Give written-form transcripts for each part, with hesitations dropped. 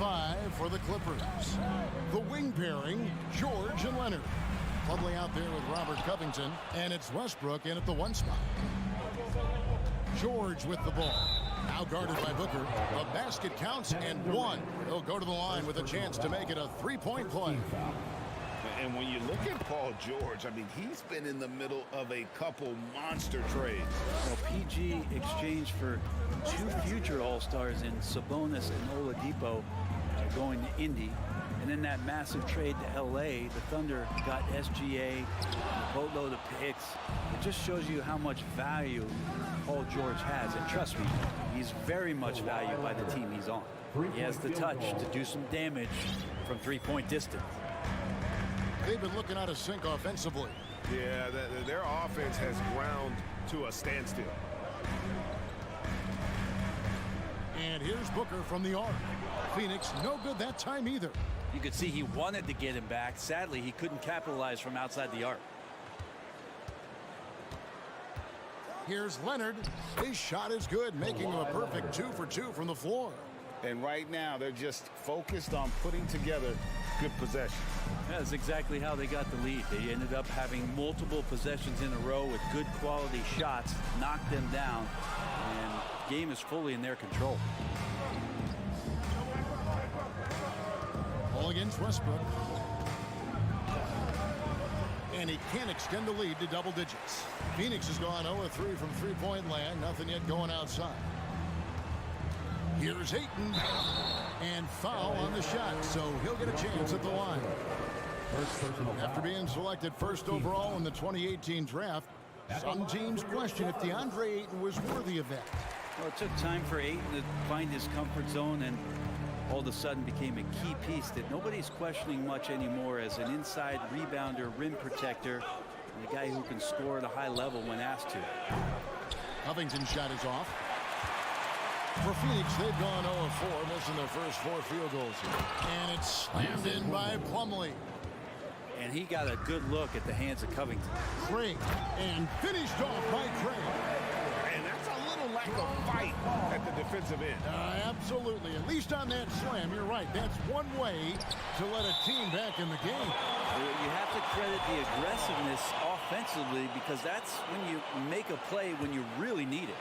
5 for the Clippers. The wing pairing, George and Leonard. Plumlee out there with Robert Covington, and it's Westbrook in at the 1 spot. George with the ball. Now guarded by Booker. The basket counts and 1. He'll go to the line with a chance to make it a 3-point play. And when you look at Paul George, I mean, he's been in the middle of a couple monster trades. Well, PG exchanged for 2 future All-Stars in Sabonis and Oladipo going to Indy. And in that massive trade to LA, the Thunder got SGA, a boatload of picks. It just shows you how much value Paul George has. And trust me, he's very much valued by the team he's on. He has the touch to do some damage from 3-point distance. They've been looking out of sync offensively. Yeah, their offense has ground to a standstill. And here's Booker from the arc. Phoenix no good that time either. You could see he wanted to get him back. Sadly, he couldn't capitalize from outside the arc. Here's Leonard. His shot is good, making him a perfect 2 for 2 from the floor. And right now, they're just focused on putting together good possession. That's exactly how they got the lead. They ended up having multiple possessions in a row with good quality shots, knocked them down, and the game is fully in their control. Ball against Westbrook. And he can't extend the lead to double digits. Phoenix has gone 0-3 from 3-point land. Nothing yet going outside. Here's Ayton. And foul on the shot, so he'll get a chance at the line. After being selected first overall in the 2018 draft, some teams question if DeAndre Ayton was worthy of that. Well, it took time for Ayton to find his comfort zone and all of a sudden became a key piece that nobody's questioning much anymore as an inside rebounder, rim protector, and a guy who can score at a high level when asked to. Covington's shot is off. For Phoenix, they've gone 0-4, missing their first 4 field goals here. And it's slammed in by Plumlee. And he got a good look at the hands of Covington. Craig, and finished off by Craig. And that's a little lack of fight at the defensive end. Absolutely. At least on that slam, you're right. That's one way to let a team back in the game. You have to credit the aggressiveness offensively because that's when you make a play when you really need it.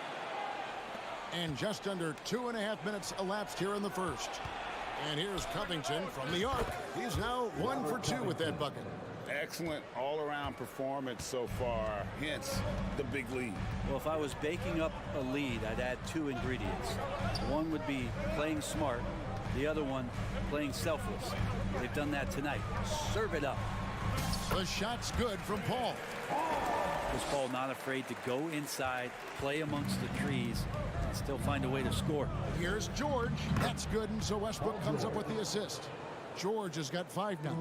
And just under 2.5 minutes elapsed here in the first. And here's Covington from the arc. He's now 1 for 2 with that bucket. Excellent all-around performance so far, hence the big lead. Well, if I was baking up a lead, I'd add 2 ingredients. One would be playing smart. The other one, playing selfless. They've done that tonight. Serve it up. The shot's good from Paul. Was Paul not afraid to go inside, play amongst the trees, and still find a way to score? Here's George. That's good, and so Westbrook comes up with the assist. George has got 5 now.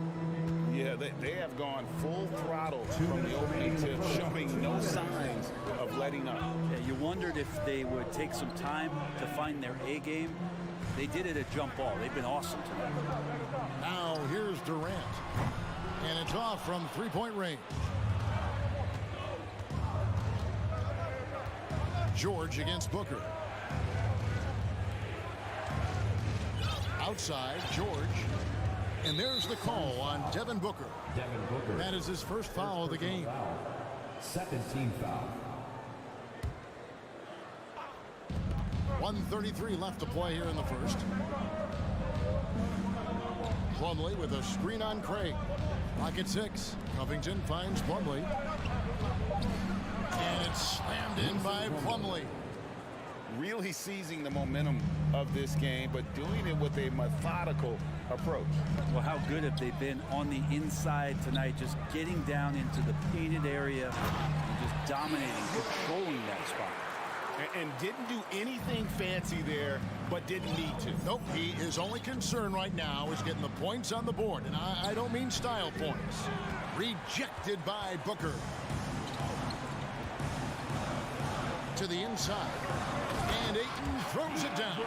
Yeah, they have gone full throttle from the opening tip, showing no signs of letting up. Yeah, you wondered if they would take some time to find their A game. They did it at jump ball. They've been awesome tonight. Now here's Durant. And it's off from 3-point range. George against Booker. Outside, George. And there's the call on Devin Booker. That is his first foul of the game. Second team foul. 1:33 left to play here in the first. Plumlee with a screen on Craig. Clock at 6. Covington finds Plumlee. And it's slammed in by Plumlee. Really seizing the momentum of this game, but doing it with a methodical approach. Well, how good have they been on the inside tonight, just getting down into the painted area and just dominating, controlling that spot. And didn't do anything fancy there, but didn't need to. Nope, his only concern right now is getting the points on the board, and I don't mean style points. Rejected by Booker. To the inside. And Ayton throws it down.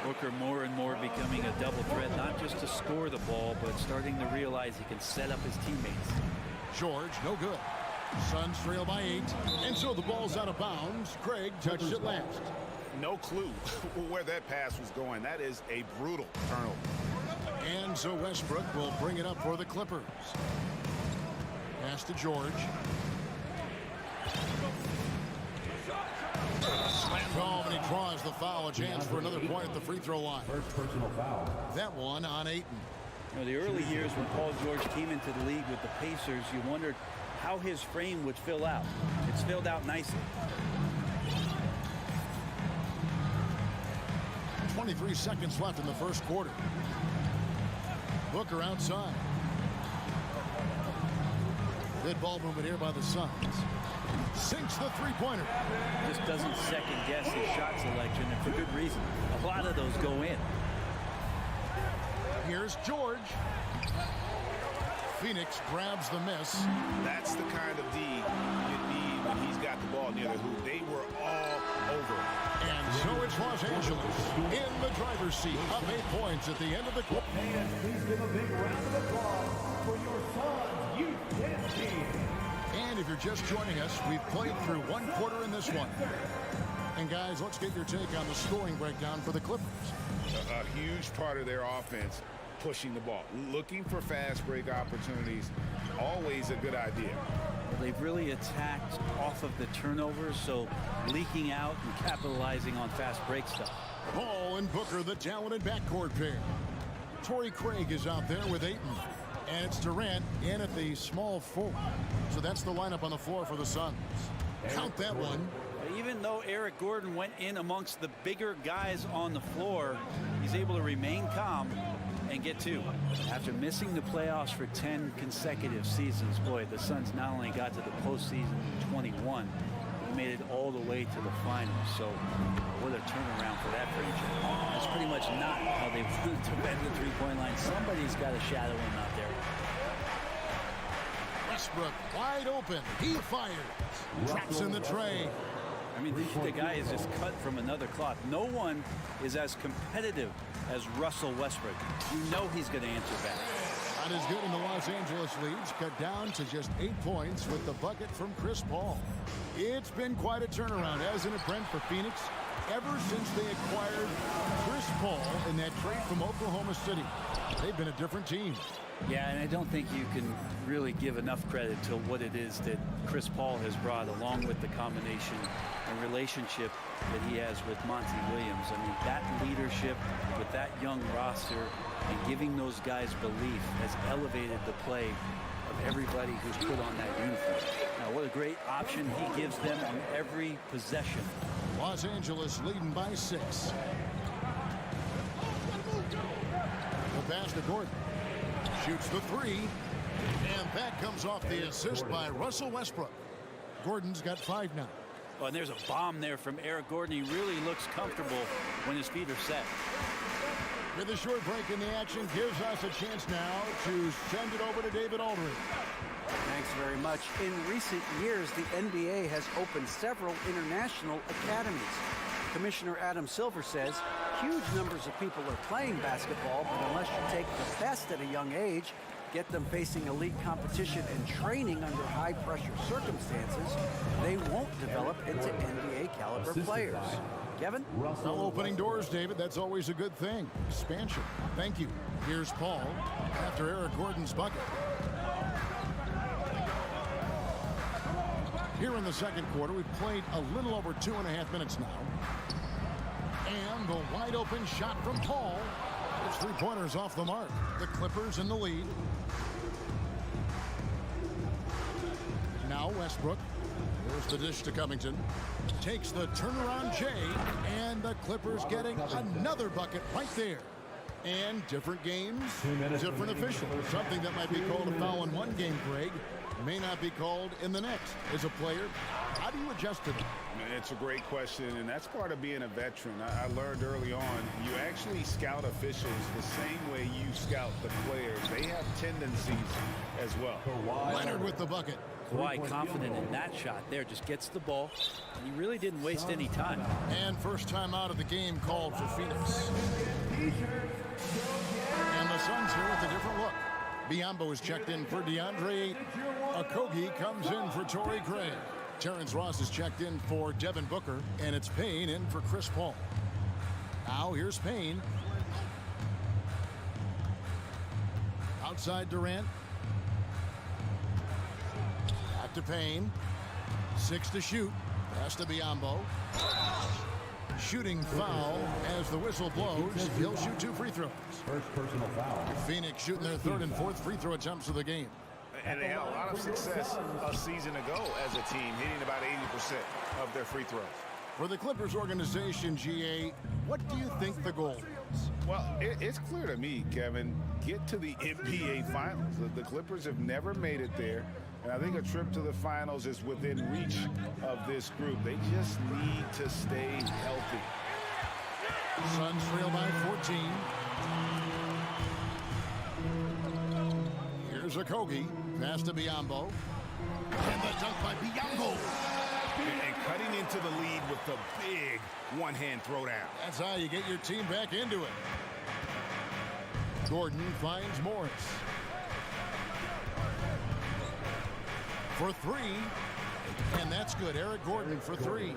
Booker more and more becoming a double threat, not just to score the ball, but starting to realize he can set up his teammates. George, no good. Suns trail by 8. And so the ball's out of bounds. Craig touched it last. no clue where that pass was going. That is a brutal turnover. And so Westbrook will bring it up for the Clippers. Pass to George. Slam home, and he draws the foul. A chance for another point at the free throw line. First personal foul. That one on Ayton. You know, the early years when Paul George came into the league with the Pacers, you wondered how his frame would fill out. It's filled out nicely. 23 seconds left in the first quarter. Booker outside. Good ball movement here by the Suns. Sinks the three-pointer. Just doesn't second-guess his shot selection, and for good reason. A lot of those go in. Here's George. Phoenix grabs the miss. That's the kind of D you need when he's got the ball near the hoop. They were all over. And so it's Los Angeles in the driver's seat, up 8 points at the end of the quarter. And please give a big round of applause for your Suns Youth Dance Team. And if you're just joining us, we've played through one quarter in this one. And guys, let's get your take on the scoring breakdown for the Clippers. A huge part of their offense, pushing the ball, looking for fast break opportunities, always a good idea. They've really attacked off of the turnovers, so leaking out and capitalizing on fast break stuff. Paul and Booker, the talented backcourt pair. Torrey Craig is out there with Ayton. And it's Durant in at the small forward. So that's the lineup on the floor for the Suns. Count that one. Even though Eric Gordon went in amongst the bigger guys on the floor, he's able to remain calm and get two. After missing the playoffs for 10 consecutive seasons, boy, the Suns not only got to the postseason in 21, they made it all the way to the finals. So what a turnaround for that franchise. That's pretty much not how they wanted to bend the three-point line. Somebody's got to shadow him out there. Westbrook wide open. He fires. Drops in the tray. I mean, the guy is just cut from another cloth. No one is as competitive as Russell Westbrook. You know he's going to answer back. Not as good in the Los Angeles leads, cut down to just 8 points with the bucket from Chris Paul. It's been quite a turnaround, hasn't it, Brent, for Phoenix? Ever since they acquired Chris Paul in that trade from Oklahoma City, they've been a different team. Yeah, and I don't think you can really give enough credit to what it is that Chris Paul has brought, along with the combination and relationship that he has with Monty Williams. I mean, that leadership with that young roster and giving those guys belief has elevated the play of everybody who's put on that uniform. Now, what a great option he gives them on every possession. Los Angeles leading by 6. The pass to Gordon. Shoots the three. And that comes off the assist by Russell Westbrook. Gordon's got 5 now. Oh, and there's a bomb there from Eric Gordon. He really looks comfortable when his feet are set. With a short break in the action, gives us a chance now to send it over to David Aldridge. Thanks very much. In recent years, the NBA has opened several international academies. Commissioner Adam Silver says huge numbers of people are playing basketball, but unless you take the best at a young age, get them facing elite competition and training under high-pressure circumstances, they won't develop into NBA-caliber players. Kevin? Well, opening doors, David, that's always a good thing. Expansion. Thank you. Here's Paul after Eric Gordon's bucket. Here in the second quarter, we've played a little over 2.5 minutes now. And the wide open shot from Paul. It's 3-pointers off the mark. The Clippers in the lead. Now Westbrook. Here's the dish to Covington. Takes the turnaround J, and the Clippers getting another bucket right there. And different games, different officials. Something that might be called a foul in one game, Greg, may not be called in the next. As a player, how do you adjust to that? It's a great question, and that's part of being a veteran. I learned early on, you actually scout officials the same way you scout the players. They have tendencies as well. Leonard with the bucket. Kawhi confident in that shot there, just gets the ball. He really didn't waste any time. And first time out of the game called for Phoenix. And the Suns here with a different look. Biyombo is checked in for DeAndre Ayton. Okogie comes in for Torrey Craig. Terrence Ross is checked in for Devin Booker, and it's Payne in for Chris Paul. Now here's Payne. Outside Durant. Back to Payne. 6 to shoot. Pass to Biyombo. Shooting foul as the whistle blows. He'll shoot 2 free throws. First personal foul. Phoenix shooting their 3rd and 4th free throw attempts of the game. And they had a lot of success a season ago as a team, hitting about 80% of their free throws. For the Clippers organization, GA, what do you think the goal is? Well, it's clear to me, Kevin, get to the NBA Finals. The Clippers have never made it there, and I think a trip to the Finals is within reach of this group. They just need to stay healthy. Suns trail by 14. Here's Okogie. Pass to Biyombo. And the dunk by Biyombo. And cutting into the lead with the big one-hand throwdown. That's how you get your team back into it. Gordon finds Morris. For 3. And that's good. Eric Gordon for 3.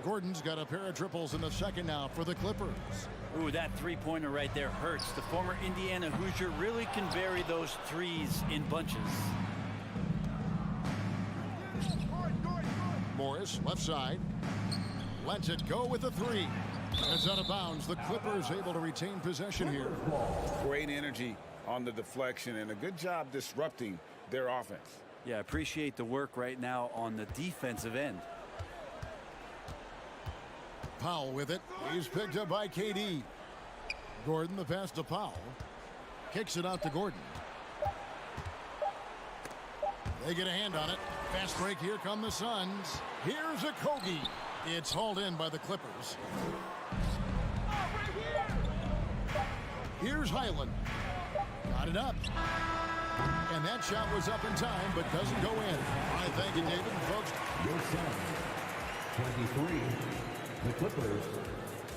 Gordon's got a pair of triples in the second now for the Clippers. Ooh, that three-pointer right there hurts. The former Indiana Hoosier really can vary those threes in bunches. Morris, left side. Lets it go with a 3. It's out of bounds. The Clippers able to retain possession here. Great energy on the deflection and a good job disrupting their offense. Yeah, appreciate the work right now on the defensive end. Powell with it. He's picked up by KD. Gordon, the pass to Powell. Kicks it out to Gordon. They get a hand on it. Fast break. Here come the Suns. Here's Okogie. It's hauled in by the Clippers. Here's Highland. Got it up. And that shot was up in time, but doesn't go in. All right, thank you, David. And folks, Your Suns, 23. The Clippers,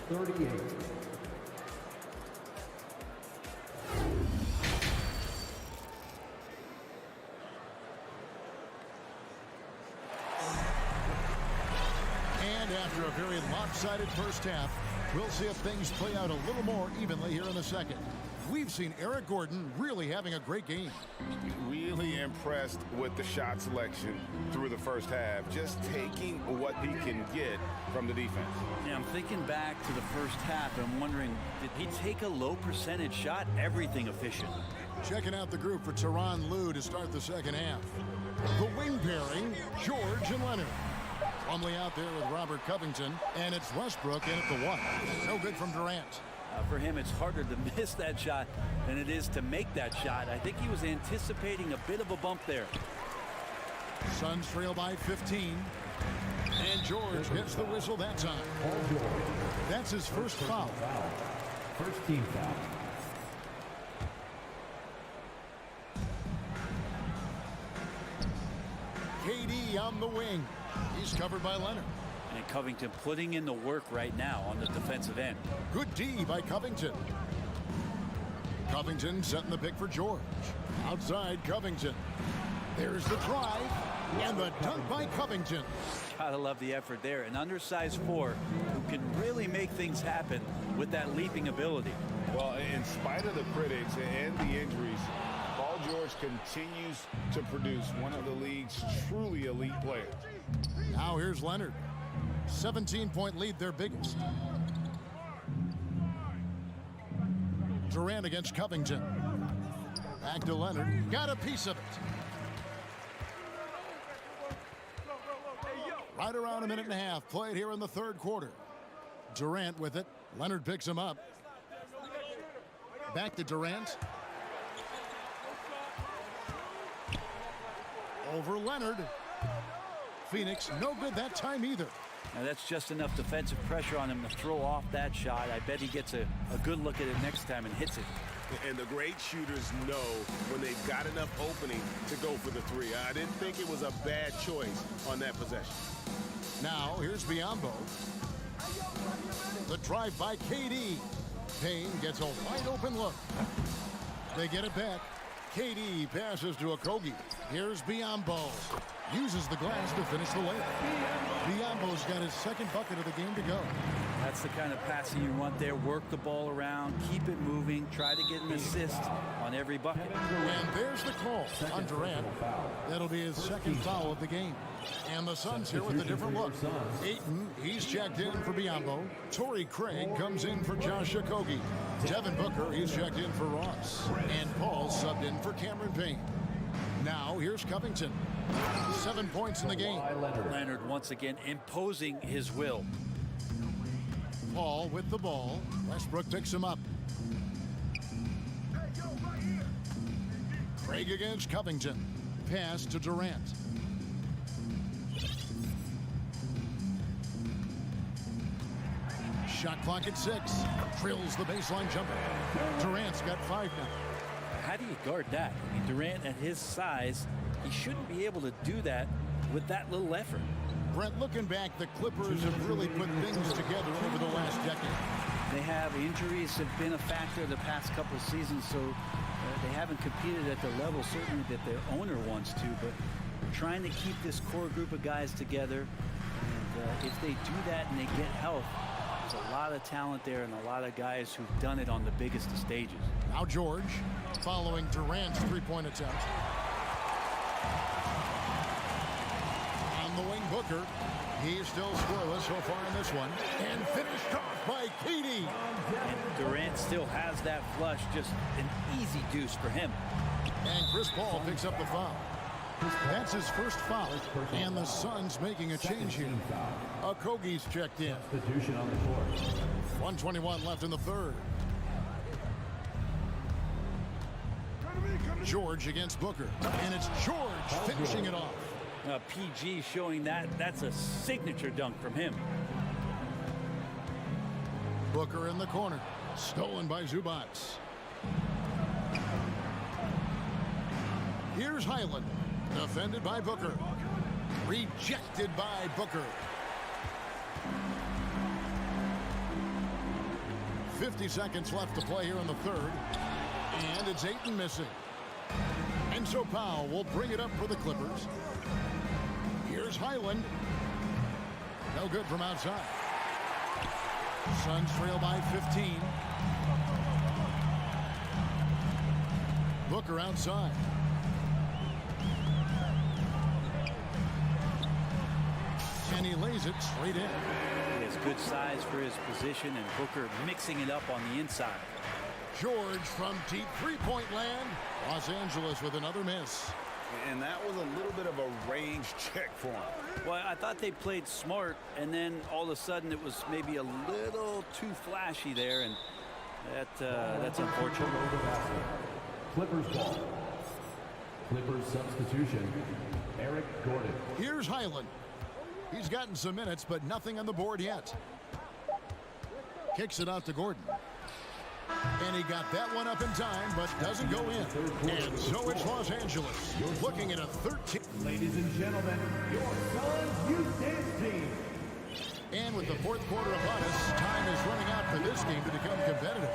38. and after a very lopsided first half, we'll see if things play out a little more evenly here in the second. We've seen Eric Gordon really having a great game. Really impressed with the shot selection through the first half, just taking what he can get from the defense. Yeah, I'm thinking back to the first half, and I'm wondering, did he take a low percentage shot? Everything efficient. Checking out the group for Tyronn Lue to start the second half. The wing pairing, George and Leonard. Plumlee out there with Robert Covington, and it's Westbrook in at the 1. No good from Durant. For him, it's harder to miss that shot than it is to make that shot. I think he was anticipating a bit of a bump there. Suns trail by 15. And George gets the whistle that time. That's his first foul. First team foul. KD on the wing. He's covered by Leonard. And Covington putting in the work right now on the defensive end. Good D by Covington. Covington setting the pick for George. Outside Covington. There's the drive. And the dunk by Covington. Gotta love the effort there. An undersized 4 who can really make things happen with that leaping ability. Well, in spite of the critics and the injuries, Paul George continues to produce one of the league's truly elite players. Now here's Leonard. 17-point lead, their biggest. Durant against Covington. Back to Leonard. Got a piece of it. Right around a minute and a half played here in the third quarter. Durant with it. Leonard picks him up. Back to Durant. Over Leonard. Phoenix, no good that time either. Now that's just enough defensive pressure on him to throw off that shot. I bet he gets a good look at it next time and hits it. And the great shooters know when they've got enough opening to go for the 3. I didn't think it was a bad choice on that possession. Now here's Biyombo. The drive by KD. Payne gets a wide open look. They get it back. KD passes to Okogie. Here's Biyombo. Uses the glass to finish the layup. Biyombo's got his second bucket of the game to go. That's the kind of passing you want there. Work the ball around, keep it moving, try to get an assist on every bucket. And there's the call on Durant. That'll be his second foul of the game. And the Suns here with a different look. Ayton, he's checked in for Biyombo. Torrey Craig comes in for Josh Okogie. Devin Booker, he's checked in for Ross. And Paul subbed in for Cameron Payne. Now here's Covington. 7 points in the game. Leonard once again imposing his will. Paul with the ball. Westbrook picks him up. Craig against Covington. Pass to Durant. Shot clock at 6. Drills the baseline jumper. Durant's got 5 now. How do you guard that? I mean, Durant at his size, he shouldn't be able to do that with that little effort. Brent, looking back, the Clippers have really put things together over the last decade. They have injuries have been a factor the past couple of seasons, so they haven't competed at the level certainly that their owner wants to, but trying to keep this core group of guys together. And if they do that and they get health, there's a lot of talent there and a lot of guys who've done it on the biggest of stages. Now George, following Durant's three-point attempt. On the wing, Booker. He's still scoreless so far in this one. And finished off by KD. And Durant still has that flush, just an easy deuce for him. And Chris Paul picks up the foul. That's his first foul, and the Suns making a change here. Okogie's checked in. 1:21 left in the third. George against Booker, and it's George finishing it off. PG showing that's a signature dunk from him. Booker in the corner, stolen by Zubac. Here's Highland, defended by Booker, rejected by Booker. 50 seconds left to play here in the third, and it's Ayton missing. And so Powell will bring it up for the Clippers. Here's Highland. No good from outside. Suns trail by 15. Booker outside. And he lays it straight in. He has good size for his position, and Booker mixing it up on the inside. George from deep three-point land. Los Angeles with another miss. And that was a little bit of a range check for him. Well, I thought they played smart, and then all of a sudden it was maybe a little too flashy there, and that's unfortunate. Clippers ball. Clippers substitution. Eric Gordon. Here's Highland. He's gotten some minutes, but nothing on the board yet. Kicks it out to Gordon. And he got that one up in time, but doesn't go in. And so it's Los Angeles looking at a 13. Ladies and gentlemen, your Suns Youth Dance Team. And with the fourth quarter upon us, time is running out for this game to become competitive.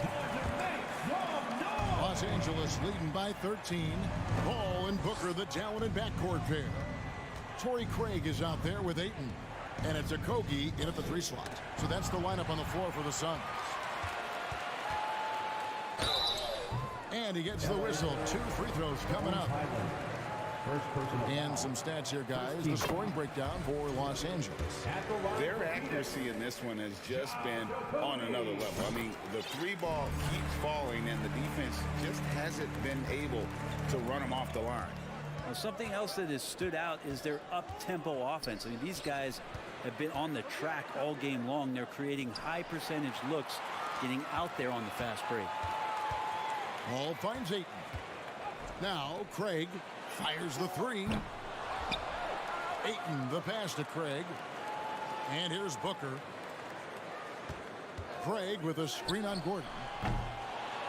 Los Angeles leading by 13. Paul and Booker, the talented backcourt pair. Torrey Craig is out there with Ayton. And it's Okogie in at the 3 slot. So that's the lineup on the floor for the Suns. And he gets the whistle. 2 free throws coming up. And some stats here, guys. The scoring breakdown for Los Angeles. Their accuracy in this one has just been on another level. I mean, the 3-ball keeps falling, and the defense just hasn't been able to run them off the line. Now, something else that has stood out is their up-tempo offense. I mean, these guys have been on the track all game long. They're creating high-percentage looks, getting out there on the fast break. Ball finds Ayton. Now Craig fires the 3. Ayton the pass to Craig. And here's Booker. Craig with a screen on Gordon.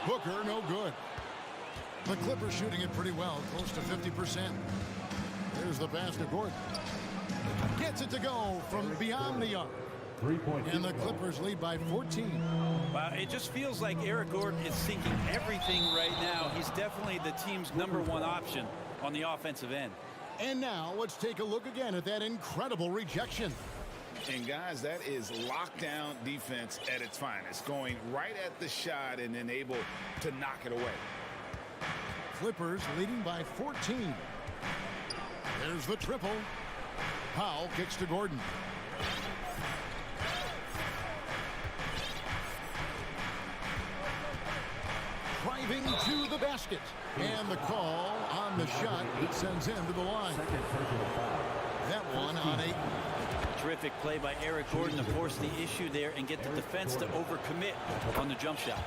Booker no good. The Clippers shooting it pretty well, close to 50%. Here's the pass to Gordon. Gets it to go from beyond the arc. 3-point. And the Clippers lead by 14. Well, it just feels like Eric Gordon is sinking everything right now. He's definitely the team's #1 option on the offensive end. And now let's take a look again at that incredible rejection. And guys, that is lockdown defense at its finest, going right at the shot and then able to knock it away. Clippers leading by 14. There's the triple. Powell kicks to Gordon. Driving to the basket. And the call on the shot sends him to the line. That one on 8. Terrific play by Eric Gordon to force the issue there and get the defense to overcommit on the jump shot.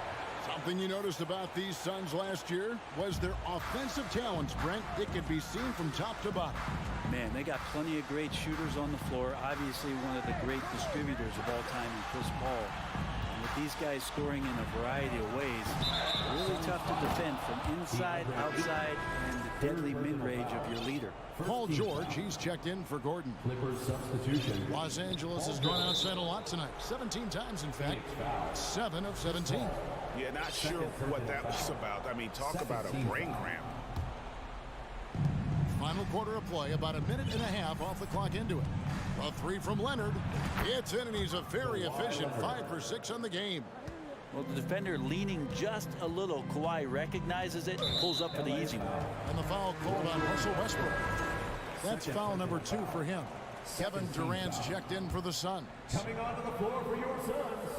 Something you noticed about these Suns last year was their offensive talents, Brent. It could be seen from top to bottom. Man, they got plenty of great shooters on the floor. Obviously, one of the great distributors of all time in Chris Paul. And with these guys scoring in a variety of ways, really tough to defend from inside, outside, and the deadly mid-range of your leader. Paul George, he's checked in for Gordon. Clippers substitution. Los Angeles has gone outside a lot tonight. 17 times, in fact. 7 of 17. Yeah, not sure what that was about. I mean, talk about a brain cramp. Final quarter of play, about a minute and a half off the clock into it. A 3 from Leonard. It's in, and he's a very efficient 5 for 6 on the game. Well, the defender leaning just a little. Kawhi recognizes it, pulls up for the easy one. And the foul called on Russell Westbrook. That's foul number 2 for him. Kevin Durant's checked in for the Suns. Coming onto the floor for your Suns,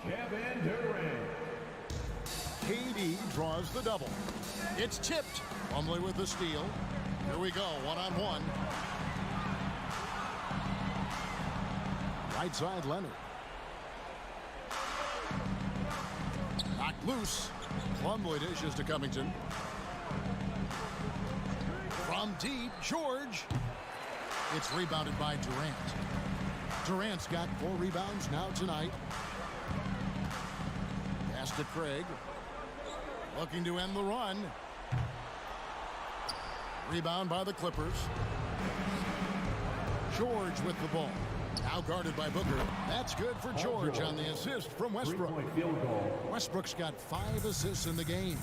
Kevin Durant. KD draws the double. It's tipped. Plumlee with the steal. Here we go, one-on-one. Right side, Leonard. Knocked loose. Plumlee dishes to Covington. From deep, George. It's rebounded by Durant. Durant's got 4 rebounds now tonight. Pass to Craig. Looking to end the run. Rebound by the Clippers. George with the ball. Now guarded by Booker. That's good for George on the assist from Westbrook. Westbrook's got 5 assists in the game.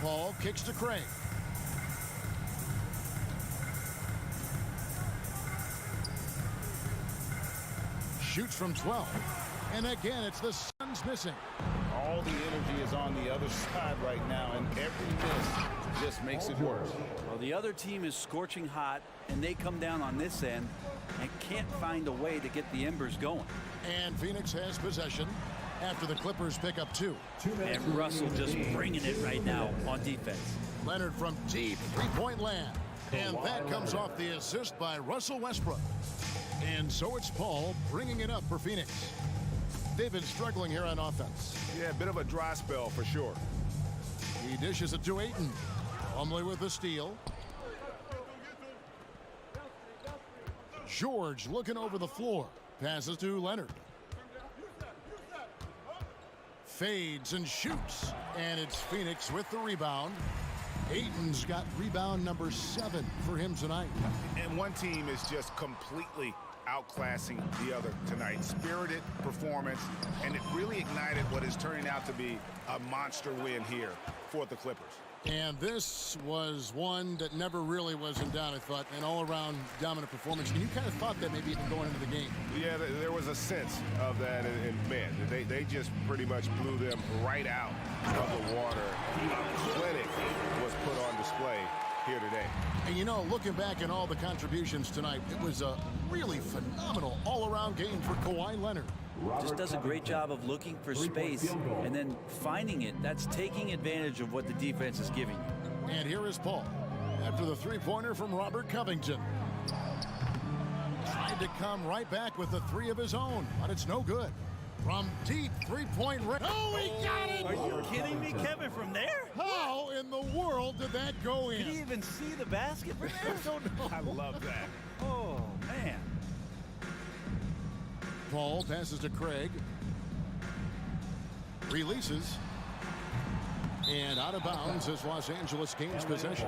Paul kicks to Craig. Shoots from 12. And again, it's the Suns missing. All the energy is on the other side right now, and every miss just makes it worse. Well, the other team is scorching hot, and they come down on this end and can't find a way to get the embers going. And Phoenix has possession after the Clippers pick up 2. And Russell just bringing it right now on defense. Leonard from deep, 3-point land. And that comes off the assist by Russell Westbrook. And so it's Paul bringing it up for Phoenix. They've been struggling here on offense. Yeah, a bit of a dry spell for sure. He dishes it to Ayton. Plumlee with the steal. George looking over the floor. Passes to Leonard. Fades and shoots. And it's Phoenix with the rebound. Ayton's got rebound number 7 for him tonight. And one team is just completely outclassing the other tonight. Spirited performance, and it really ignited what is turning out to be a monster win here for the Clippers. And this was one that never really was in doubt, I thought, an all-around dominant performance. And you kind of thought that maybe even going into the game. Yeah, there was a sense of that, and man, they just pretty much blew them right out of the water. A clinic was put on display here today. And you know, looking back at all the contributions tonight, it was a really phenomenal all-around game for Kawhi Leonard. Just does a great job of looking for space and then finding it. That's taking advantage of what the defense is giving you. And here is Paul after the 3-pointer from Robert Covington. Tried to come right back with the 3 of his own, but it's no good. From deep 3-point range. Oh, he got it! Are you kidding me, Kevin, from there? How in the world did that go in? Did he even see the basket from there? I don't know. I love that. Oh, man. Paul passes to Craig. Releases. And out of bounds as Los Angeles gains possession.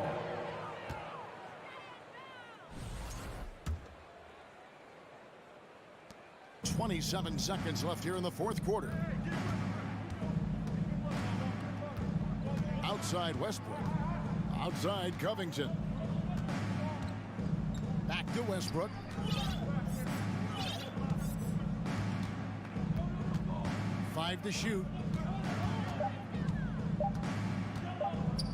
27 seconds left here in the fourth quarter. Outside Westbrook. Outside Covington. Back to Westbrook. Five to shoot.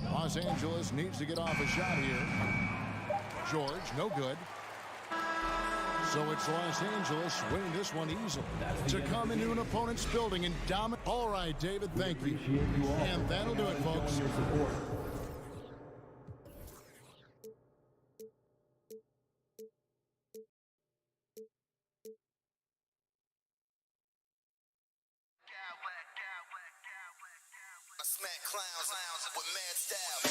Los Angeles needs to get off a shot here. George, no good. So it's Los Angeles winning this one easily. To come into an opponent's building and dominate. All right, David, thank you. And that'll do it, folks. Smack clowns with mad style.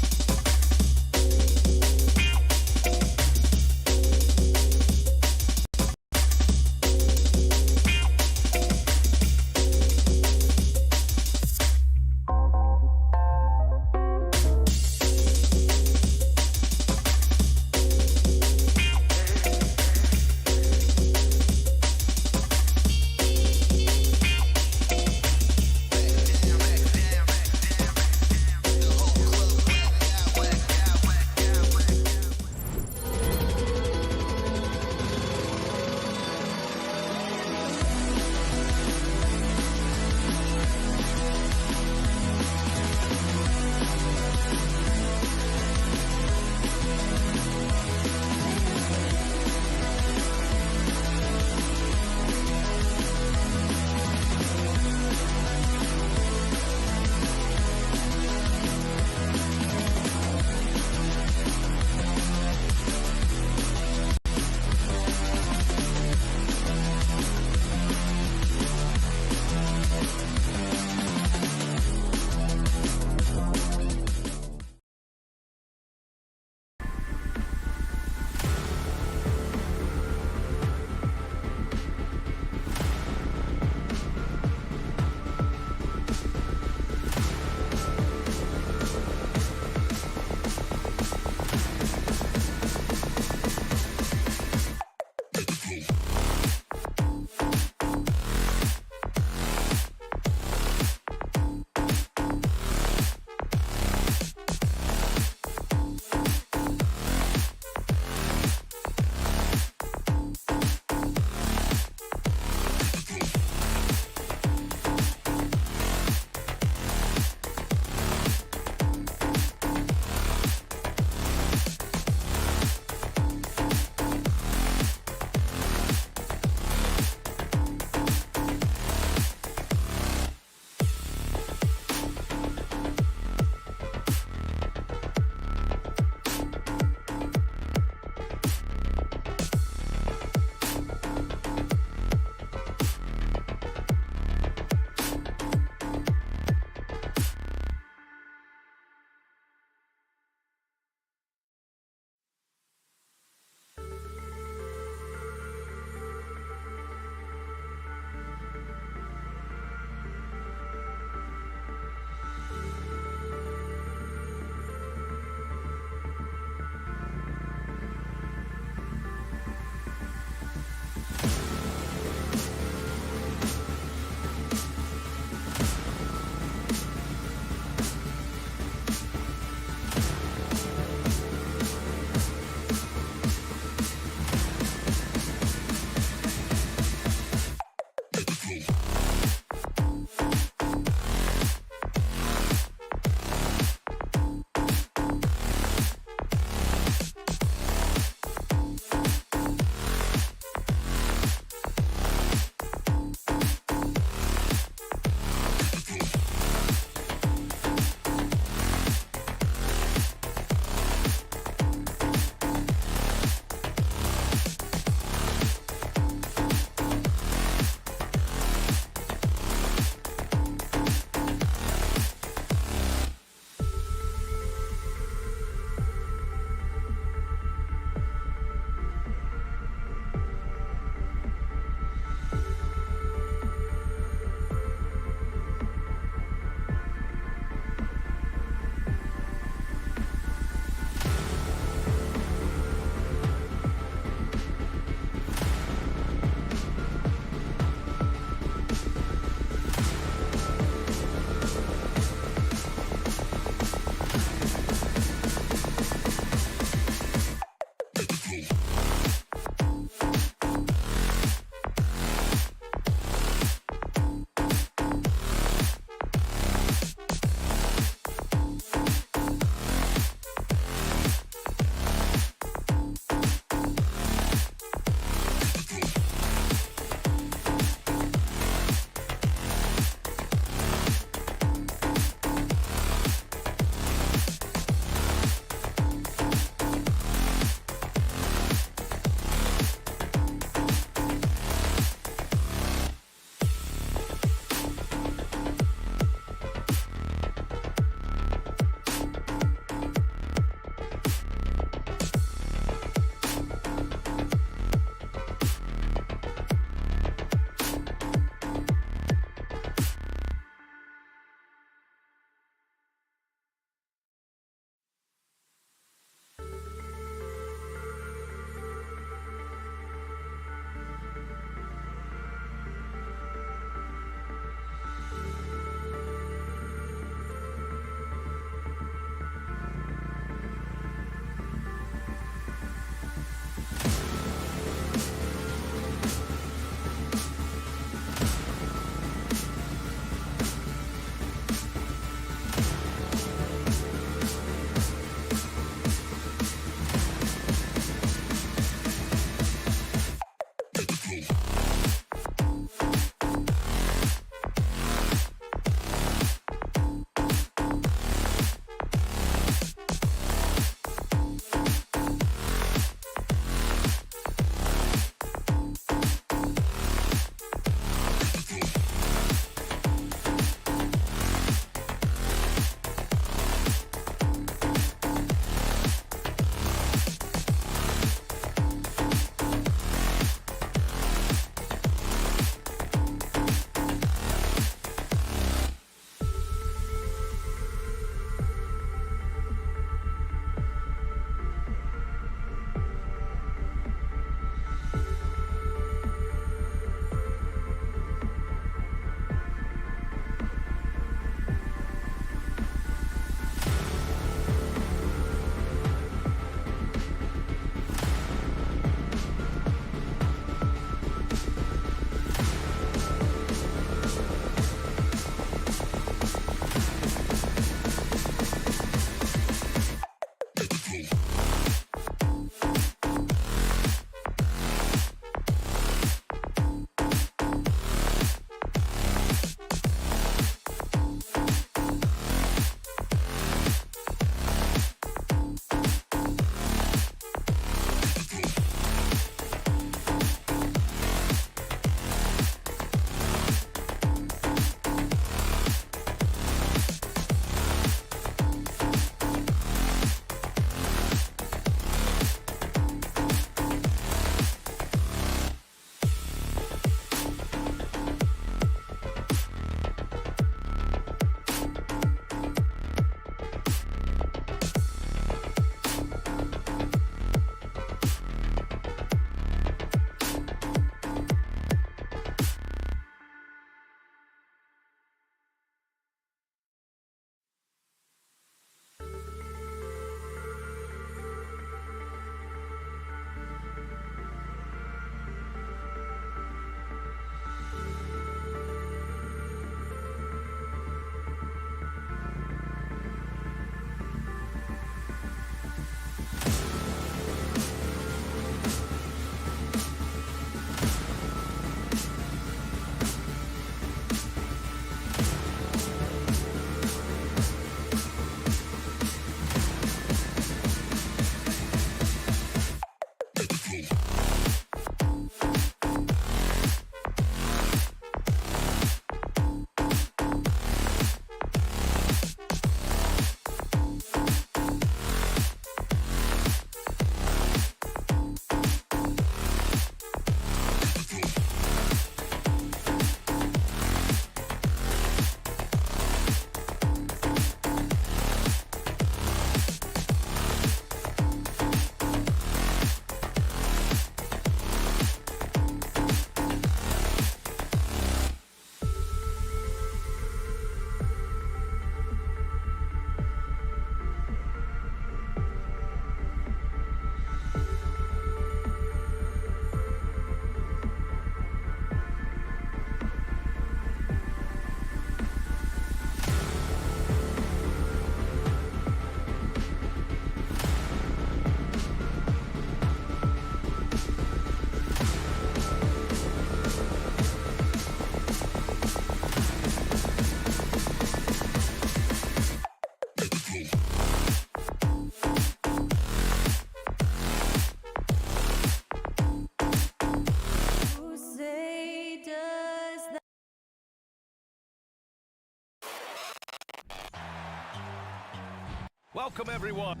Welcome, everyone.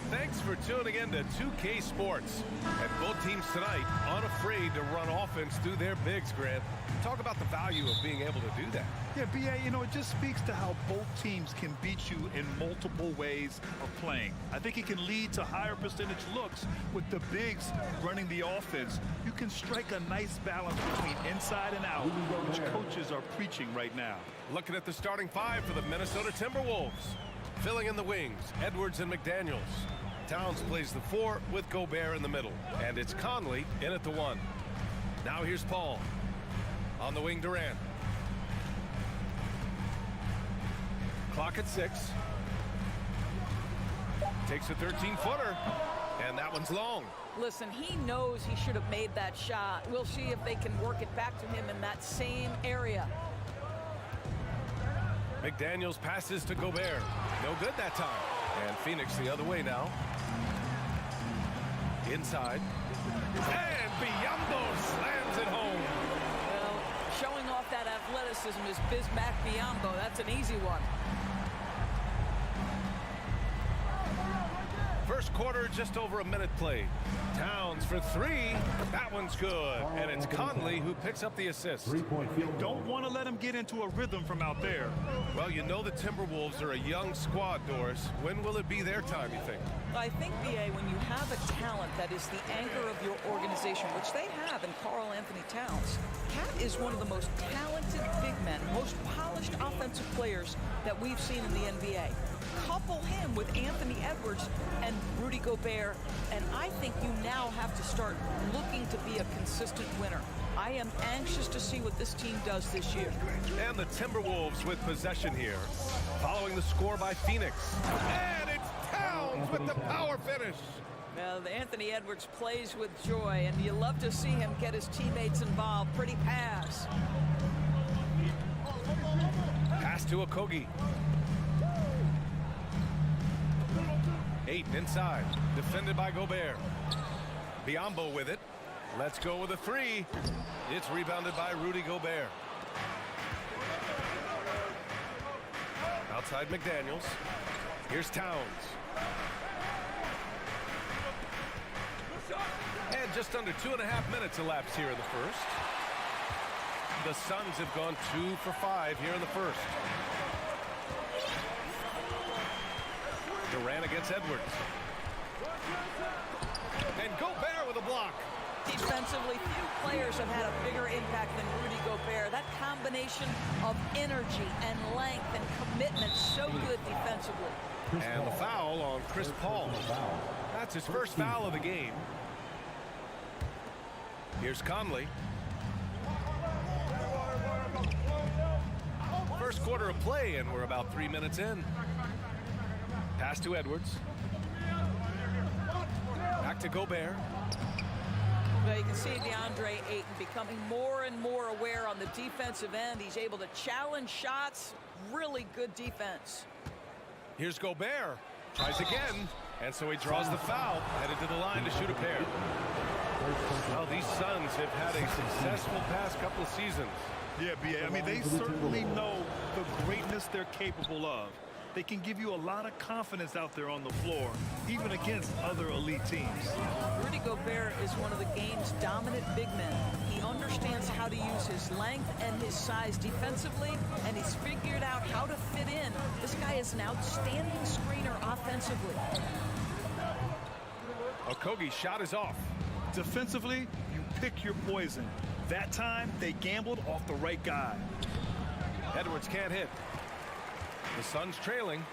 Thanks for tuning in to 2K Sports. And both teams tonight unafraid to run offense through their bigs, Grant. Talk about the value of being able to do that. Yeah, B.A., it just speaks to how both teams can beat you in multiple ways of playing. I think it can lead to higher percentage looks with the bigs running the offense. You can strike a nice balance between inside and out, which coaches are preaching right now. Looking at the starting five for the Minnesota Timberwolves. Filling in the wings, Edwards and McDaniels. Towns plays the 4 with Gobert in the middle. And it's Conley in at the 1. Now here's Paul. On the wing, Durant. Clock at 6. Takes a 13-footer. And that one's long. Listen, he knows he should have made that shot. We'll see if they can work it back to him in that same area. McDaniels passes to Gobert. No good that time. And Phoenix the other way now. Inside. And Biyombo slams it home. Well, showing off that athleticism is Bismack Biyombo. That's an easy one. First quarter, just over a minute played. Towns for 3. That one's good. And it's Conley who picks up the assist. Don't want to let him get into a rhythm from out there. Well, you know the Timberwolves are a young squad, Doris. When will it be their time, you think? I think, B.A., when you have a talent that is the anchor of your organization, which they have in Karl Anthony Towns, Cat is one of the most talented big men, most polished offensive players that we've seen in the NBA. Couple him with Anthony Edwards and Rudy Gobert, and I think you now have to start looking to be a consistent winner. I am anxious to see what this team does this year. And the Timberwolves with possession here, following the score by Phoenix. And it's Towns with the power finish. Well, Anthony Edwards plays with joy, and you love to see him get his teammates involved. Pretty pass. Pass to Okogie. Ayton inside, defended by Gobert. Biyombo with it. Let's go with a 3. It's rebounded by Rudy Gobert. Outside McDaniels. Here's Towns. And just under 2.5 minutes elapsed here in the first. The Suns have gone 2 for 5 here in the first. Durant against Edwards. And Gobert with a block. Defensively, few players have had a bigger impact than Rudy Gobert. That combination of energy and length and commitment, so good defensively. And the foul on Chris Paul. That's his first foul of the game. Here's Conley. First quarter of play, and we're about 3 minutes in. Pass to Edwards. Back to Gobert. Well, you can see DeAndre Ayton becoming more and more aware on the defensive end. He's able to challenge shots. Really good defense. Here's Gobert. Tries again. And so he draws the foul. Headed to the line to shoot a pair. Well, these Suns have had a successful past couple of seasons. Yeah, B.A., I mean, they certainly know the greatness they're capable of. They can give you a lot of confidence out there on the floor, even against other elite teams. Rudy Gobert is one of the game's dominant big men. He understands how to use his length and his size defensively, and he's figured out how to fit in. This guy is an outstanding screener offensively. Okogie's shot is off. Defensively, you pick your poison. That time, they gambled off the right guy. Edwards can't hit. The Suns trailing.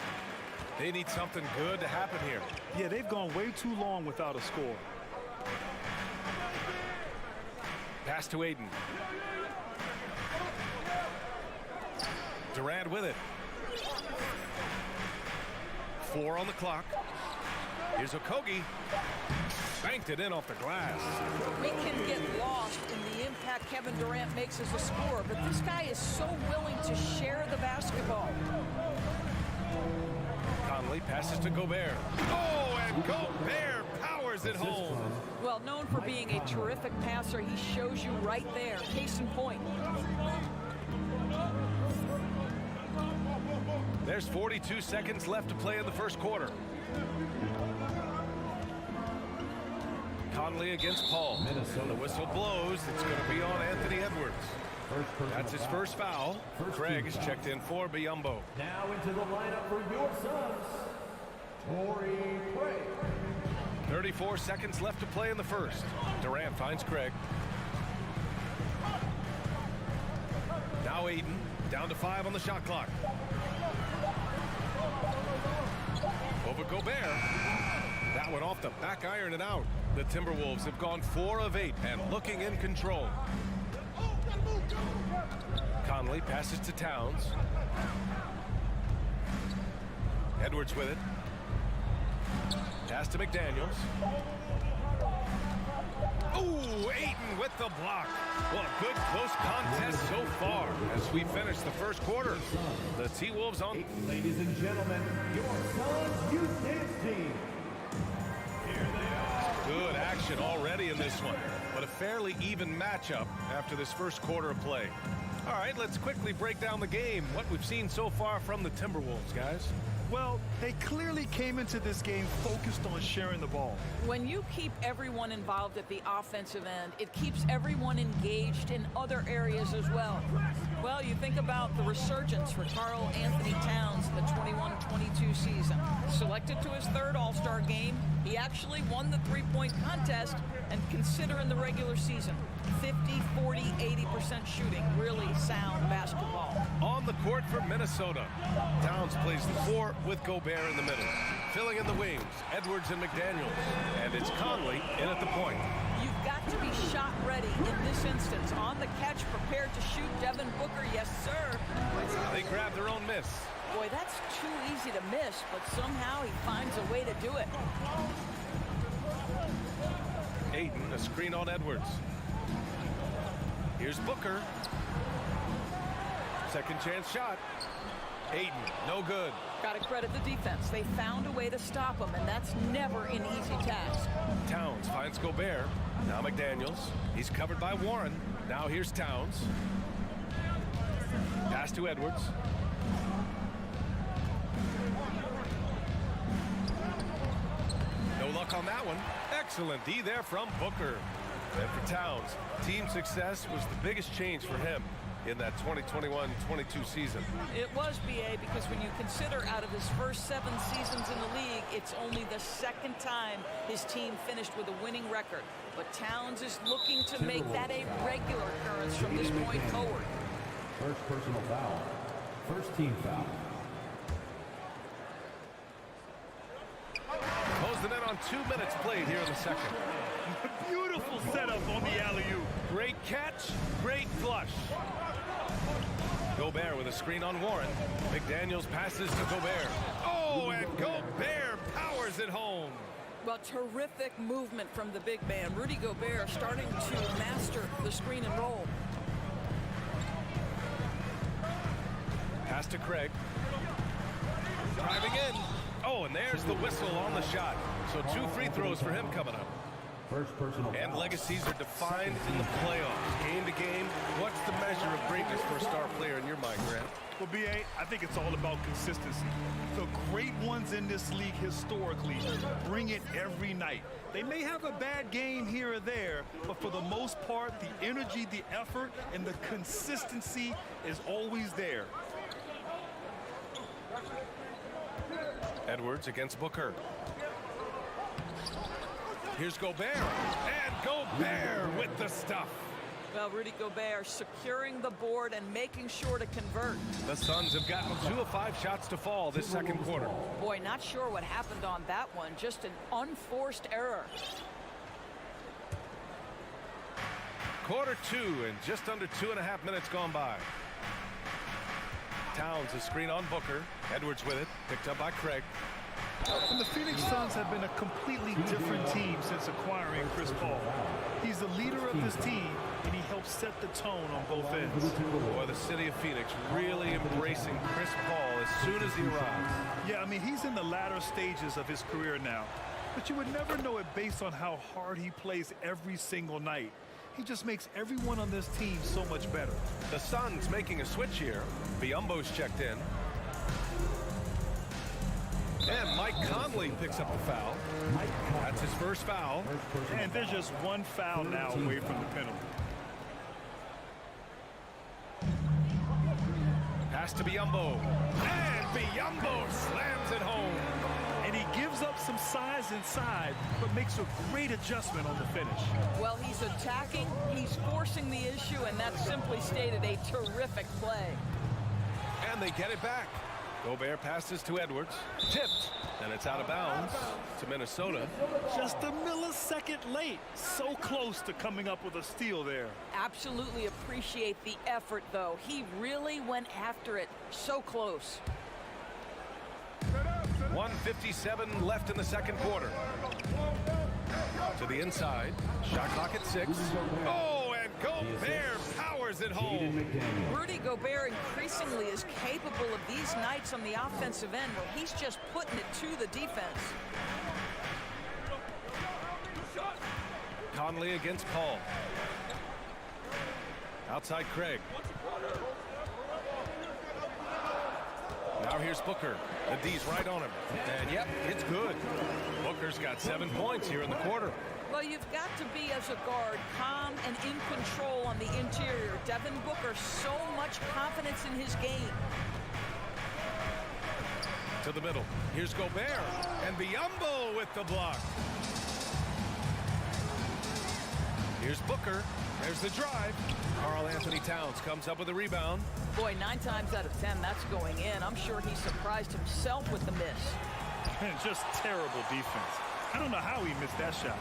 They need something good to happen here. Yeah, they've gone way too long without a score. Pass to Ayton. Durant with it. 4 on the clock. Here's Octopi. Banked it in off the glass. We can get lost in the impact Kevin Durant makes as a scorer, but this guy is so willing to share the basketball. Conley passes to Gobert. Oh, and Gobert powers it home. Well, known for being a terrific passer, he shows you right there. Case in point. There's 42 seconds left to play in the first quarter. Conley against Paul. The whistle blows. It's going to be on Anthony Edwards. That's his first foul. Craig is checked in for Biyombo. Now into the lineup for your Suns, Torrey Craig. 34 seconds left to play in the first. Durant finds Craig. Now Aiden, down to 5 on the shot clock. Over Gobert. That one off the back iron and out. The Timberwolves have gone 4 of 8 and looking in control. Conley passes to Towns. Edwards with it. Pass to McDaniels. Ooh, Ayton with the block. Well, a good close contest so far as we finish the first quarter. The T-Wolves on. Ladies and gentlemen, your Suns Youth Dance Team. Here they are. Good action already in this one, but a fairly even matchup after this first quarter of play. All right, let's quickly break down the game, what we've seen so far from the Timberwolves, guys. Well, they clearly came into this game focused on sharing the ball. When you keep everyone involved at the offensive end, it keeps everyone engaged in other areas as well. Well, you think about the resurgence for Karl Anthony Towns the 21-22 season. Selected to his 3rd All-Star game, he actually won the three-point contest, and consider in the regular season, 50, 40, 80% shooting. Really sound basketball. On the court for Minnesota, Towns plays the 4 with Gobert in the middle. Filling in the wings, Edwards and McDaniels. And it's Conley in at the point. You've got to be shot ready in this instance. On the catch, prepared to shoot. Devin Booker, yes, sir. They grab their own miss. Boy, that's too easy to miss, but somehow he finds a way to do it. Ayton, a screen on Edwards. Here's Booker. Second chance shot. Ayton, no good. Got to credit the defense. They found a way to stop him, and that's never an easy task. Towns finds Gobert. Now McDaniels. He's covered by Warren. Now here's Towns. Pass to Edwards. No luck on that one. Excellent D there from Booker. And for Towns, team success was the biggest change for him in that 2021-22 season. It was, BA, because when you consider out of his first 7 seasons in the league, it's only the 2nd time his team finished with a winning record. But Towns is looking to make that a regular occurrence from this point forward. First personal foul. First team foul. Closing in on 2 minutes played here in the second. Beautiful setup on the alley-oop. Great catch, great flush. Gobert with a screen on Warren. McDaniels passes to Gobert. Oh, and Gobert powers it home. Well, terrific movement from the big man. Rudy Gobert starting to master the screen and roll. Pass to Craig. Driving in. Oh, and there's the whistle on the shot. So 2 free throws for him coming up. First personal And foul. legacies are defined in the playoffs. Game to game, what's the measure of greatness for a star player in your mind, Grant? Well, BA, I think it's all about consistency. The great ones in this league historically bring it every night. They may have a bad game here or there, but for the most part, the energy, the effort, and the consistency is always there. Edwards against Booker. Here's Gobert, and Gobert with the stuff. Well, Rudy Gobert securing the board and making sure to convert. The Suns have gotten 2 of 5 shots to fall this second quarter. Boy, not sure what happened on that one. Just an unforced error. Quarter 2 and just under 2.5 minutes gone by. Towns a screen on Booker. Edwards with it, picked up by Craig. And the Phoenix Suns have been a completely different team since acquiring Chris Paul. He's the leader of this team, and he helps set the tone on both ends. Boy, the city of Phoenix really embracing Chris Paul as soon as he arrives. Yeah, I mean, he's in the latter stages of his career now. But you would never know it based on how hard he plays every single night. He just makes everyone on this team so much better. The Suns making a switch here. Biyombo's checked in. And Mike Conley picks up the foul. That's his first foul. And there's just one foul now away from the penalty. Pass to Biyombo. And Biyombo slams it home. And he gives up some size inside, but makes a great adjustment on the finish. Well, he's attacking, he's forcing the issue, and that's simply stated a terrific play. And they get it back. Gobert passes to Edwards. Tipped. And it's out of bounds to Minnesota. Just a millisecond late. So close to coming up with a steal there. Absolutely appreciate the effort, though. He really went after it. So close. 1:57 left in the second quarter. To the inside. Shot clock at 6. Oh, and Gobert powers it home. Rudy Gobert increasingly is capable of these nights on the offensive end where he's just putting it to the defense. Conley against Paul. Outside Craig. Now here's Booker. The D's right on him. And yep, it's good. Booker's got 7 points here in the quarter. Well, you've got to be, as a guard, calm and in control on the interior. Devin Booker, so much confidence in his game. To the middle. Here's Gobert. And Biyombo with the block. Here's Booker. There's the drive. Karl Anthony Towns comes up with a rebound. Boy, 9 times out of 10, that's going in. I'm sure he surprised himself with the miss. And just terrible defense. I don't know how he missed that shot.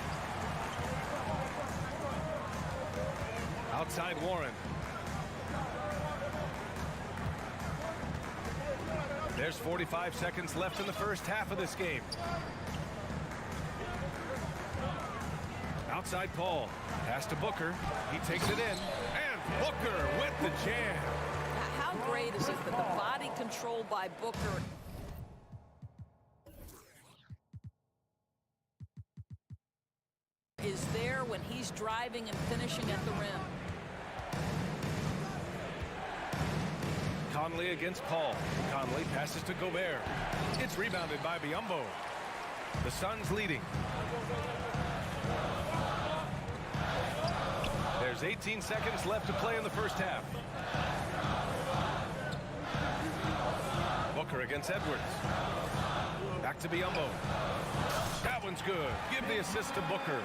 Outside Warren. There's 45 seconds left in the first half of this game. Outside Paul. Pass to Booker. He takes it in. And Booker with the jam. How great is it that the body control by Booker is there when he's driving and finishing at the rim? Conley against Paul. Conley passes to Gobert. It's rebounded by Biyombo. The Suns leading. There's 18 seconds left to play in the first half. Booker against Edwards. Back to Biyombo. That one's good. Give the assist to Booker.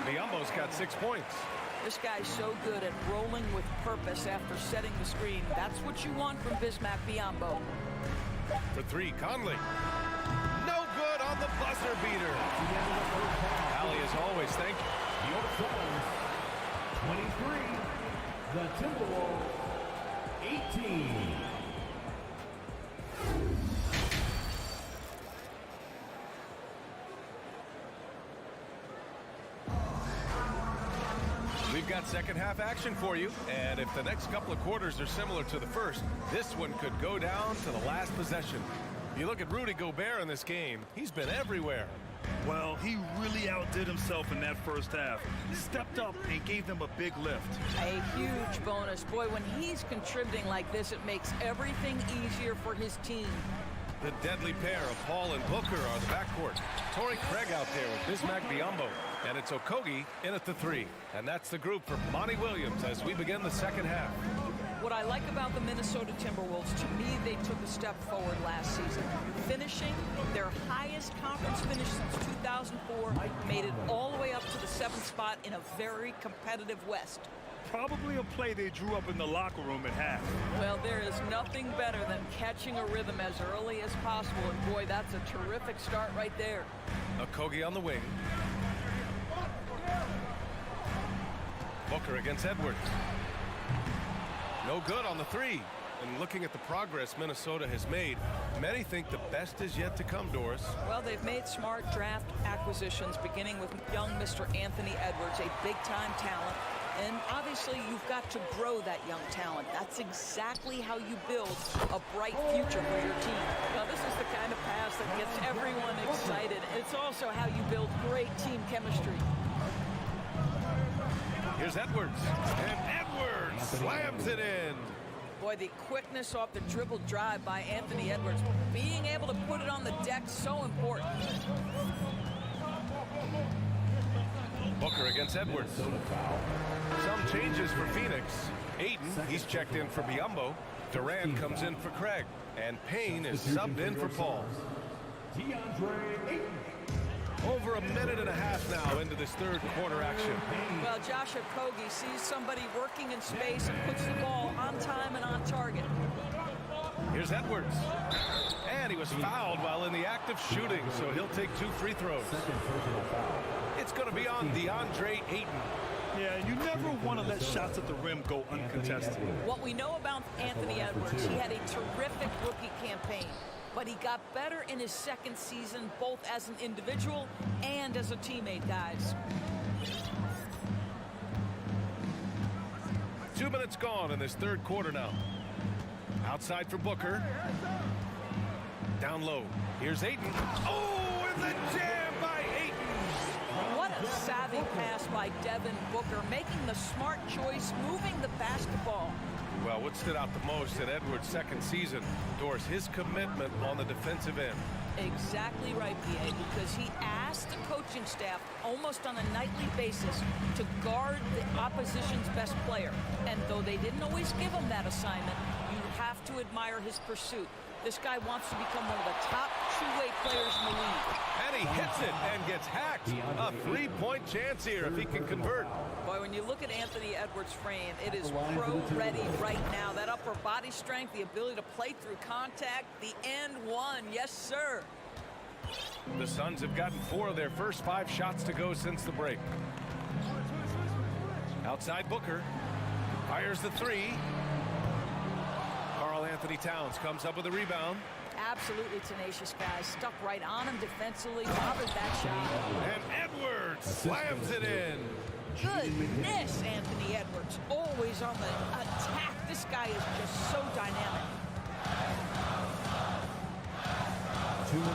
Biyombo's got 6 points. This guy's so good at rolling with purpose after setting the screen. That's what you want from Bismack Biyombo. For 3, Conley. No good on the buzzer beater. Allie, as always, thank you. Your Suns, 23. The Timberwolves, 18. We've got second half action for you, and if the next couple of quarters are similar to the first, this one could go down to the last possession. You look at Rudy Gobert in this game, he's been everywhere. Well, he really outdid himself in that first half. He stepped up and gave them a big lift. A huge bonus. Boy, when he's contributing like this, it makes everything easier for his team. The deadly pair of Paul and Booker are the backcourt. Torrey Craig out there with Bismack Biyombo. And it's Okogie in at the 3. And that's the group for Monty Williams as we begin the second half. What I like about the Minnesota Timberwolves, to me, they took a step forward last season. Finishing their highest conference finish since 2004, made it all the way up to the 7th spot in a very competitive West. Probably a play they drew up in the locker room at half. Well, there is nothing better than catching a rhythm as early as possible. And boy, that's a terrific start right there. Okogie on the wing. Booker against Edwards. No good on the 3. And looking at the progress Minnesota has made, many think the best is yet to come, Doris. Well, they've made smart draft acquisitions, beginning with young Mr. Anthony Edwards, a big-time talent. And obviously, you've got to grow that young talent. That's exactly how you build a bright future for your team. Well, this is the kind of pass that gets everyone excited. It's also how you build great team chemistry. Here's Edwards. And Edwards slams it in. Boy, the quickness off the dribble drive by Anthony Edwards. Being able to put it on the deck, so important. Booker against Edwards. Some changes for Phoenix. Ayton, he's checked in for Biyombo. Durant comes in for Craig. And Payne is subbed in for Paul. Over a minute and a half now into this third quarter action. Well, Josh Okogie sees somebody working in space and puts the ball on time and on target. Here's Edwards. And he was fouled while in the act of shooting, so he'll take 2 free throws. It's going to be on DeAndre Ayton. Yeah, you never want to let shots at the rim go uncontested. What we know about Anthony Edwards, he had a terrific rookie campaign, but he got better in his second season, both as an individual and as a teammate, guys. 2 minutes gone in this third quarter now. Outside for Booker. Down low. Here's Ayton. Oh, and the jam by Ayton. What a savvy pass by Devin Booker, making the smart choice, moving the basketball. Well, what stood out the most in Edwards' second season, Doris, his commitment on the defensive end. Exactly right, P.A., because he asked the coaching staff almost on a nightly basis to guard the opposition's best player. And though they didn't always give him that assignment, you have to admire his pursuit. This guy wants to become one of the top two-way players in the league. And he hits it and gets hacked. A three-point chance here if he can convert. Boy, when you look at Anthony Edwards' frame, it is pro-ready right now. That upper body strength, the ability to play through contact, the and one. Yes, sir. The Suns have gotten 4 of their first 5 shots to go since the break. Outside Booker. Fires the 3. Anthony Towns comes up with a rebound. Absolutely tenacious guy. Stuck right on him defensively. Bothered that shot. And Edwards slams it in. Goodness, Anthony Edwards. Always on the attack. This guy is just so dynamic.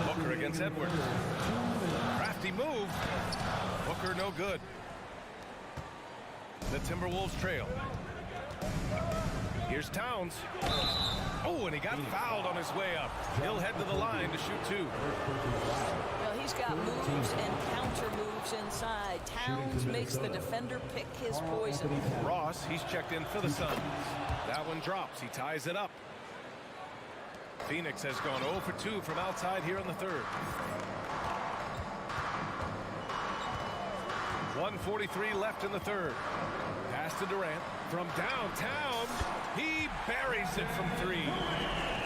Booker against Edwards. Crafty move. Booker no good. The Timberwolves trail. Here's Towns. Oh, and he got fouled on his way up. He'll head to the line to shoot 2. Well, he's got moves and counter moves inside. Towns makes the defender pick his poison. Ross, he's checked in for the Suns. That one drops. He ties it up. Phoenix has gone 0 for 2 from outside here in the third. 1:43 left in the third. Pass to Durant from downtown. He buries it from 3.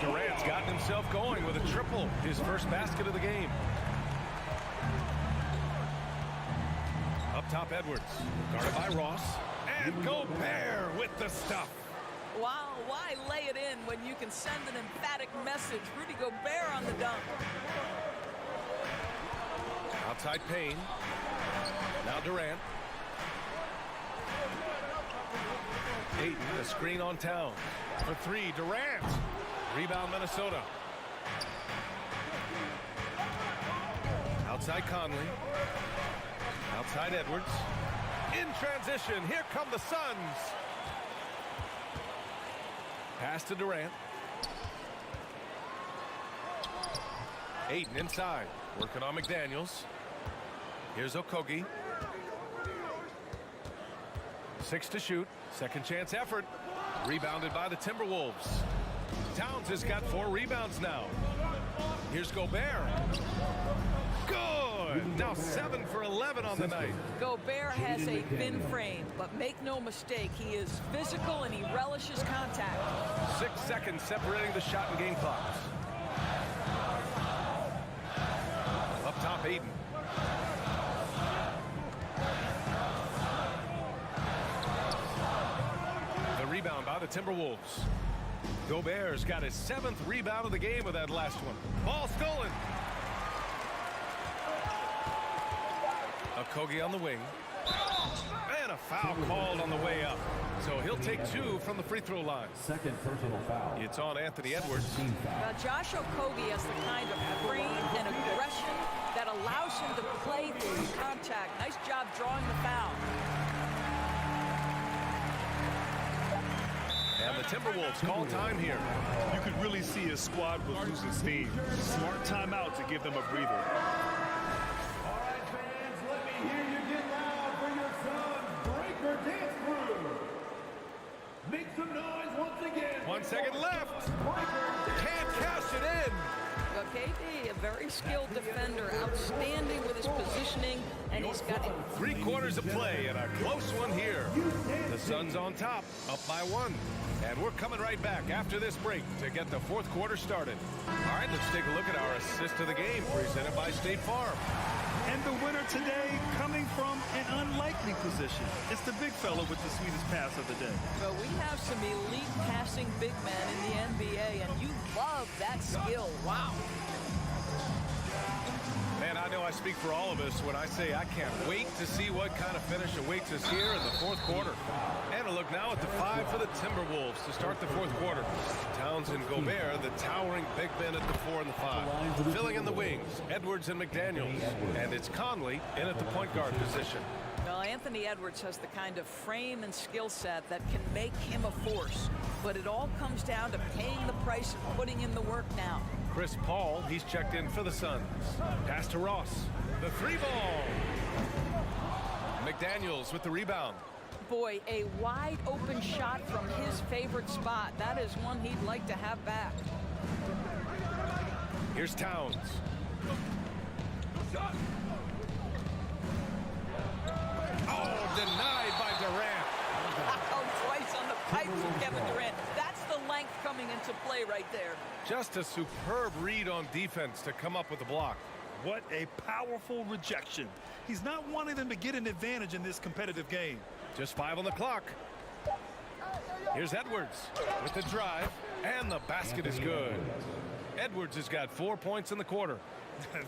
Durant's gotten himself going with a triple, his first basket of the game. Up top, Edwards, guarded by Ross. And Gobert with the stuff. Wow, why lay it in when you can send an emphatic message? Rudy Gobert on the dunk. Outside Payne. Now Durant. Ayton, a screen on Towns. For 3, Durant. Rebound, Minnesota. Outside Conley. Outside Edwards. In transition, here come the Suns. Pass to Durant. Ayton inside, working on McDaniels. Here's Okogie. 6 to shoot. Second chance effort. Rebounded by the Timberwolves. Towns has got 4 rebounds now. Here's Gobert. Good. Now 7 for 11 on the night. Gobert has a thin frame, but make no mistake, he is physical and he relishes contact. 6 seconds separating the shot and game clocks. Up top, Ayton. Rebound by the Timberwolves. Gobert's got his 7th rebound of the game with that last one. Ball stolen. Octopi on the wing. And a foul called on the way up. So he'll take 2 from the free throw line. Second personal foul. It's on Anthony Edwards. Well, Josh Octopi has the kind of frame and aggression that allows him to play through contact. Nice job drawing the foul. And the Timberwolves call time here. You could really see his squad was losing steam. Smart timeout to give them a breather. All right, fans, let me hear you get loud for your son's breaker dance crew. Make some noise once again. 1 second left. Can't cash it in. Well, KD, a very skilled defender, outstanding with his positioning, and he's got 3/4 of play and a close one here. The Suns on top, up by 1. And we're coming right back after this break to get the 4th quarter started. All right, let's take a look at our assist of the game presented by State Farm. And the winner today coming from an unlikely position. It's the big fella with the sweetest pass of the day. Well, we have some elite passing big men in the NBA, and you love that skill. Wow. Man, I know I speak for all of us when I say I can't wait to see what kind of finish awaits us here in the 4th quarter. And a look now at the 5 for the Timberwolves to start the 4th quarter. Towns and Gobert, the towering big men at the 4 and the 5. Filling in the wings, Edwards and McDaniels. And it's Conley in at the point guard position. Well, Anthony Edwards has the kind of frame and skill set that can make him a force. But it all comes down to paying the price and putting in the work now. Chris Paul, he's checked in for the Suns. Pass to Ross. The 3 ball. McDaniels with the rebound. Boy, a wide open shot from his favorite spot. That is one he'd like to have back. Here's Towns. Oh, denied by Durant. Oh, twice on the pipe from Kevin Durant. That's the length coming into play right there. Just a superb read on defense to come up with the block. What a powerful rejection. He's not wanting them to get an advantage in this competitive game. Just 5 on the clock. Here's Edwards with the drive, and the basket is good. Edwards has got 4 points in the quarter.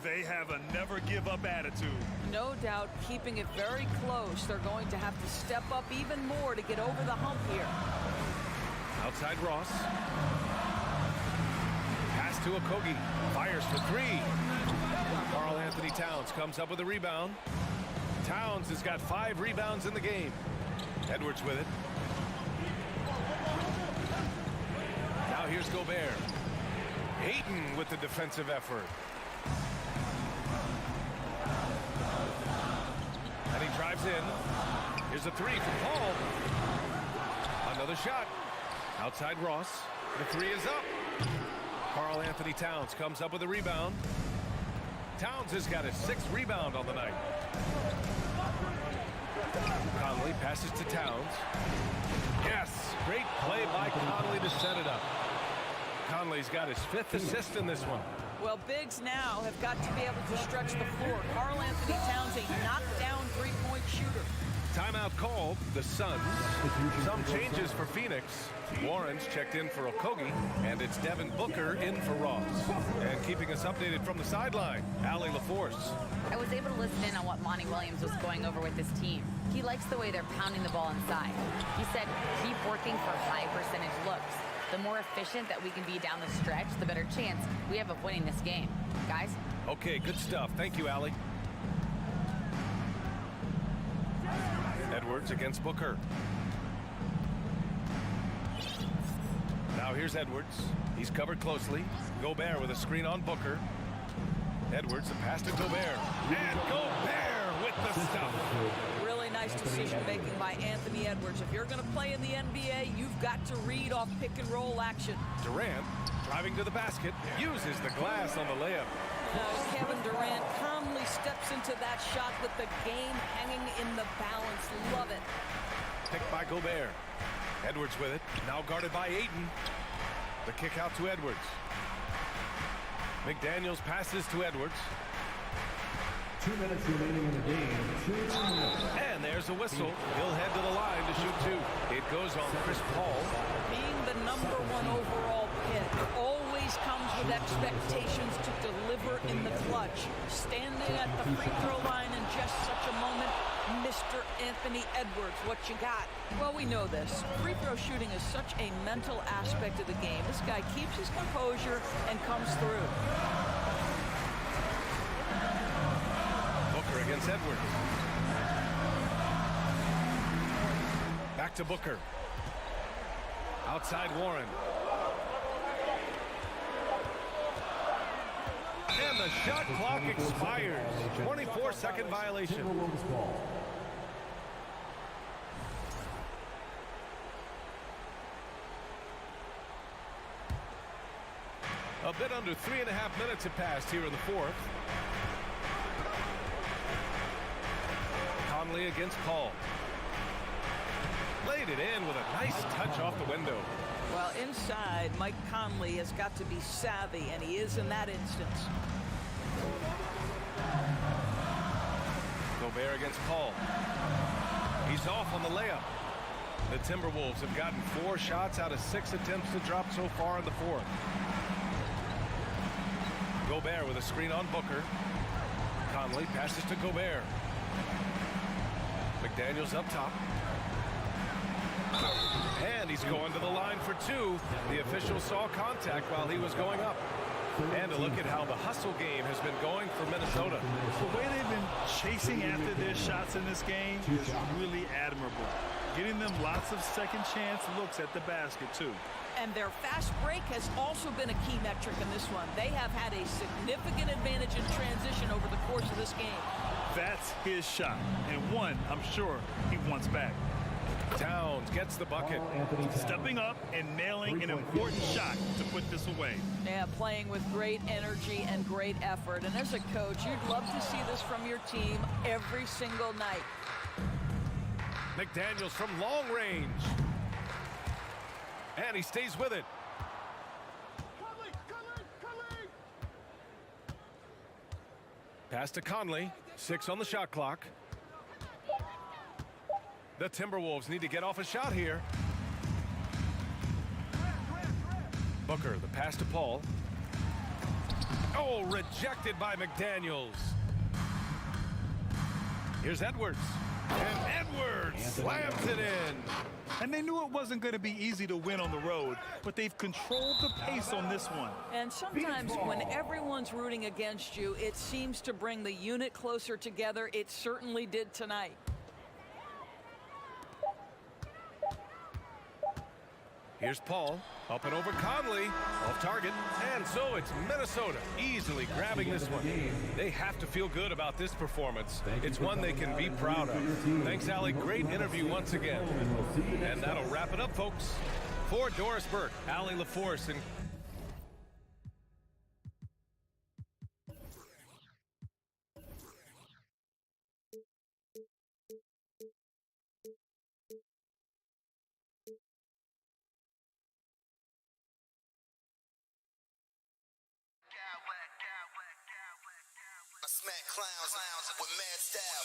They have a never-give-up attitude. No doubt keeping it very close. They're going to have to step up even more to get over the hump here. Outside Ross. Pass to Octopi. Fires for 3. Karl Anthony Towns comes up with a rebound. Towns has got 5 rebounds in the game. Edwards with it. Now here's Gobert. Ayton with the defensive effort. And he drives in. Here's a 3 from Paul. Another shot. Outside Ross. The 3 is up. Karl Anthony Towns comes up with a rebound. Towns has got his 6th rebound on the night. Conley passes to Towns. Yes, great play by Conley to set it up. Conley's got his 5th assist in this one. Well, bigs now have got to be able to stretch the floor. Karl Anthony Towns, a knockdown 3-point shooter. Timeout called. The Suns. Some changes for Phoenix. Warren's checked in for Octopi, and it's Devin Booker in for Ross. And keeping us updated from the sideline, Allie LaForce. I was able to listen in on what Monty Williams was going over with his team. He likes the way they're pounding the ball inside. He said, keep working for high percentage looks. The more efficient that we can be down the stretch, the better chance we have of winning this game. Guys? Okay, good stuff. Thank you, Allie. Edwards against Booker. Now here's Edwards. He's covered closely. Gobert with a screen on Booker. Edwards, a pass to Gobert. And Gobert with the stuff. Really nice decision-making by Anthony Edwards. If you're going to play in the NBA, you've got to read off pick-and-roll action. Durant, driving to the basket, uses the glass on the layup. Kevin Durant calmly steps into that shot with the game hanging in the balance. Love it. Picked by Gobert. Edwards with it. Now guarded by Ayton. The kick out to Edwards. McDaniels passes to Edwards. 2 minutes remaining in the game. And there's There's a whistle. He'll head to the line to shoot two. It goes on Chris Paul. Being the number 1 overall pick always comes with expectations to deliver in the clutch. Standing at the free throw line in just such a moment, Mr. Anthony Edwards, what you got? Well, we know this. Free throw shooting is such a mental aspect of the game. This guy keeps his composure and comes through. Booker against Edwards. Back to Booker. Outside Warren. And the shot clock expires. 24-second violation. A bit under 3.5 minutes have passed here in the fourth. Conley against Paul. Laid it in with a nice touch off the window. Well, inside, Mike Conley has got to be savvy, and he is in that instance. Gobert against Paul. He's off on the layup. The Timberwolves have gotten 4 shots out of 6 attempts to drop so far in the fourth. Gobert with a screen on Booker. Conley passes to Gobert. McDaniels up top. And he's going to the line for 2. The official saw contact while he was going up. And a look at how the hustle game has been going for Minnesota. The way they've been chasing after their shots in this game is really admirable. Getting them lots of second chance looks at the basket, too. And their fast break has also been a key metric in this one. They have had a significant advantage in transition over the course of this game. That's his shot, and one I'm sure he wants back. Towns gets the bucket. Stepping up and nailing an important shot to put this away. Yeah, playing with great energy and great effort. And as a coach, you'd love to see this from your team every single night. McDaniels from long range. And he stays with it. Pass to Conley. 6 on the shot clock. The Timberwolves need to get off a shot here. Booker, the pass to Paul. Oh, rejected by McDaniels. Here's Edwards. And Edwards slams it in. And they knew it wasn't going to be easy to win on the road, but they've controlled the pace on this one. And sometimes when everyone's rooting against you, it seems to bring the unit closer together. It certainly did tonight. Here's Paul, up and over Conley, off target, and so it's Minnesota easily grabbing this one. They have to feel good about this performance. It's one they can be proud of. Thanks, Allie. Great interview once again. And that'll wrap it up, folks. For Doris Burke, Allie LaForce, and I smack clowns with mad style.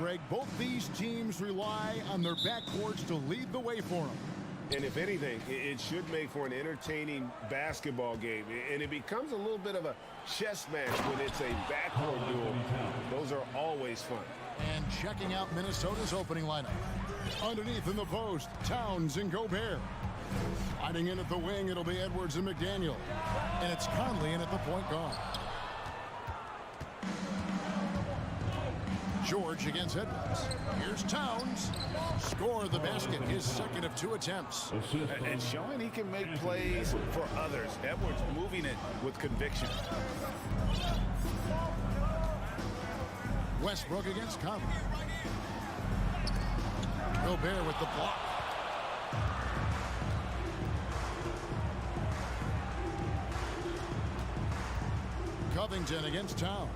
Greg, both these teams rely on their backcourts to lead the way for them. And if anything, it should make for an entertaining basketball game. And it becomes a little bit of a chess match when it's a backcourt duel. Those are always fun. And checking out Minnesota's opening lineup. Underneath in the post, Towns and Gobert. Sliding in at the wing, it'll be Edwards and McDaniel. And it's Conley in at the point guard. George against Edwards. Here's Towns. Score the basket, his second of 2 attempts. And showing he can make plays for others. Edwards moving it with conviction. Westbrook against Conley. Gobert with the block. Covington against Towns.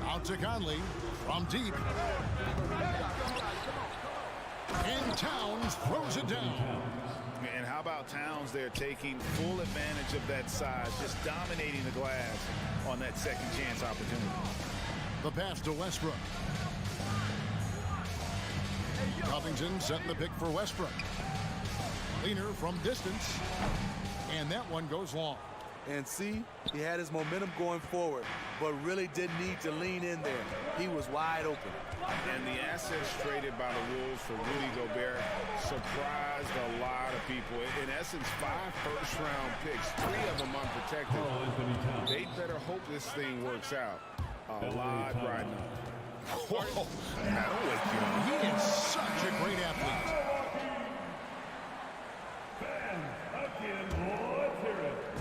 Out to Conley from deep. And Towns throws it down. And how about Towns there taking full advantage of that size, just dominating the glass on that second chance opportunity. The pass to Westbrook. Covington setting the pick for Westbrook. Leaner from distance. And that one goes long. And see, he had his momentum going forward, but really didn't need to lean in there. He was wide open. And the assets traded by the Wolves for Rudy Gobert surprised a lot of people. In essence, 5 first-round picks, 3 of them unprotected. They better hope this thing works out. A lot riding on. Whoa, that'll wake you up. He is such a great athlete.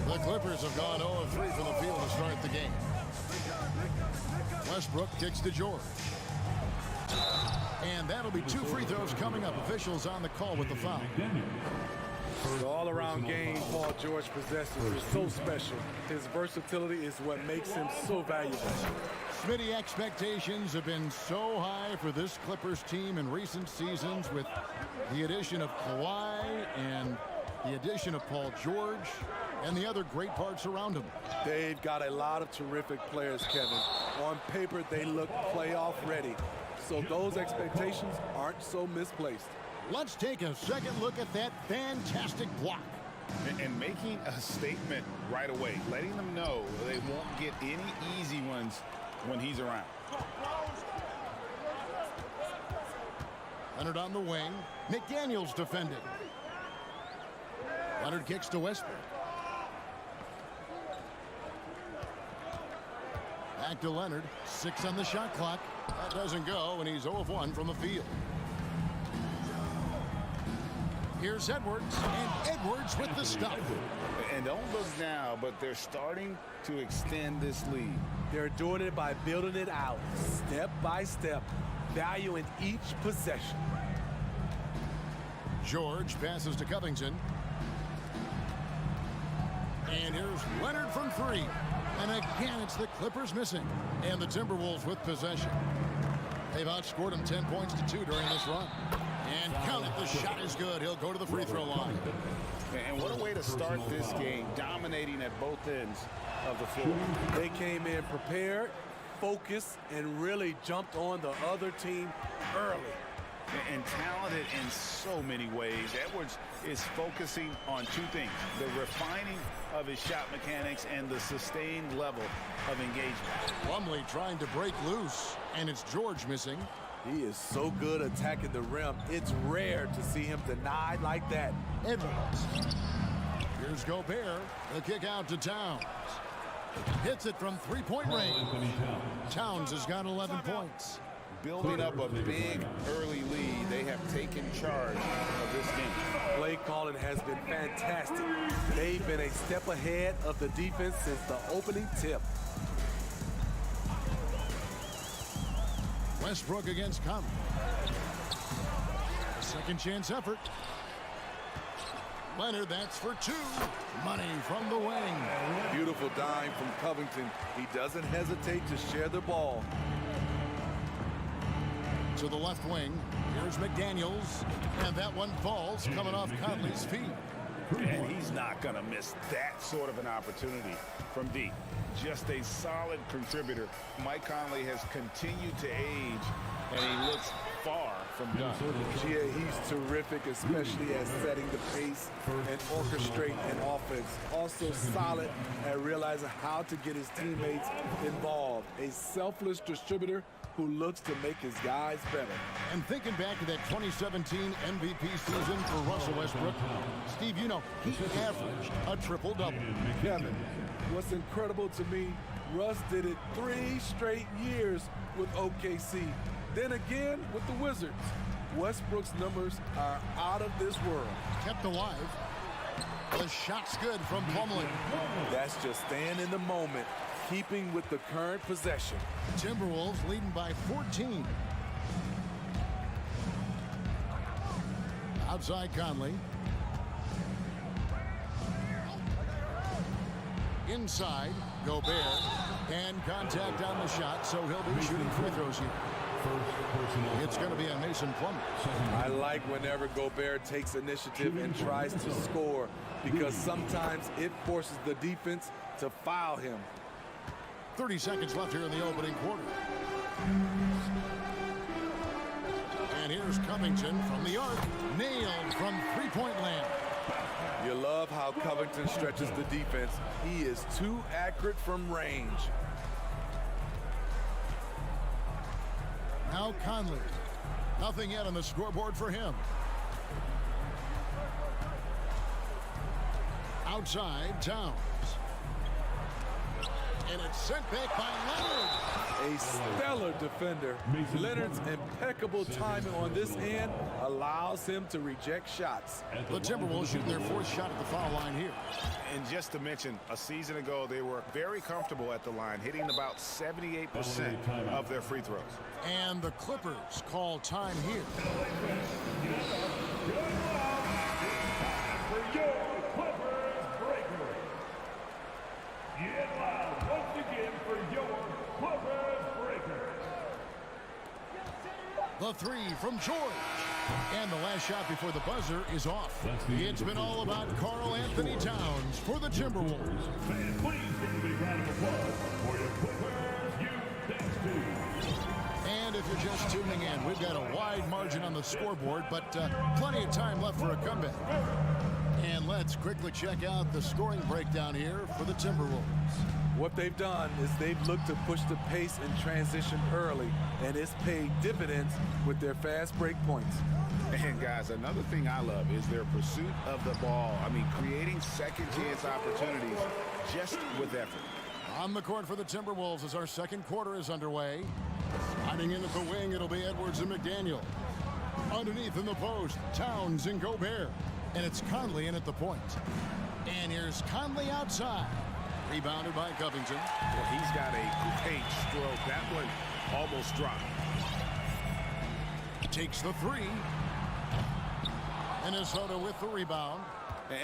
The Clippers have gone 0 of 3 from the field to start the game. Westbrook kicks to George. And that'll be 2 free throws coming up. Officials on the call with the foul. The all-around game Paul George possesses is so special. His versatility is what makes him so valuable. Smitty, expectations have been so high for this Clippers team in recent seasons with the addition of Kawhi and the addition of Paul George and the other great parts around him. They've got a lot of terrific players, Kevin. On paper, they look playoff ready. So those expectations aren't so misplaced. Let's take a second look at that fantastic block. And making a statement right away, letting them know they won't get any easy ones when he's around. Leonard on the wing. McDaniels defended. Leonard kicks to Westbrook. Back to Leonard. 6 on the shot clock. That doesn't go, and he's 0 of 1 from the field. Here's Edwards, and Edwards with the stop. And don't look now, but they're starting to extend this lead. They're doing it by building it out, step by step, valuing each possession. George passes to Covington. And here's Leonard from 3. And again, it's the Clippers missing. And the Timberwolves with possession. They've outscored them 10 points to 2 during this run. And count it, the shot is good. He'll go to the free throw line. And what a way to start this game, dominating at both ends of the floor. They came in prepared, focused, and really jumped on the other team early. And talented in so many ways. Edwards is focusing on 2 things: the refining of his shot mechanics and the sustained level of engagement. Plumlee trying to break loose, and it's George missing. He is so good attacking the rim. It's rare to see him denied like that. Edwards. Here's Gobert. The kick out to Towns. Hits it from 3-point range. Towns has got 11 points. Building up a big early lead, they have taken charge of this game. Play calling has been fantastic. They've been a step ahead of the defense since the opening tip. Westbrook against Conley. Second chance effort. Leonard, that's for 2. Money from the wing. Beautiful dime from Covington. He doesn't hesitate to share the ball. To the left wing. Here's McDaniels. And that one falls coming off Conley's feet. And he's not going to miss that sort of an opportunity from deep. just a solid contributor. Mike Conley has continued to age, and he looks far from done. Yeah, he's terrific, especially at setting the pace and orchestrating an offense. Also solid at realizing how to get his teammates involved. A selfless distributor who looks to make his guys better. And thinking back to that 2017 MVP season for Russell Westbrook, Steve, you know, he averaged a triple-double. Kevin, what's incredible to me, Russ did it 3 straight years with OKC. Then again with the Wizards. Westbrook's numbers are out of this world. Kept alive. The shot's good from Plumlee. That's just staying in the moment, keeping with the current possession. Timberwolves leading by 14. Outside Conley. Inside, Gobert. And contact on the shot, so he'll be shooting free throws here. It's going to be a Mason Plumlee. I like whenever Gobert takes initiative and tries to score, because sometimes it forces the defense to foul him. 30 seconds left here in the opening quarter. And here's Covington from the arc. Nailed from three-point land. You love how Covington stretches the defense. He is too accurate from range. Now Conley. Nothing yet on the scoreboard for him. Outside, Towns. And it's sent back by Leonard. A stellar defender. Leonard's impeccable timing on this end allows him to reject shots. The Timberwolves shooting their 4th shot at the foul line here. And just to mention, a season ago, they were very comfortable at the line, hitting about 78% of their free throws. And the Clippers call time here. For your Clippers breaker. Get loud once again for your Clippers breaker. The 3 from George. And the last shot before the buzzer is off. It's been all about Karl Anthony Towns for the Timberwolves. Fans, please give a big round of applause for your Clippers youth dance team. And if you're just tuning in, we've got a wide margin on the scoreboard, but plenty of time left for a comeback. And let's quickly check out the scoring breakdown here for the Timberwolves. What they've done is they've looked to push the pace and transition early, and it's paid dividends with their fast break points. And guys, another thing I love is their pursuit of the ball. I mean, creating second chance opportunities just with effort. On the court for the Timberwolves as our second quarter is underway. Sliding in at the wing, it'll be Edwards and McDaniel. Underneath in the post, Towns and Gobert. And it's Conley in at the point. And here's Conley outside. Rebounded by Covington. Well, he's got a great stroke. That one almost dropped. Takes the 3. Minnesota with the rebound.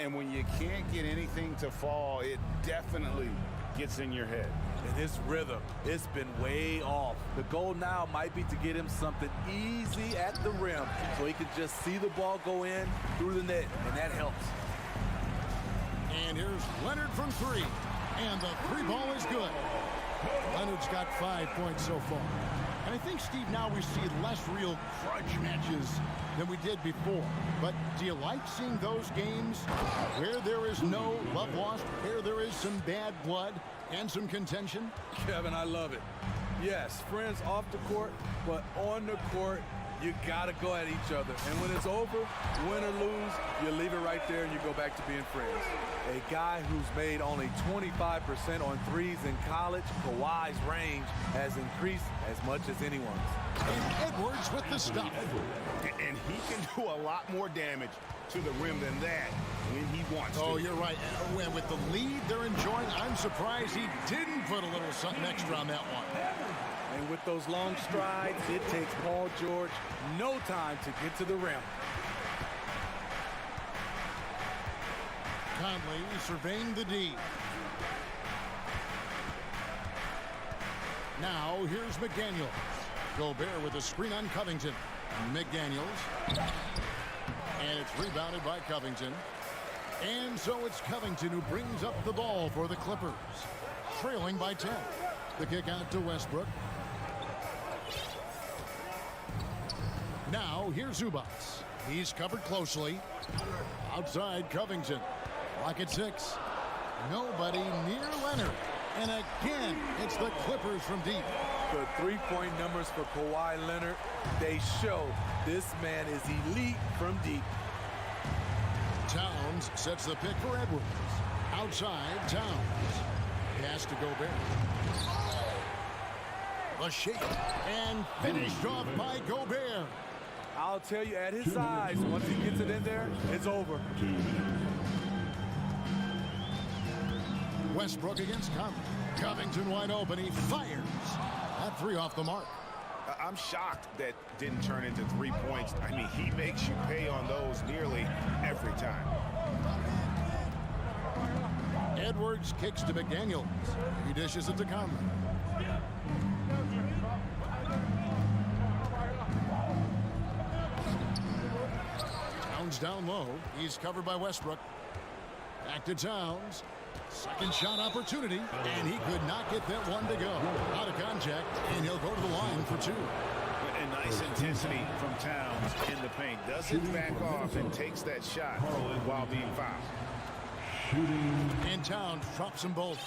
And when you can't get anything to fall, it definitely gets in your head. And his rhythm, it's been way off. The goal now might be to get him something easy at the rim so he can just see the ball go in through the net, and that helps. And here's Leonard from 3. And the 3 ball is good. Leonard's got 5 points so far. And I think, Steve, now we see less real grudge matches than we did before. But do you like seeing those games where there is no love lost, where there is some bad blood and some contention? Kevin, I love it. Yes, friends off the court, but on the court, you got to go at each other. And when it's over, win or lose, you leave it right there and you go back to being friends. A guy who's made only 25% on threes in college, Kawhi's range has increased as much as anyone's. And Edwards with the stuff. And he can do a lot more damage to the rim than that when he wants to. Oh, you're right. And with the lead they're enjoying, I'm surprised he didn't put a little something extra on that one. And with those long strides, it takes Paul George no time to get to the rim. Conley surveying the D. Now here's McDaniels. Gobert with a screen on Covington. McDaniels. And it's rebounded by Covington. And so it's Covington who brings up the ball for the Clippers. trailing by 10. The kick out to Westbrook. Now here's Zubats. He's covered closely. Outside Covington. Lock at 6. Nobody near Leonard. And again, it's the Clippers from deep. The three-point numbers for Kawhi Leonard, they show this man is elite from deep. Towns sets the pick for Edwards. Outside, Towns. Pass to Gobert. A shake. And finished off by Gobert. I'll tell you, at his size, once he gets it in there, it's over. Westbrook against Conley. Covington wide open. He fires. That three off the mark. I'm shocked that didn't turn into 3 points. I mean, he makes you pay on those nearly every time. Edwards kicks to McDaniels. He dishes it to Conley. Towns down low. He's covered by Westbrook. Back to Towns. Second shot opportunity, and he could not get that one to go. Out of contact, and he'll go to the line for 2. And nice intensity from Towns in the paint. Doesn't back off and takes that shot while being fouled. And Towns drops them both.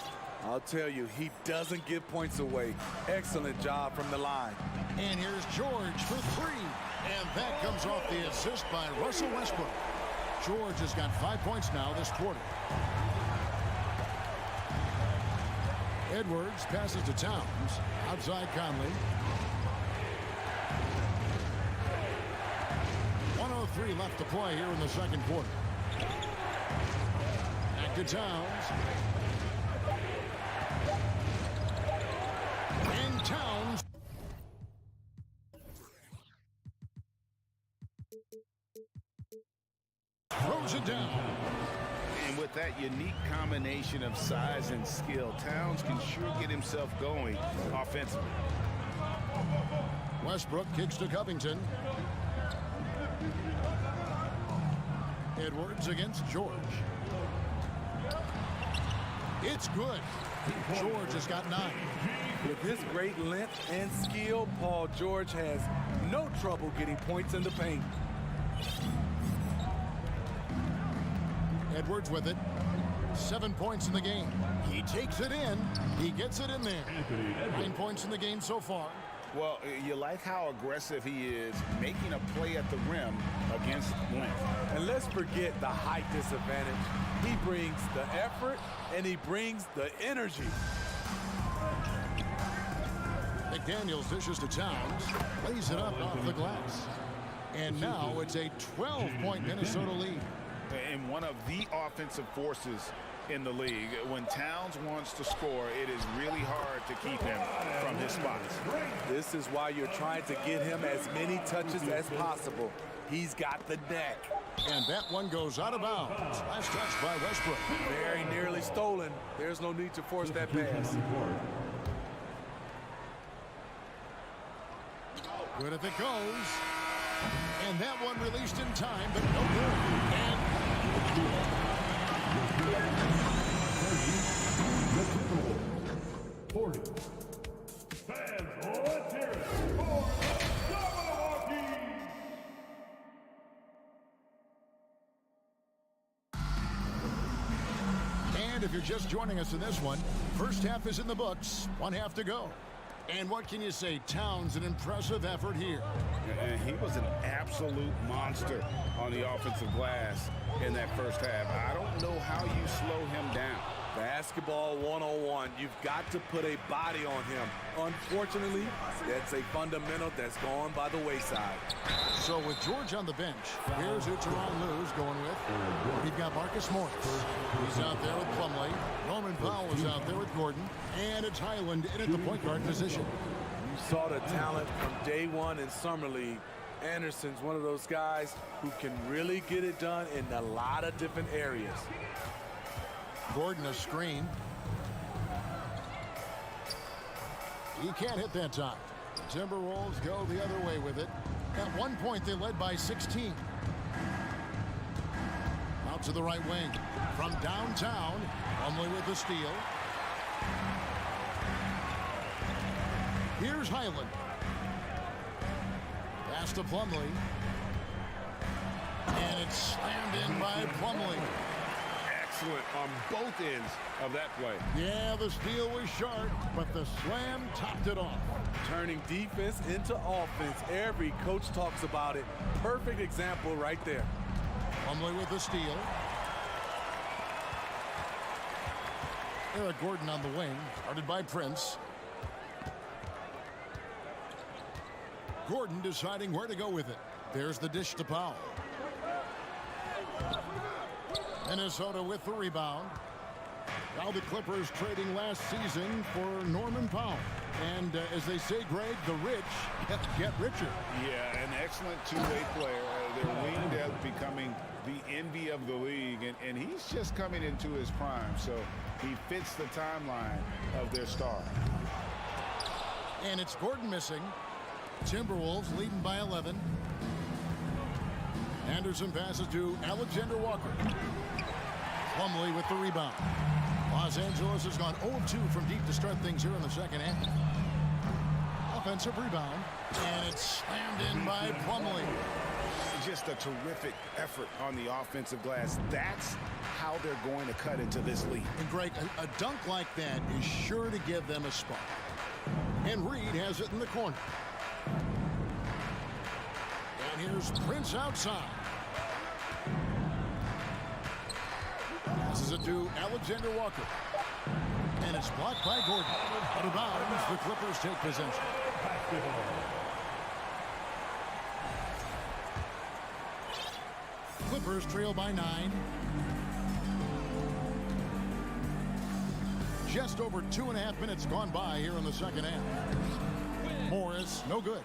I'll tell you, he doesn't give points away. Excellent job from the line. And here's George for 3. And that comes off the assist by Russell Westbrook. George has got 5 points now this quarter. Edwards passes to Towns. Outside Conley. 1:03 left to play here in the second quarter. Back to Towns. And Towns. Throws it down. And with that unique combination of size and skill, Towns can sure get himself going offensively. Westbrook kicks to Covington. Edwards against George. It's good. George has got 9. With his great length and skill, Paul George has no trouble getting points in the paint. Edwards with it. 7 points in the game. He takes it in. He gets it in there. 9 points in the game so far. Well, you like how aggressive he is making a play at the rim against length. And let's forget the height disadvantage. He brings the effort and he brings the energy. McDaniels dishes to Towns. Lays it up off the glass. And now it's a 12-point Minnesota lead. And one of the offensive forces in the league. When Towns wants to score, it is really hard to keep him from his spots. This is why you're trying to get him as many touches as possible. He's got the neck. And that one goes out of bounds. Last touch by Westbrook. Very nearly stolen. There's no need to force that pass. Good if it goes. And that one released in time, but no good. And Fans, let's hear it for Milwaukee. And if you're just joining us in this one, first half is in the books. 1 half to go. And what can you say? Towns, an impressive effort here. And he was an absolute monster on the offensive glass in that first half. I don't know how you slow him down. Basketball 101. You've got to put a body on him. Unfortunately, that's a fundamental that's gone by the wayside. So with George on the bench, here's who Tyronn Lue's going with. We've got Marcus Morris. He's out there with Plumlee. Norman Powell is out there with Gordon. And it's Highland in at the point guard position. You saw the talent from day one in Summer League. Anderson's one of those guys who can really get it done in a lot of different areas. Gordon a screen. He can't hit that time. The Timberwolves go the other way with it. At one point, they led by 16. Out to the right wing. From downtown, Plumlee with the steal. Here's Highland. Pass to Plumlee. And it's slammed in by Plumlee. Excellent on both ends of that play. Yeah, the steal was sharp, but the slam topped it off. Turning defense into offense. Every coach talks about it. Perfect example right there. Plumlee with the steal. Eric Gordon on the wing, guarded by Prince. Gordon deciding where to go with it. There's the dish to Powell. Minnesota with the rebound. Now the Clippers trading last season for Norman Powell. And as they say, Greg, the rich get richer. Yeah, an excellent two-way player. Their wing depth becoming the envy of the league. And he's just coming into his prime. So he fits the timeline of their star. And it's Gordon missing. Timberwolves leading by 11. Anderson passes to Alexander Walker. Plumlee with the rebound. Los Angeles has gone 0-2 from deep to start things here in the second half. Offensive rebound. And it's slammed in by Plumlee. Just a terrific effort on the offensive glass. That's how they're going to cut into this lead. And Greg, a dunk like that is sure to give them a spark. And Reed has it in the corner. And here's Prince outside. Passes it to Alexander Walker. And it's blocked by Gordon. Out of bounds, the Clippers take possession. Clippers trail by 9. Just over 2.5 minutes gone by here in the second half. Morris, no good.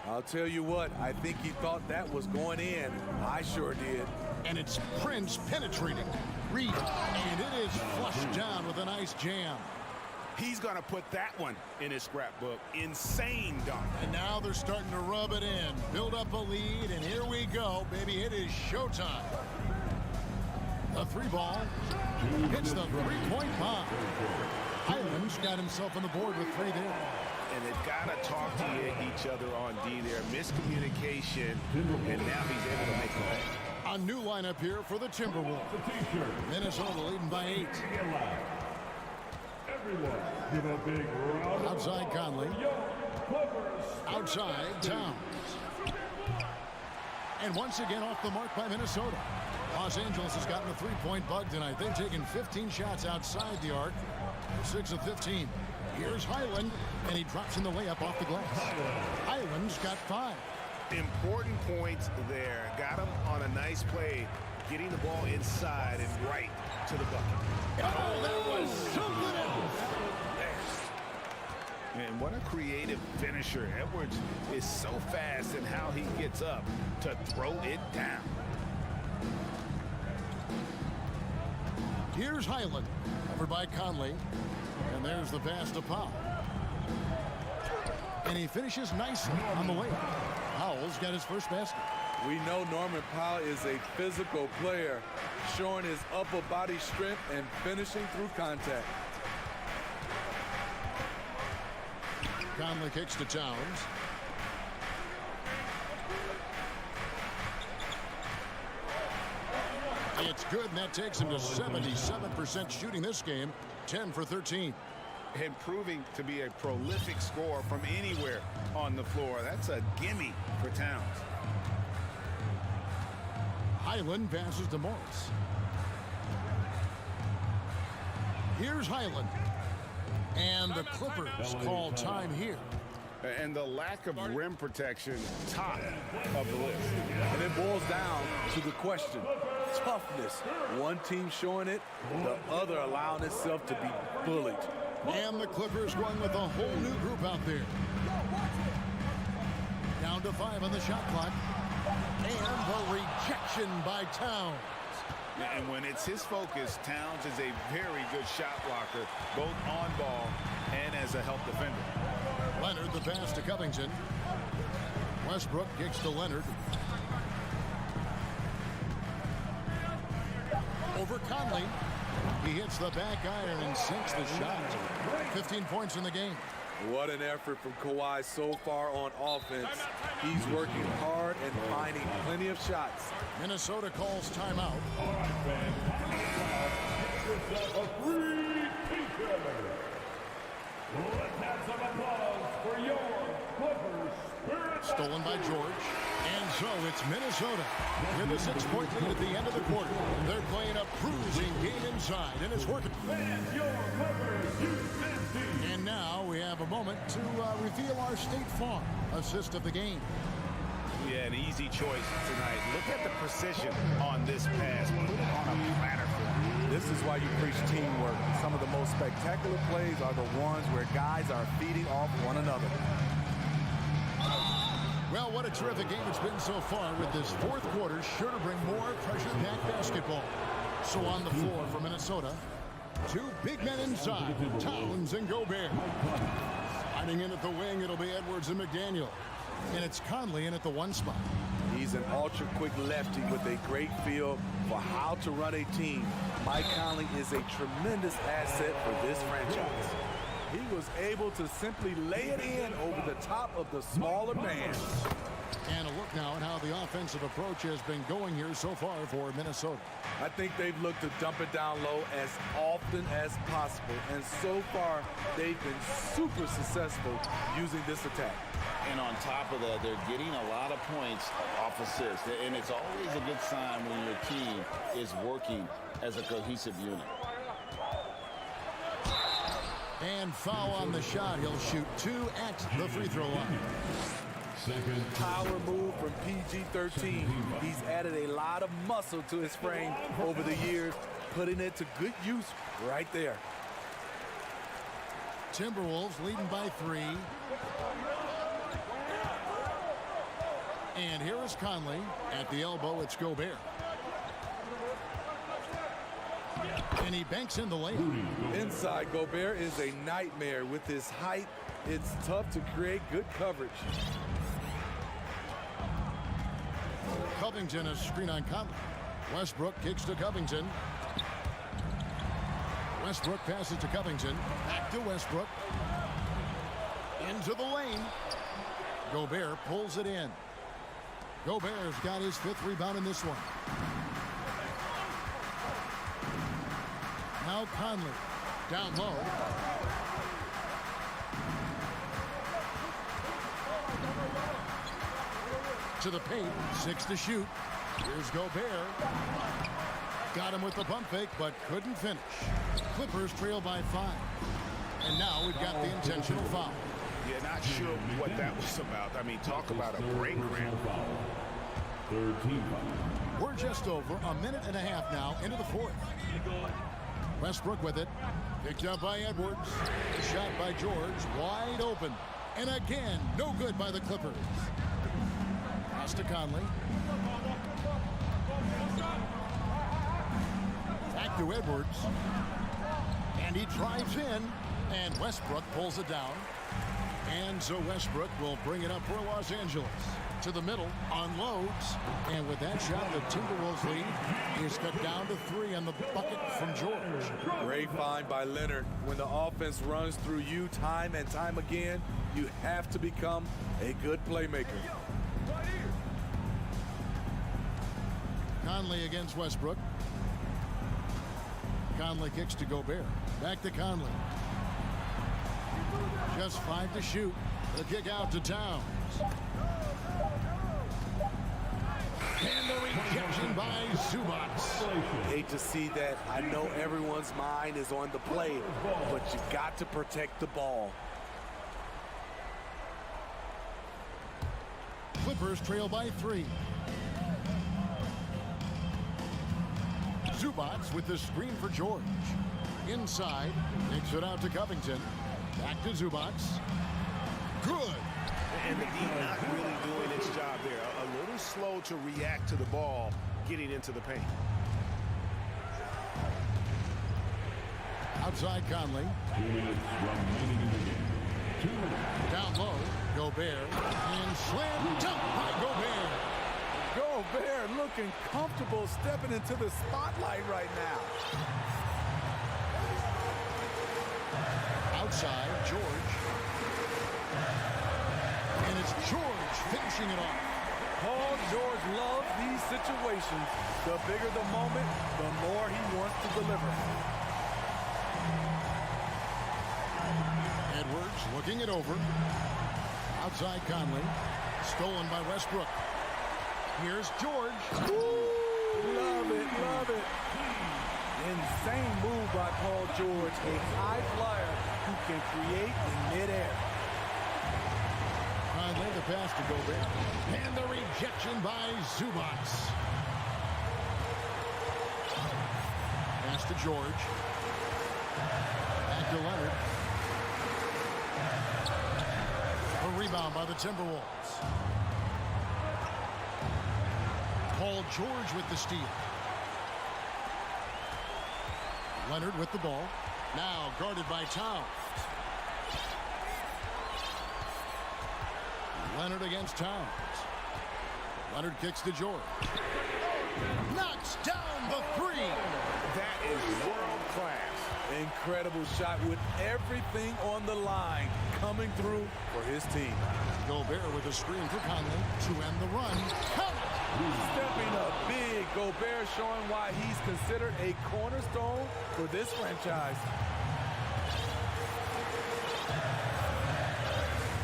I'll tell you what, I think he thought that was going in. I sure did. And it's Prince penetrating. Reed, and it is flushed down with a nice jam. He's going to put that one in his scrapbook. Insane dunk. And now they're starting to rub it in. Build up a lead, and here we go, baby. It is showtime. The three ball hits the three-point bomb. Highland's got himself on the board with 3 there. And they've got to talk to each other on D there. Miscommunication, and now he's able to make a play. A new lineup here for the Timberwolves. Minnesota leading by 8. Outside Conley. Outside Towns. And once again off the mark by Minnesota. Los Angeles has gotten a three-point bug tonight. They've taken 15 shots outside the arc. 6 of 15. Here's Highland, and he drops in the layup off the glass. Highland's got 5. Important points there. Got him on a nice play, getting the ball inside and right to the bucket. Oh, that was something else. And what a creative finisher. Edwards is so fast in how he gets up to throw it down. Here's Highland, covered by Conley. And there's the pass to Powell. And he finishes nicely on the layup. Powell's got his first basket. We know Norman Powell is a physical player, showing his upper body strength and finishing through contact. Conley kicks to Towns. It's good, and that takes him to 77% shooting this game, 10 for 13. And proving to be a prolific scorer from anywhere on the floor. That's a gimme for Towns. Highland passes to Morris. Here's Highland. And the Clippers call time here. And the lack of rim protection, top of the list. And it boils down to the question. Toughness. One team showing it, the other allowing itself to be bullied. And the Clippers going with a whole new group out there. Down to 5 on the shot clock. And the rejection by Towns. And when it's his focus, Towns is a very good shot blocker, both on ball and as a help defender. Leonard, the pass to Covington. Westbrook kicks to Leonard. Over Conley. He hits the back iron and sinks the shot. 15 points in the game. What an effort from Kawhi so far on offense. He's working hard and finding plenty of shots. Minnesota calls timeout. All right, fans. A free teacher. Let's have some applause for your Clippers Spirit. Stolen by George. And so it's Minnesota with a 6-point lead at the end of the quarter. They're playing a cruising game inside, and it's working. Fans, your Clippers, you And now we have a moment to reveal our State Farm assist of the game. Yeah, an easy choice tonight. Look at the precision on this pass. Put it on a platter for him. This is why you preach teamwork. Some of the most spectacular plays are the ones where guys are feeding off one another. Well, what a terrific game it's been so far, with this fourth quarter sure to bring more pressure-packed basketball. So on the floor for Minnesota, two big men inside, Towns and Gobert. Hiding in at the wing, it'll be Edwards and McDaniel. And it's Conley in at the 1 spot. He's an ultra-quick lefty with a great feel for how to run a team. Mike Conley is a tremendous asset for this franchise. He was able to simply lay it in over the top of the smaller man. And a look now at how the offensive approach has been going here so far for Minnesota. I think they've looked to dump it down low as often as possible. And so far, they've been super successful using this attack. And on top of that, they're getting a lot of points off assists. And it's always a good sign when your team is working as a cohesive unit. And foul on the shot. He'll shoot 2 at the free throw line. Power move from PG-13. He's added a lot of muscle to his frame over the years, putting it to good use right there. Timberwolves leading by 3. And here is Conley. At the elbow, it's Gobert. And he banks in the lane. Inside, Gobert is a nightmare. With his height, it's tough to create good coverage. Covington, a screen on Conley. Westbrook kicks to Covington. Westbrook passes to Covington. Back to Westbrook. Into the lane. Gobert pulls it in. Gobert's got his 5th rebound in this one. Now Conley. Down low. To the paint. 6 to shoot. Here's Gobert. Got him with the pump fake, but couldn't finish. Clippers trail by 5. And now we've got the intentional foul. Yeah, not sure what that was about. I mean, talk about a break ramp. Third team foul. We're just over a minute and a half now into the 4th. Westbrook with it. Picked up by Edwards. Shot by George. Wide open. And again, no good by the Clippers. Pass to Conley. Back to Edwards. And he drives in. And Westbrook pulls it down. And so Westbrook will bring it up for Los Angeles. To the middle, unloads. And with that shot, the Timberwolves lead is cut down to 3 on the bucket from George. Great find by Leonard. When the offense runs through you time and time again, you have to become a good playmaker. Conley against Westbrook. Conley kicks to Gobert. Back to Conley. Just 5 to shoot. The kick out to Towns. And the rejection by Zubac. Hate to see that. I know everyone's mind is on the play, but you got to protect the ball. Clippers trail by 3. Zubac with the screen for George. Inside, kicks it out to Covington. Back to Zubac. Good. And the D not really doing its job there. A little slow to react to the ball getting into the paint. Outside Conley. 2 minutes remaining in the game. 2 minutes. Down low, Gobert. And slam dunk by Gobert. Gobert looking comfortable stepping into the spotlight right now. Outside, George. And it's George finishing it off. Paul George loves these situations. The bigger the moment, the more he wants to deliver. Edwards looking it over. Outside Conley. Stolen by Westbrook. Here's George. Love it, love it. Insane move by Paul George, a high flyer who can create in midair. Conley, the pass to Gobert. And the rejection by Zubac. Pass to George. Back to Leonard. A rebound by the Timberwolves. Paul George with the steal. Leonard with the ball. Now guarded by Towns. Leonard against Towns. Leonard kicks to George. Knocks down the three. That is world class. Incredible shot with everything on the line coming through for his team. Gobert with a screen for Conley to end the run. Stepping up big, Gobert showing why he's considered a cornerstone for this franchise.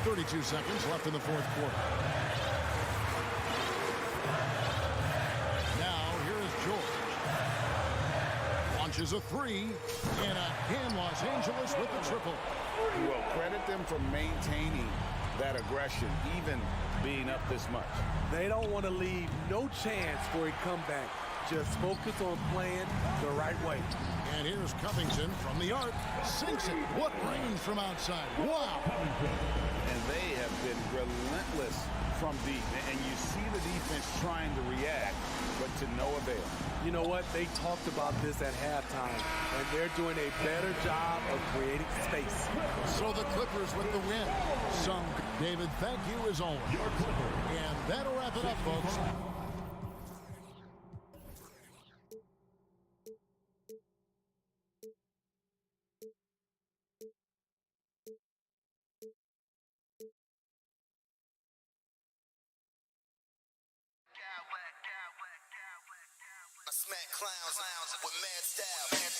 32 seconds left in the fourth quarter. Now here is George. Launches a three. And again, Los Angeles with the triple. Well, credit them for maintaining that aggression, even being up this much. They don't want to leave no chance for a comeback. Just focus on playing the right way. And here's Covington from the arc. Sinks it. What range from outside. Wow. And they have been relentless from deep. And you see the defense trying to react, but to no avail. You know what? They talked about this at halftime, and they're doing a better job of creating space. So the Clippers with the win. David, thank you as always. And that'll wrap it up, folks. I smack clowns with mad style.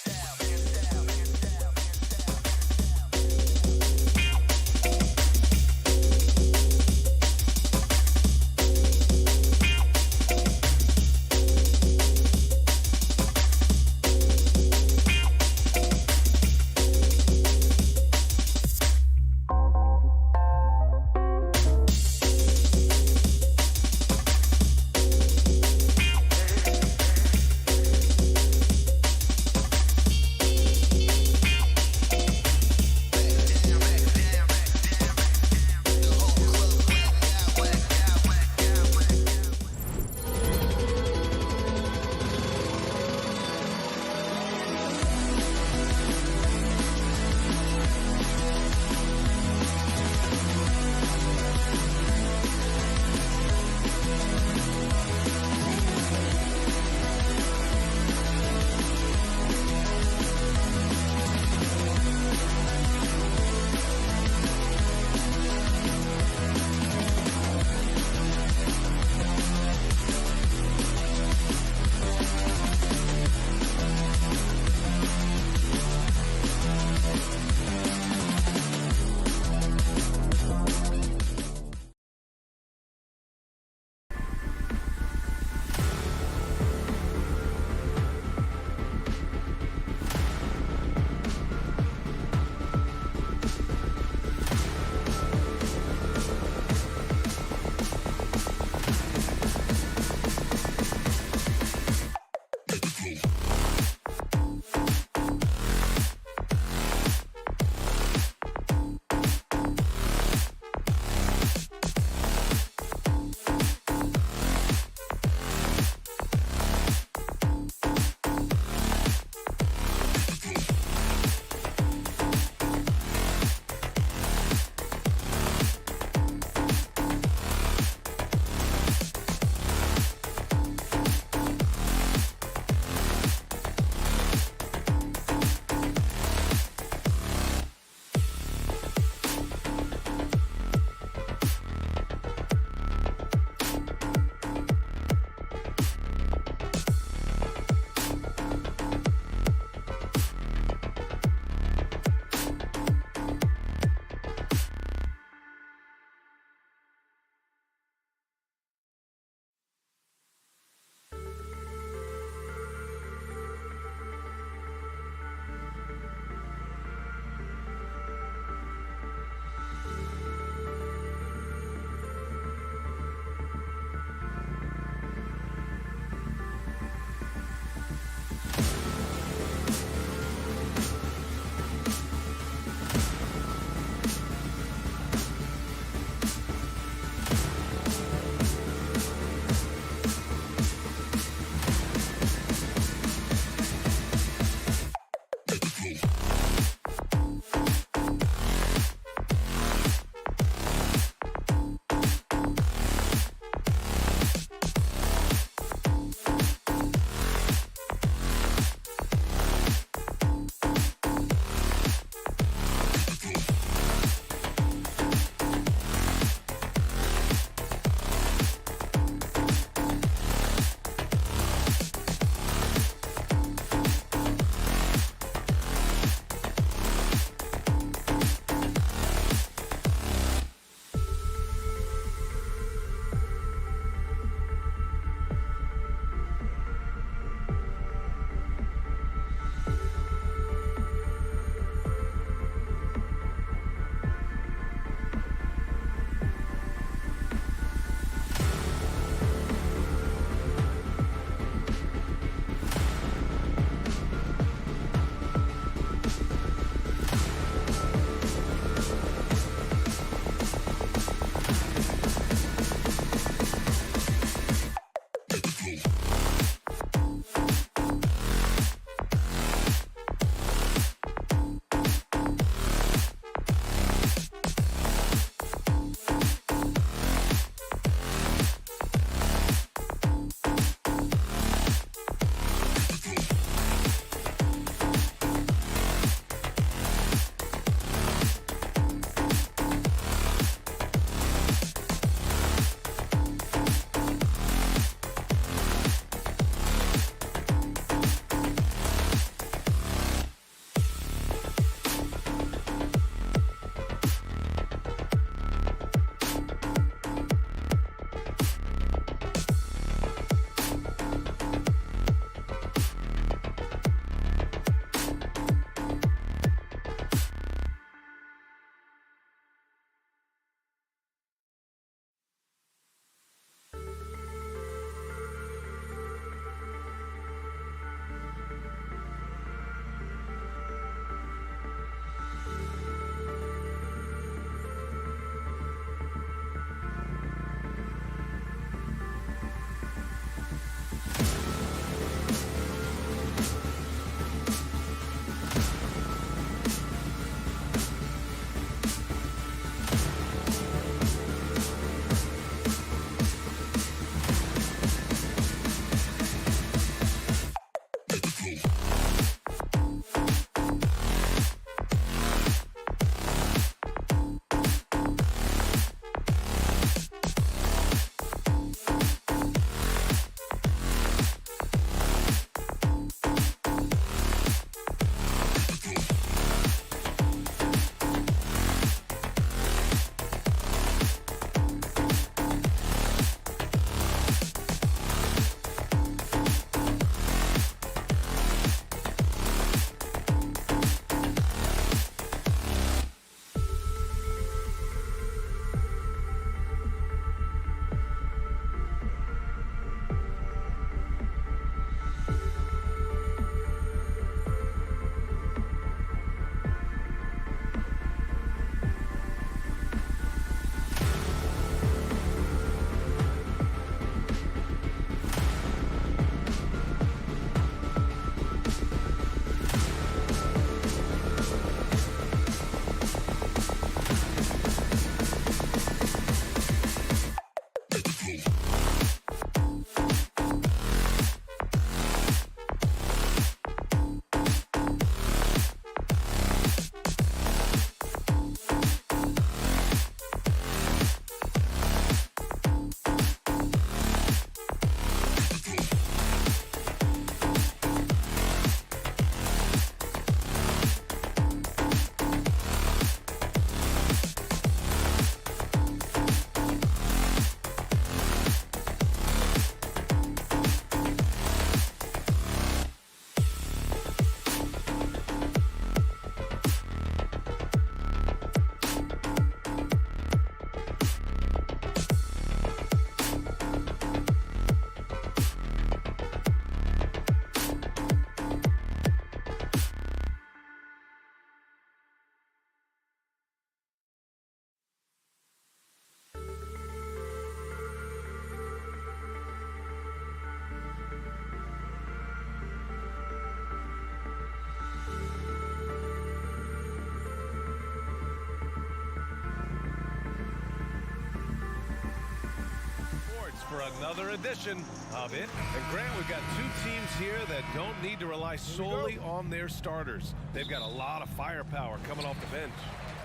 for another edition of it. And Grant, we've got two teams here that don't need to rely solely on their starters. They've got a lot of firepower coming off the bench.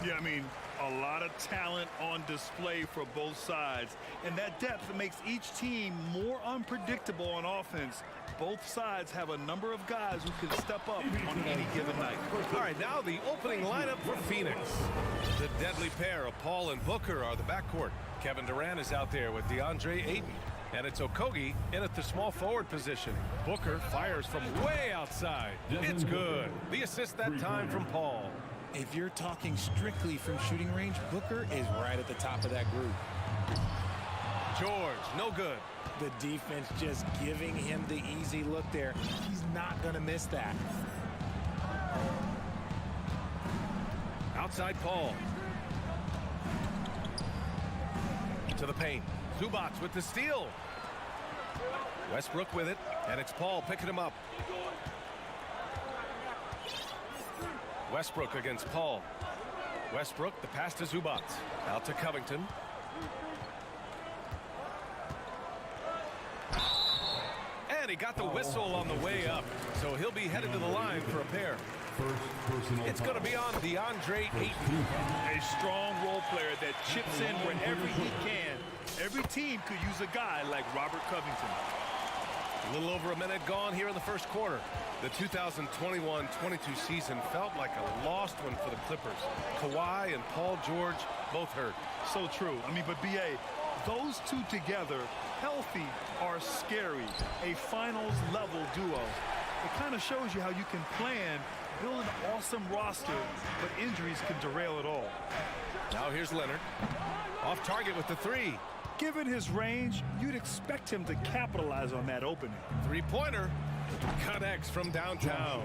Yeah, I mean, a lot of talent on display for both sides. And that depth makes each team more unpredictable on offense. Both sides have a number of guys who can step up on any given night. All right, now the opening lineup for Phoenix. The deadly pair of Paul and Booker are the backcourt. Kevin Durant is out there with DeAndre Ayton. And it's Okogie in at the small forward position. Booker fires from way outside. It's good. The assist that time from Paul. If you're talking strictly from shooting range, Booker is right at the top of that group. George, no good. The defense just giving him the easy look there. He's not going to miss that. Outside Paul. To the paint. Zubats with the steal. Westbrook with it, and it's Paul picking him up. Westbrook against Paul. Westbrook, the pass to Zubats. Out to Covington. And he got the whistle on the way up, so he'll be headed to the line for a pair. It's going to be on DeAndre Ayton. A strong role player that chips in wherever he can. Every team could use a guy like Robert Covington. A little over a minute gone here in the first quarter. The 2021-22 season felt like a lost one for the Clippers. Kawhi and Paul George both hurt. So true. I mean, but B.A., those two together, healthy, are scary. A finals-level duo. It kind of shows you how you can plan, build an awesome roster, but injuries can derail it all. Now here's Leonard. Off target with the three. Given his range, you'd expect him to capitalize on that opening. Three-pointer. Connects from downtown.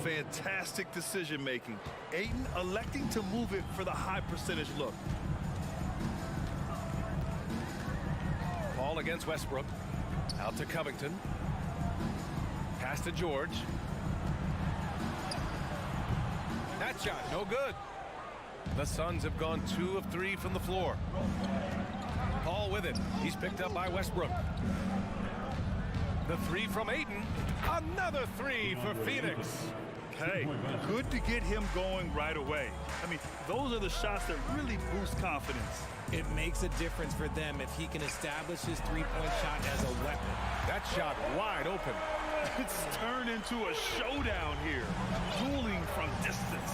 Fantastic decision-making. Ayton electing to move it for the high percentage look. Paul against Westbrook. Out to Covington. Pass to George. That shot, no good. The Suns have gone 2 of 3 from the floor. Paul with it. He's picked up by Westbrook. The three from Ayton. Another three for Phoenix. Hey, good to get him going right away. I mean, those are the shots that really boost confidence. It makes a difference for them if he can establish his three-point shot as a weapon. That shot wide open. It's turned into a showdown here. Dueling from distance.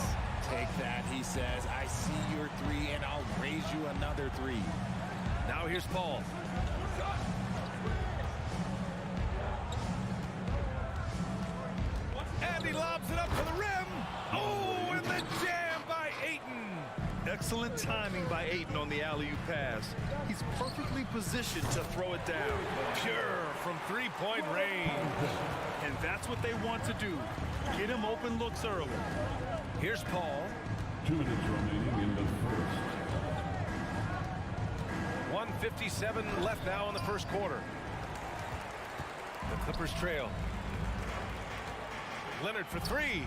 Take that, he says. I see your three, and I'll raise you another three. Now here's Paul. And he lobs it up to the rim. Oh, and the jam by Ayton. Excellent timing by Ayton on the alley-oop pass. He's perfectly positioned to throw it down. Pure from three-point range. And that's what they want to do. Get him open looks early. Here's Paul. 2 minutes remaining in the first. 1:57 left now in the first quarter. The Clippers trail. Leonard for three.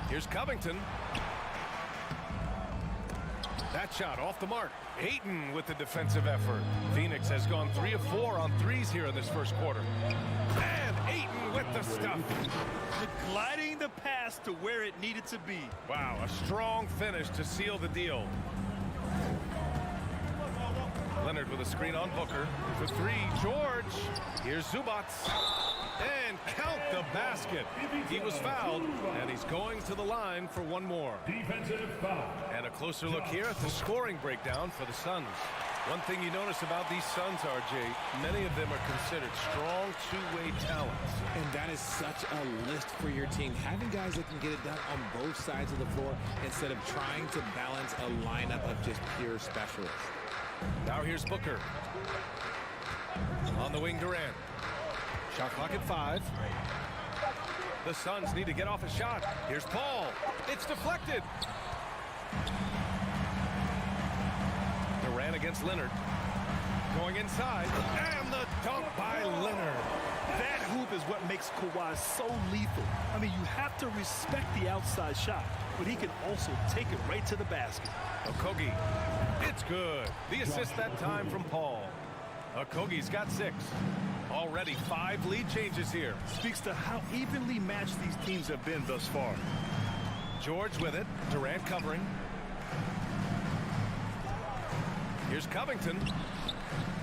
Here's Covington. That shot off the mark. Ayton with the defensive effort. Phoenix has gone 3 of 4 on threes here in this first quarter. And Ayton with the stuff. Gliding the pass to where it needed to be. Wow, a strong finish to seal the deal. Leonard with a screen on Booker. For three, George. Here's Zubats. And count the basket. He was fouled, and he's going to the line for one more. Defensive foul. And a closer look here at the scoring breakdown for the Suns. One thing you notice about these Suns, RJ, many of them are considered strong two-way talents. And that is such a list for your team. Having guys that can get it done on both sides of the floor instead of trying to balance a lineup of just pure specialists. Now here's Booker. On the wing, Durant. Shot clock at 5. The Suns need to get off a shot. Here's Paul. It's deflected. Durant against Leonard. Going inside. And the dunk by Leonard. That hoop is what makes Kawhi so lethal. I mean, you have to respect the outside shot, but he can also take it right to the basket. Okogie. It's good. The assist that time from Paul. Okogi's got 6. Already 5 lead changes here. Speaks to how evenly matched these teams have been thus far. George with it. Durant covering. Here's Covington.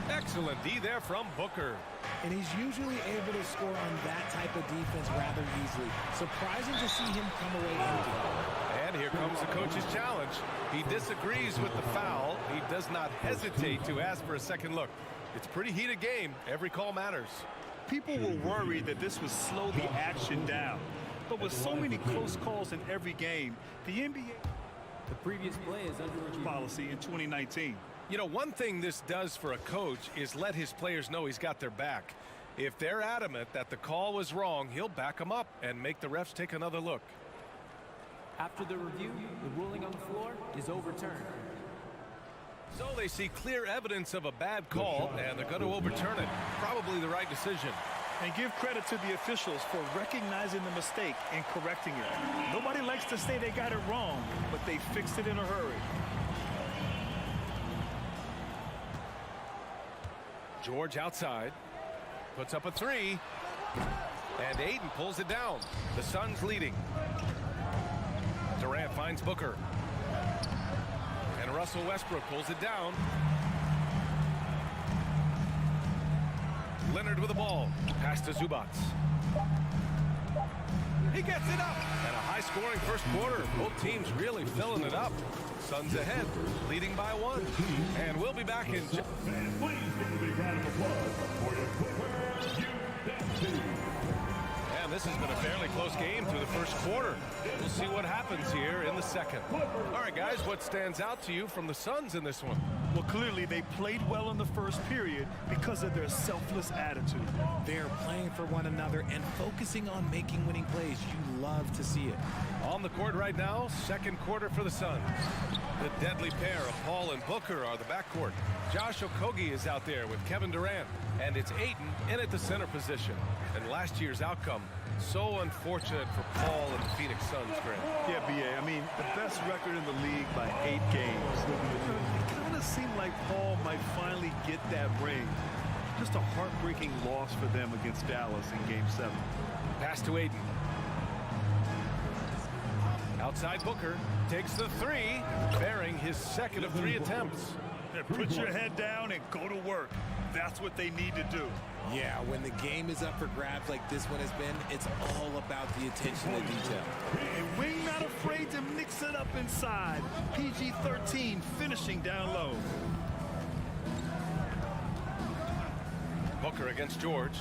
Excellent D there from Booker. And he's usually able to score on that type of defense rather easily. Surprising to see him come away empty. And here comes the coach's challenge. He disagrees with the foul. He does not hesitate to ask for a second look. It's a pretty heated game. Every call matters. People were worried that this would slow the action down. But with so many close calls in every game, the NBA previous play is under review. Policy in 2019. You know, one thing this does for a coach is let his players know he's got their back. If they're adamant that the call was wrong, he'll back them up and make the refs take another look. After the review, the ruling on the floor is overturned. So they see clear evidence of a bad call, and they're going to overturn it. Probably the right decision. And give credit to the officials for recognizing the mistake and correcting it. Nobody likes to say they got it wrong, but they fixed it in a hurry. George outside. Puts up a 3. And Ayton pulls it down. The Suns leading. Durant finds Booker. And Russell Westbrook pulls it down. Leonard with the ball. Pass to Zubac. He gets it up. And a high-scoring first quarter. Both teams really filling it up. Suns ahead, leading by 1. And we'll be back in... Please give a big round of applause for your Clippers USA. And this has been a fairly close game through the first quarter. We'll see what happens here in the second. All right, guys, what stands out to you from the Suns in this one? Well, clearly they played well in the first period because of their selfless attitude. They're playing for one another and focusing on making winning plays. You love to see it. On the court right now, second quarter for the Suns. The deadly pair of Paul and Booker are the backcourt. Josh Okogie is out there with Kevin Durant, and it's Ayton in at the center position. And last year's outcome, so unfortunate for Paul and the Phoenix Suns, Grant. Yeah, B.A., I mean, the best record in the league by 8 games. It kind of seemed like Paul might finally get that ring. Just a heartbreaking loss for them against Dallas in Game 7. Pass to Ayton. Outside Booker takes the 3, bearing his second of 3 attempts. Put your head down and go to work. That's what they need to do. Yeah, when the game is up for grabs like this one has been, it's all about the attention to detail. And Wing not afraid to mix it up inside. PG-13 finishing down low. Booker against George.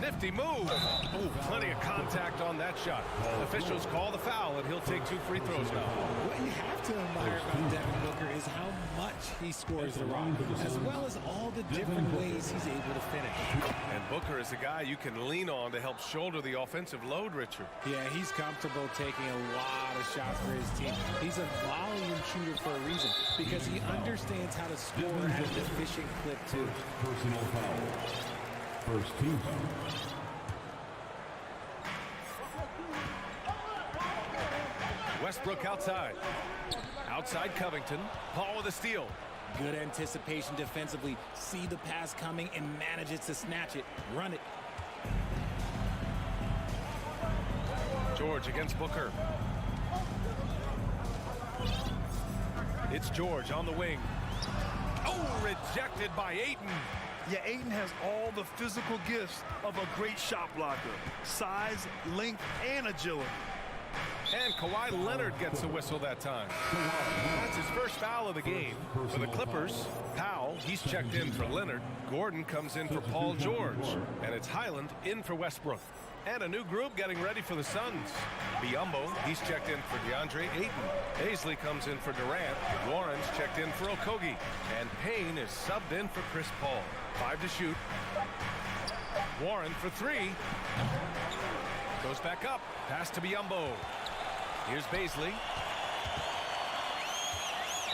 Nifty move. Oh, plenty of contact on that shot. Officials call the foul, and he'll take 2 free throws now. What you have to admire about Devin Booker is how much he scores the rock, as well as all the different ways he's able to finish. And Booker is a guy you can lean on to help shoulder the offensive load, Richard. Yeah, he's comfortable taking a lot of shots for his team. He's a volume shooter for a reason, because he understands how to score at an efficient clip, too. Personal foul. First team foul. Westbrook outside. Outside Covington. Paul with a steal. Good anticipation defensively. See the pass coming and manages to snatch it. Run it. George against Booker. It's George on the wing. Oh, rejected by Ayton. Yeah, Ayton has all the physical gifts of a great shot blocker. Size, length, and agility. And Kawhi Leonard gets a whistle that time. That's his first foul of the game. For the Clippers, Powell, he's checked in for Leonard. Gordon comes in for Paul George. And it's Highland in for Westbrook. And a new group getting ready for the Suns. Biyombo, he's checked in for DeAndre Ayton. Paisley comes in for Durant. Warren's checked in for Okogie. And Payne is subbed in for Chris Paul. 5 to shoot. Warren for 3. Goes back up. Pass to Biyombo. Here's Paisley.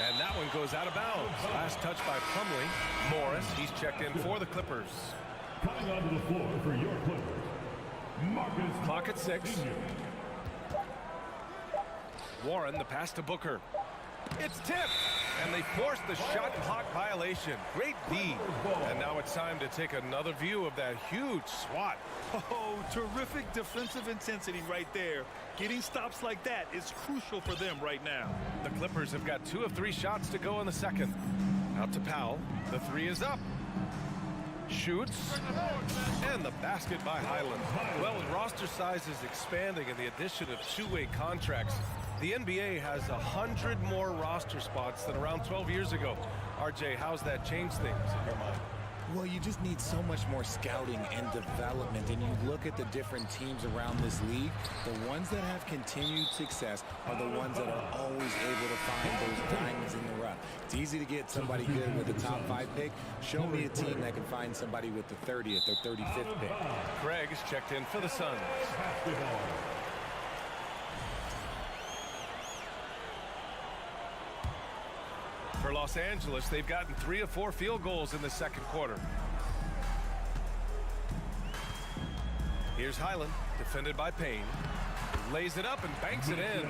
And that one goes out of bounds. Last touch by Plumlee. Morris, he's checked in for the Clippers. Coming onto the floor for your Clippers, Marcus. Clock at 6. Warren, the pass to Booker. It's tipped. And they forced the shot clock violation. Great D. And now it's time to take another view of that huge swat. Oh, terrific defensive intensity right there. Getting stops like that is crucial for them right now. The Clippers have got 2 of 3 shots to go in the second. Out to Powell. The 3 is up. Shoots. And the basket by Highland. Well, with roster sizes expanding and the addition of two-way contracts, the NBA has 100 more roster spots than around 12 years ago. RJ, how's that changed things in your mind? Well, you just need so much more scouting and development, and you look at the different teams around this league, the ones that have continued success are the ones that are always able to find those diamonds in the rough. It's easy to get somebody good with the top 5 pick. Show me a team that can find somebody with the 30th or 35th pick. Craig is checked in for the Suns. For Los Angeles, they've gotten 3 of 4 field goals in the second quarter. Here's Highland, defended by Payne. Lays it up and banks it in.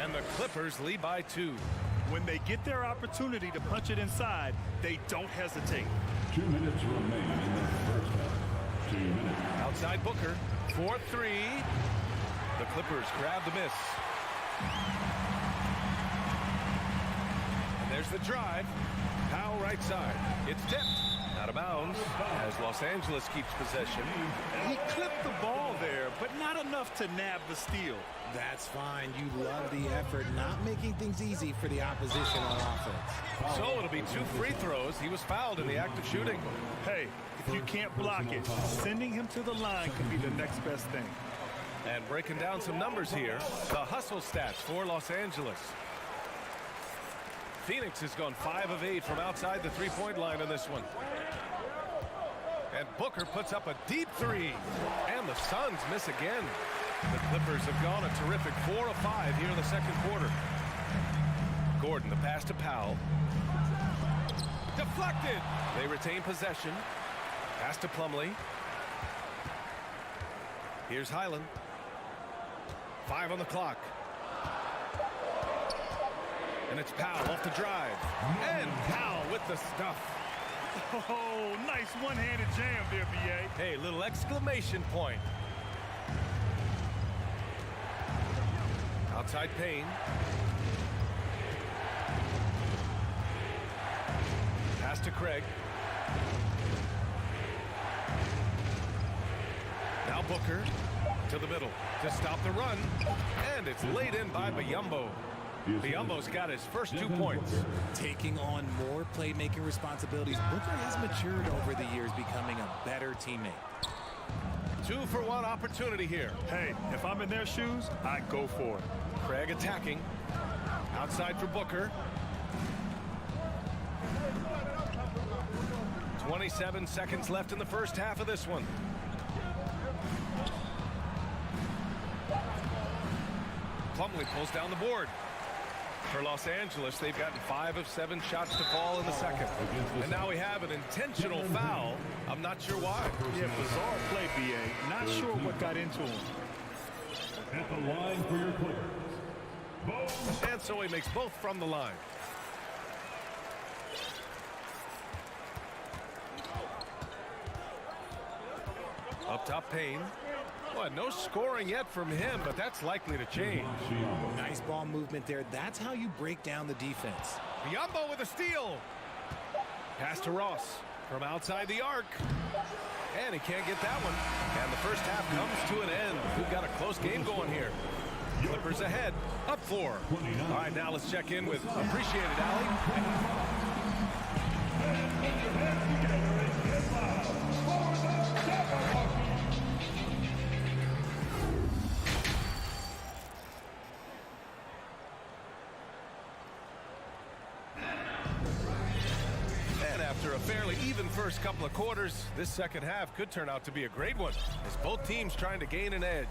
And the Clippers lead by 2. When they get their opportunity to punch it inside, they don't hesitate. 2 minutes remain in the first half. 2 minutes. Outside Booker, 4-3. The Clippers grab the miss. There's the drive. Powell right side. It's tipped. Out of bounds as Los Angeles keeps possession. He clipped the ball there, but not enough to nab the steal. That's fine. You love the effort, not making things easy for the opposition on offense. So it'll be 2 free throws. He was fouled in the act of shooting. Hey, if you can't block it, sending him to the line could be the next best thing. And breaking down some numbers here, the hustle stats for Los Angeles. Phoenix has gone 5 of 8 from outside the three-point line in this one. And Booker puts up a deep 3. And the Suns miss again. The Clippers have gone a terrific 4 of 5 here in the second quarter. Gordon, the pass to Powell. Deflected. They retain possession. Pass to Plumlee. Here's Highland. 5 on the clock. And it's Powell off the drive. And Powell with the stuff. Oh, nice one-handed jam there, B.A. Hey, little exclamation point. Outside Payne. Pass to Craig. Now Booker to the middle to stop the run. And it's laid in by Biyombo. Biyombo's got his first 2 points. Taking on more playmaking responsibilities, Booker has matured over the years, becoming a better teammate. 2-for-1 opportunity here. Hey, if I'm in their shoes, I'd go for it. Craig attacking. Outside for Booker. 27 seconds left in the first half of this one. Plumlee pulls down the board. For Los Angeles, they've gotten 5 of 7 shots to fall in the second. And now we have an intentional foul. I'm not sure why. Yeah, bizarre play, B.A. Not sure what got into him. At the line for your Clippers. And so he makes both from the line. Up top, Payne. Well, no scoring yet from him, but that's likely to change. Nice ball movement there. That's how you break down the defense. Biyombo with a steal. Pass to Ross from outside the arc. And he can't get that one. And the first half comes to an end. We've got a close game going here. Clippers ahead, up 4. All right, now let's check in with Appreciated Alley. After a fairly even first couple of quarters, this second half could turn out to be a great one as both teams trying to gain an edge.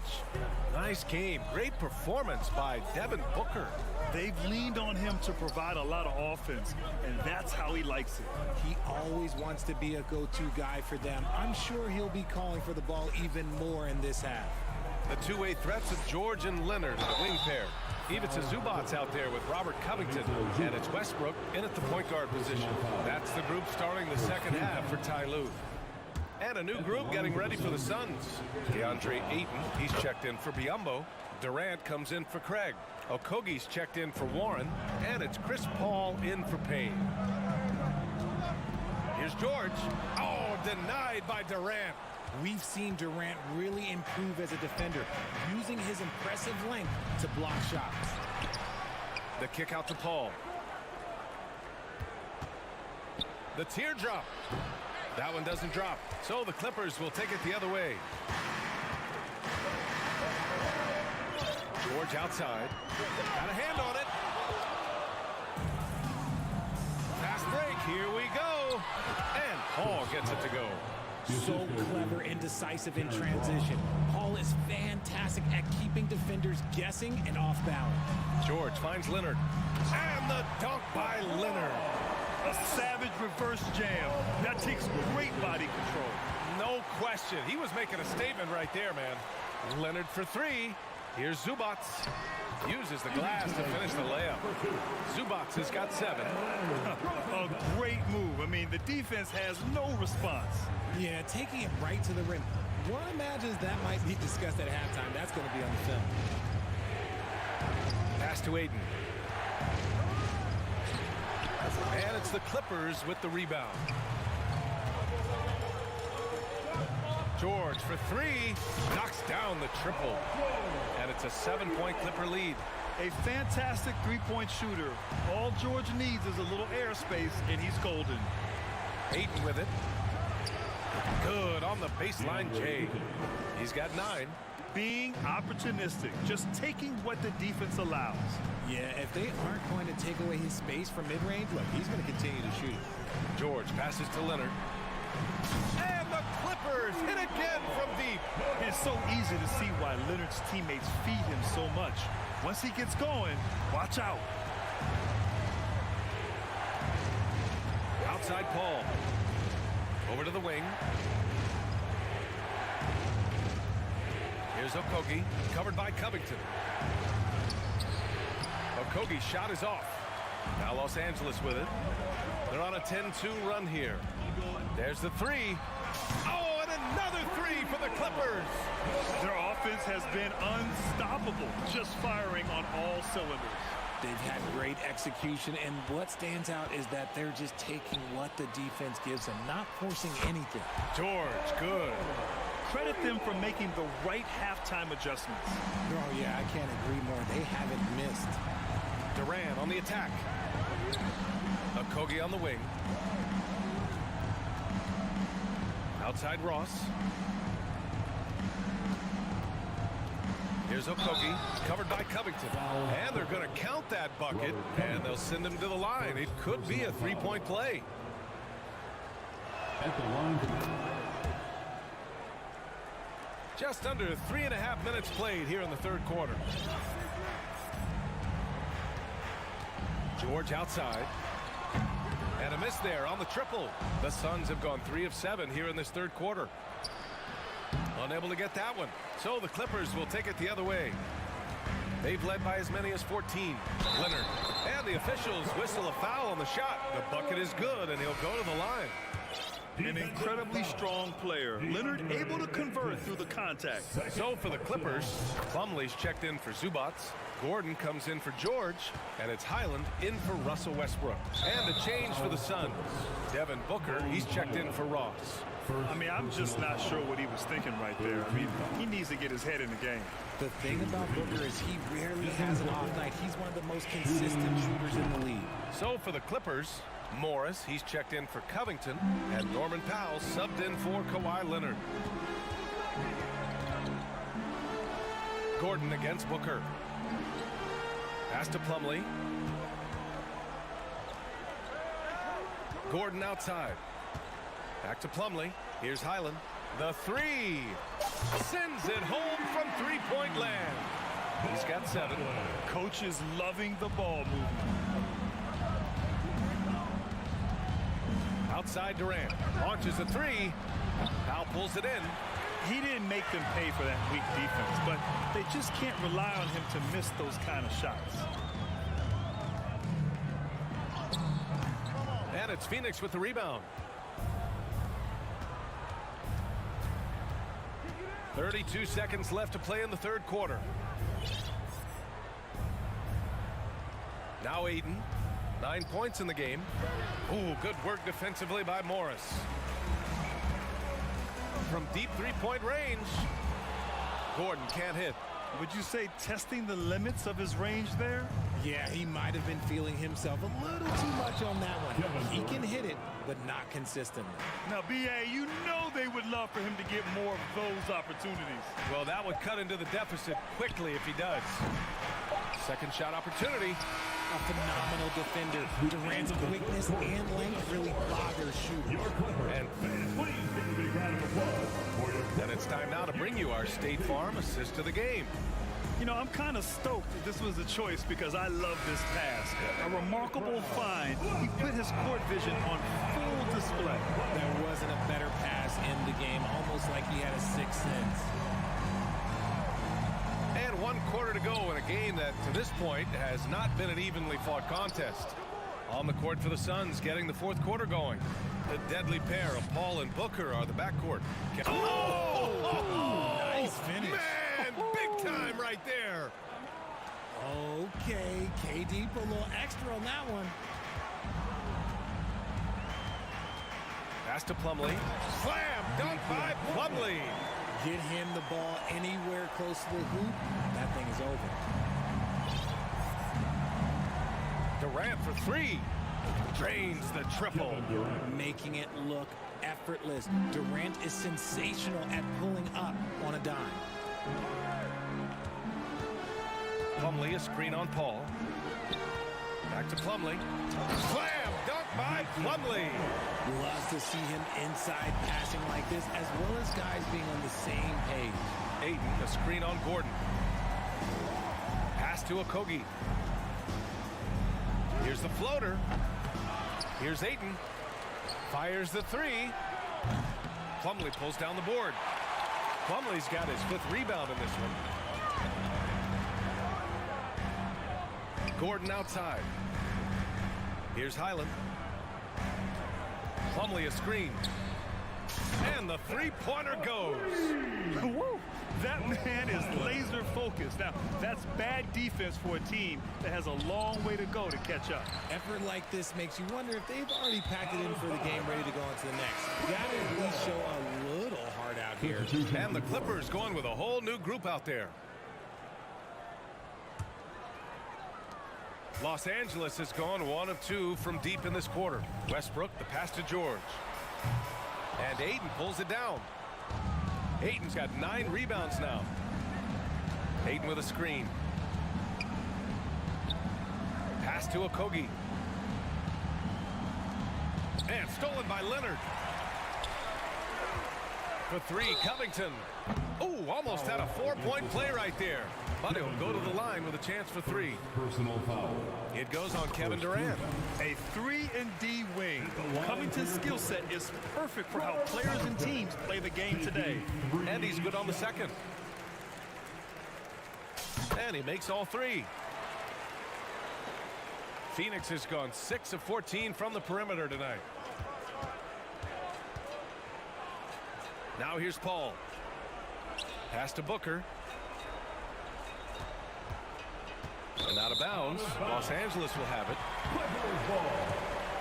Nice game. Great performance by Devin Booker. They've leaned on him to provide a lot of offense, and that's how he likes it. He always wants to be a go-to guy for them. I'm sure he'll be calling for the ball even more in this half. The two-way threats of George and Leonard, the wing pair. Ivica Zubac's out there with Robert Covington, and it's Westbrook in at the point guard position. That's the group starting the second half for Ty Lue. And a new group getting ready for the Suns. DeAndre Ayton, he's checked in for Biyombo. Durant comes in for Craig. Okogie's checked in for Warren, and it's Chris Paul in for Payne. Here's George. Oh, denied by Durant. We've seen Durant really improve as a defender, using his impressive length to block shots. The kick out to Paul. The teardrop. That one doesn't drop. So the Clippers will take it the other way. George outside. Got a hand on it. Fast break. Here we go. And Paul gets it to go. So clever and decisive in transition. Paul is fantastic at keeping defenders guessing and off balance. George finds Leonard. And the dunk by Leonard. A savage reverse jam. That takes great body control. No question. He was making a statement right there, man. Leonard for three. Here's Zubac. Uses the glass to finish the layup. Zubac has got 7. A great move. I mean, the defense has no response. Yeah, taking it right to the rim. One imagines that might be discussed at halftime. That's going to be on the film. Pass to Ayton. And it's the Clippers with the rebound. George for 3. Knocks down the triple. And it's a 7-point Clipper lead. A fantastic three-point shooter. All George needs is a little airspace, and he's golden. Ayton with it. Good on the baseline, Jay. He's got 9. Being opportunistic, just taking what the defense allows. Yeah, if they aren't going to take away his space from mid-range, look, he's going to continue to shoot. George passes to Leonard. And the Clippers hit again from deep. It's so easy to see why Leonard's teammates feed him so much. Once he gets going, watch out. Outside Paul. Over to the wing. Here's Okogie, covered by Covington. Okogie's shot is off. Now Los Angeles with it. They're on a 10-2 run here. There's the 3. Oh, and another 3 for the Clippers. Their offense has been unstoppable, just firing on all cylinders. They've had great execution, and what stands out is that they're just taking what the defense gives them, not forcing anything. George, good. Credit them for making the right halftime adjustments. Oh, yeah, I can't agree more. They haven't missed. Durant on the attack. Okogie on the wing. Outside Ross. Here's Okogie, covered by Covington. And they're going to count that bucket, and they'll send him to the line. It could be a 3-point play. At the line. Just under 3.5 minutes played here in the third quarter. George outside. And a miss there on the triple. The Suns have gone 3 of 7 here in this third quarter. Unable to get that one. So the Clippers will take it the other way. They've led by as many as 14. Leonard. And the officials whistle a foul on the shot. The bucket is good, and he'll go to the line. An incredibly strong player. Leonard able to convert through the contact. So for the Clippers, Plumlee's checked in for Zubac. Gordon comes in for George, and it's Highland in for Russell Westbrook. And a change for the Suns. Devin Booker, he's checked in for Ross. I mean, I'm just not sure what he was thinking right there. I mean, he needs to get his head in the game. The thing about Booker is he rarely has an off night. He's one of the most consistent shooters in the league. So for the Clippers, Morris, he's checked in for Covington, and Norman Powell subbed in for Kawhi Leonard. Gordon against Booker. Pass to Plumlee. Gordon outside. Back to Plumlee. Here's Highland. The 3. Sends it home from three-point land. He's got 7. Coach is loving the ball movement. Outside Durant. Launches a 3. Powell pulls it in. he didn't make them pay for that weak defense, but they just can't rely on him to miss those kind of shots. And it's Phoenix with the rebound. 32 seconds left to play in the third quarter. Now Aiden, 9 points in the game. Ooh, good work defensively by Morris. From deep three-point range, Gordon can't hit. Would you say testing the limits of his range there? Yeah, he might have been feeling himself a little too much on that one. He can hit it, but not consistently. Now, B.A., you know they would love for him to get more of those opportunities. Well, that would cut into the deficit quickly if he does. Second shot opportunity. A phenomenal defender. Durant's quickness and length really bothers shooting. And it's time now to bring you our State Farm assist to the game. You know, I'm kind of stoked that this was a choice because I love this pass. A remarkable find. He put his court vision on full display. There wasn't a better pass in the game, almost like he had a sixth sense. And 1 quarter to go in a game that, to this point, has not been an evenly fought contest. On the court for the Suns, getting the fourth quarter going. The deadly pair of Paul and Booker are the backcourt. Nice finish. Man, big time right there. Okay, KD put a little extra on that one. Pass to Plumlee. Slam dunk by Plumlee. Get him the ball anywhere close to the hoop, that thing is over. Durant for three. Drains the triple. Making it look effortless. Durant is sensational at pulling up on a dime. Plumlee, a screen on Paul. Back to Plumlee. Slam dunk by Plumlee. Loves to see him inside passing like this, as well as guys being on the same page. Aiden, a screen on Gordon. Pass to Okogie. Here's the floater. Here's Aiden. Fires the three. Plumlee pulls down the board. Plumlee's got his 5th rebound in this one. Gordon outside. Here's Highland. Plumlee a screen. And the three-pointer goes. Woo! That man is laser focused. Now, that's bad defense for a team that has a long way to go to catch up. Effort like this makes you wonder if they've already packed it in for the game, ready to go on to the next. You gotta at least show a little heart out here. And the Clippers going with a whole new group out there. Los Angeles has gone 1 of 2 from deep in this quarter. Westbrook, the pass to George. And Aiden pulls it down. Aiden's got 9 rebounds now. Aiden with a screen. Pass to Okogie. And stolen by Leonard. For three, Covington. Oh, almost had a 4-point play right there. But he'll go to the line with a chance for 3. Personal foul. It goes on Kevin Durant. A 3-and-D wing. Covington's skill set is perfect for how players and teams play the game today. And he's good on the second. And he makes all 3. Phoenix has gone 6 of 14 from the perimeter tonight. Now here's Paul. Pass to Booker. And out of bounds. Los Angeles will have it.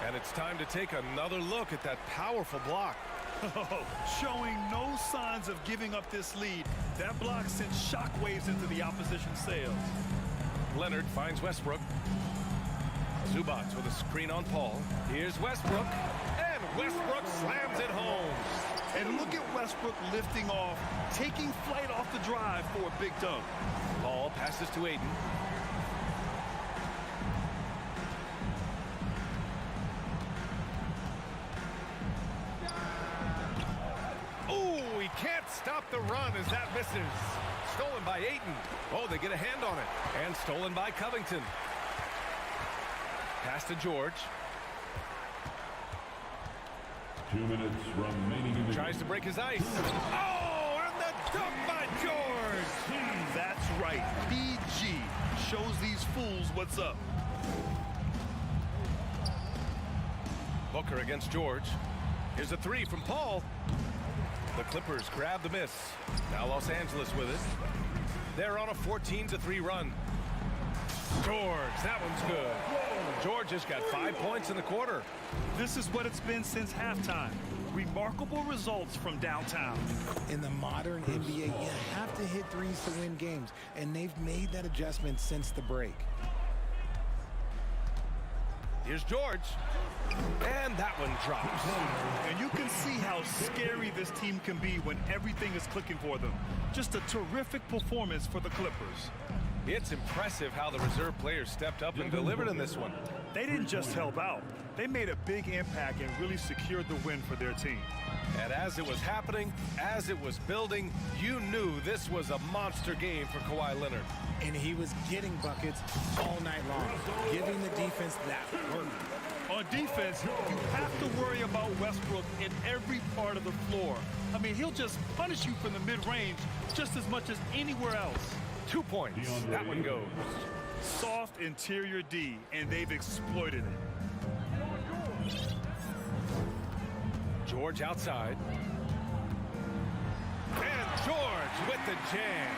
And it's time to take another look at that powerful block. Showing no signs of giving up this lead. That block sent shockwaves into the opposition's sails. Leonard finds Westbrook. Zubats with a screen on Paul. Here's Westbrook. And Westbrook slams it home. And look at Westbrook lifting off, taking flight off the drive for a big dunk. Paul passes to Aiden. Oh, he can't stop the run as that misses. Stolen by Aiden. Oh, they get a hand on it. And stolen by Covington. Pass to George. 2 minutes remaining in the Tries to break his ice. Oh, and Dunked by George. That's right. PG shows these fools what's up. Booker against George. Here's a three from Paul. The Clippers grab the miss. Now Los Angeles with it. They're on a 14-3 run. George, that one's good. George has got 5 points in the quarter. This is what it's been since halftime. Remarkable results from downtown. In the modern NBA, you have to hit threes to win games, and they've made that adjustment since the break. Here's George. And that one drops. And you can see how scary this team can be when everything is clicking for them. Just a terrific performance for the Clippers. It's impressive how the reserve players stepped up and delivered in this one. They didn't just help out. They made a big impact and really secured the win for their team. And as it was happening, as it was building, you knew this was a monster game for Kawhi Leonard. And he was getting buckets all night long, giving the defense that work. On defense, you have to worry about Westbrook in every part of the floor. I mean, he'll just punish you from the mid-range just as much as anywhere else. 2 points. That one goes. Soft interior D, and they've exploited it. George outside. And George with the jam.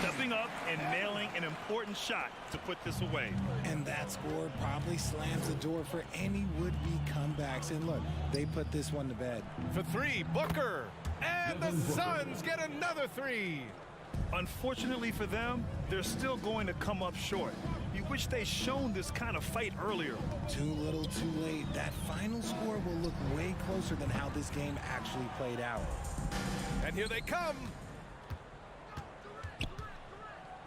Stepping up and nailing an important shot to put this away. And that score probably slams the door for any would-be comebacks. And look, they put this one to bed. For three, Booker. And the Suns get another three. Unfortunately for them, they're still going to come up short. You wish they'd shown this kind of fight earlier. Too little, too late. That final score will look way closer than how this game actually played out. And here they come.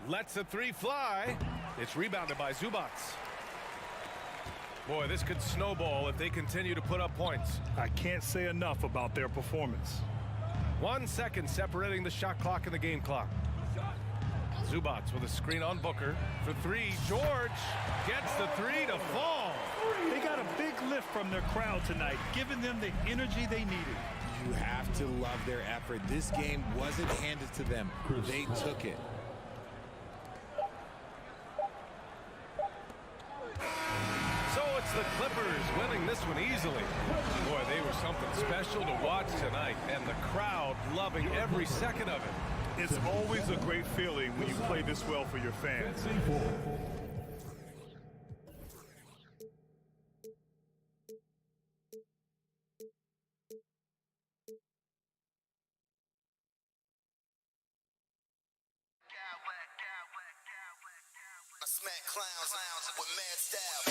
Lets a three fly. It's rebounded by Zubac. Boy, this could snowball if they continue to put up points. I can't say enough about their performance. 1 second separating the shot clock and the game clock. Zubac with a screen on Booker. For three, George gets the three to fall. They got a big lift from their crowd tonight, giving them the energy they needed. You have to love their effort. This game wasn't handed to them. They took it. So it's the Clippers winning this one easily. Boy, they were something special to watch tonight, and the crowd loving every second of it. It's always a great feeling when you play this well for your fans. I smack clowns with mad style.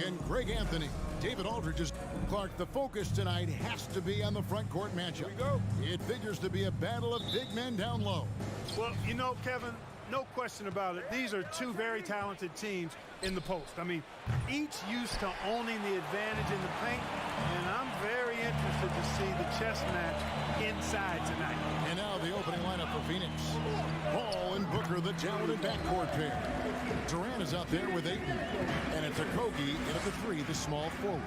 and Greg Anthony. David Aldridge's Clark, the focus tonight has to be on the front court matchup. Here we go. It figures to be a battle of big men down low. Well, you know, Kevin, no question about it. These are two very talented teams in the post. I mean, each used to owning the advantage in the paint, and I'm very interested to see the chess match inside tonight. And now the opening lineup for Phoenix. Ball and Booker, the talented backcourt pair. Durant is out there with Ayton. And it's Octopi in at the 3, the small forward.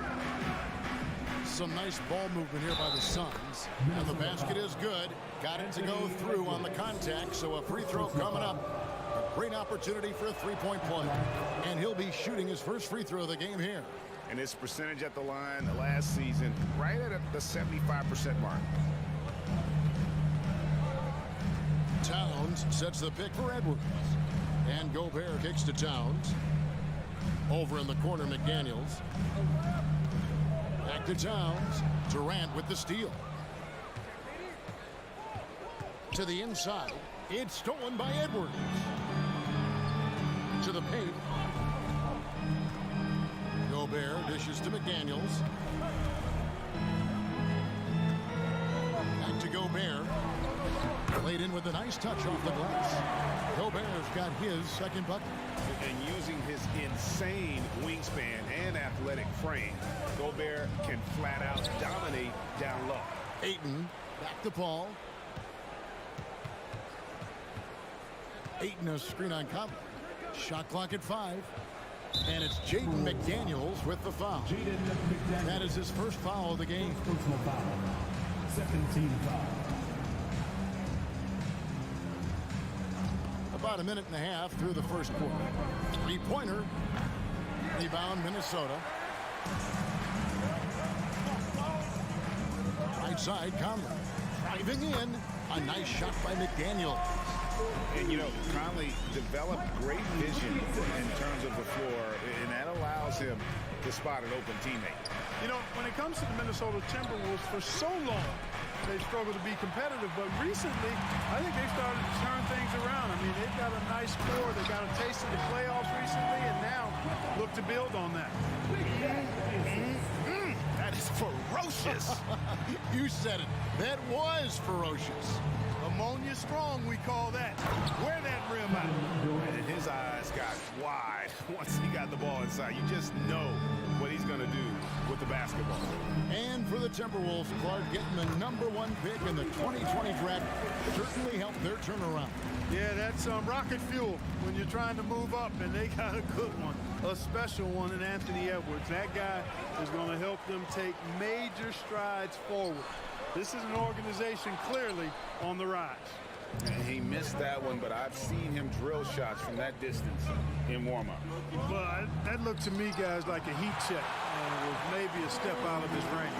Some nice ball movement here by the Suns. And the basket is good. Got it to go through on the contact, so a free throw coming up. A great opportunity for a three-point play. And he'll be shooting his first free throw of the game here. And his percentage at the line last season, right at the 75% mark. Towns sets the pick for Edwards. And Gobert kicks to Towns. Over in the corner, McDaniels. Back to Towns. Durant with the steal. To the inside. It's stolen by Edwards. To the paint. Gobert dishes to McDaniels. Back to Gobert. Played in with a nice touch off the glass. Gobert's got his second bucket. And using his insane wingspan and athletic frame, Gobert can flat out dominate down low. Ayton back to Paul. Ayton a screen on Conley. Shot clock at 5. And it's Jaden McDaniels with the foul. That is his first foul of the game. Personal foul. Second team foul. About a minute and a half through the first quarter. Three-pointer. Rebound, Minnesota. Right side, Conley. Driving in. A nice shot by McDaniel. And, you know, Conley developed great vision in terms of the floor, and that allows him to spot an open teammate. You know, when it comes to the Minnesota Timberwolves, for so long, they struggled to be competitive, but recently, I think they started to turn things around. I mean, they've got a nice core. They got a taste of the playoffs recently, and now look to build on that. That is ferocious. You said it. That was ferocious. Ammonia strong, we call that. Wear that rim out. And his eyes got wide once he got the ball inside. You just know what he's going to do with the basketball. And for the Timberwolves, Clark getting the #1 pick in the 2020 draft certainly helped their turnaround. Yeah, that's rocket fuel when you're trying to move up, and they got a good one, a special one in Anthony Edwards. That guy is going to help them take major strides forward. This is an organization clearly on the rise. And he missed that one, but I've seen him drill shots from that distance in warm-up. Well, that looked to me, guys, like a heat check. And it was maybe a step out of his range.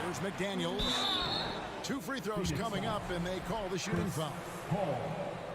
Here's McDaniels. 2 free throws coming up, and they call the shooting foul.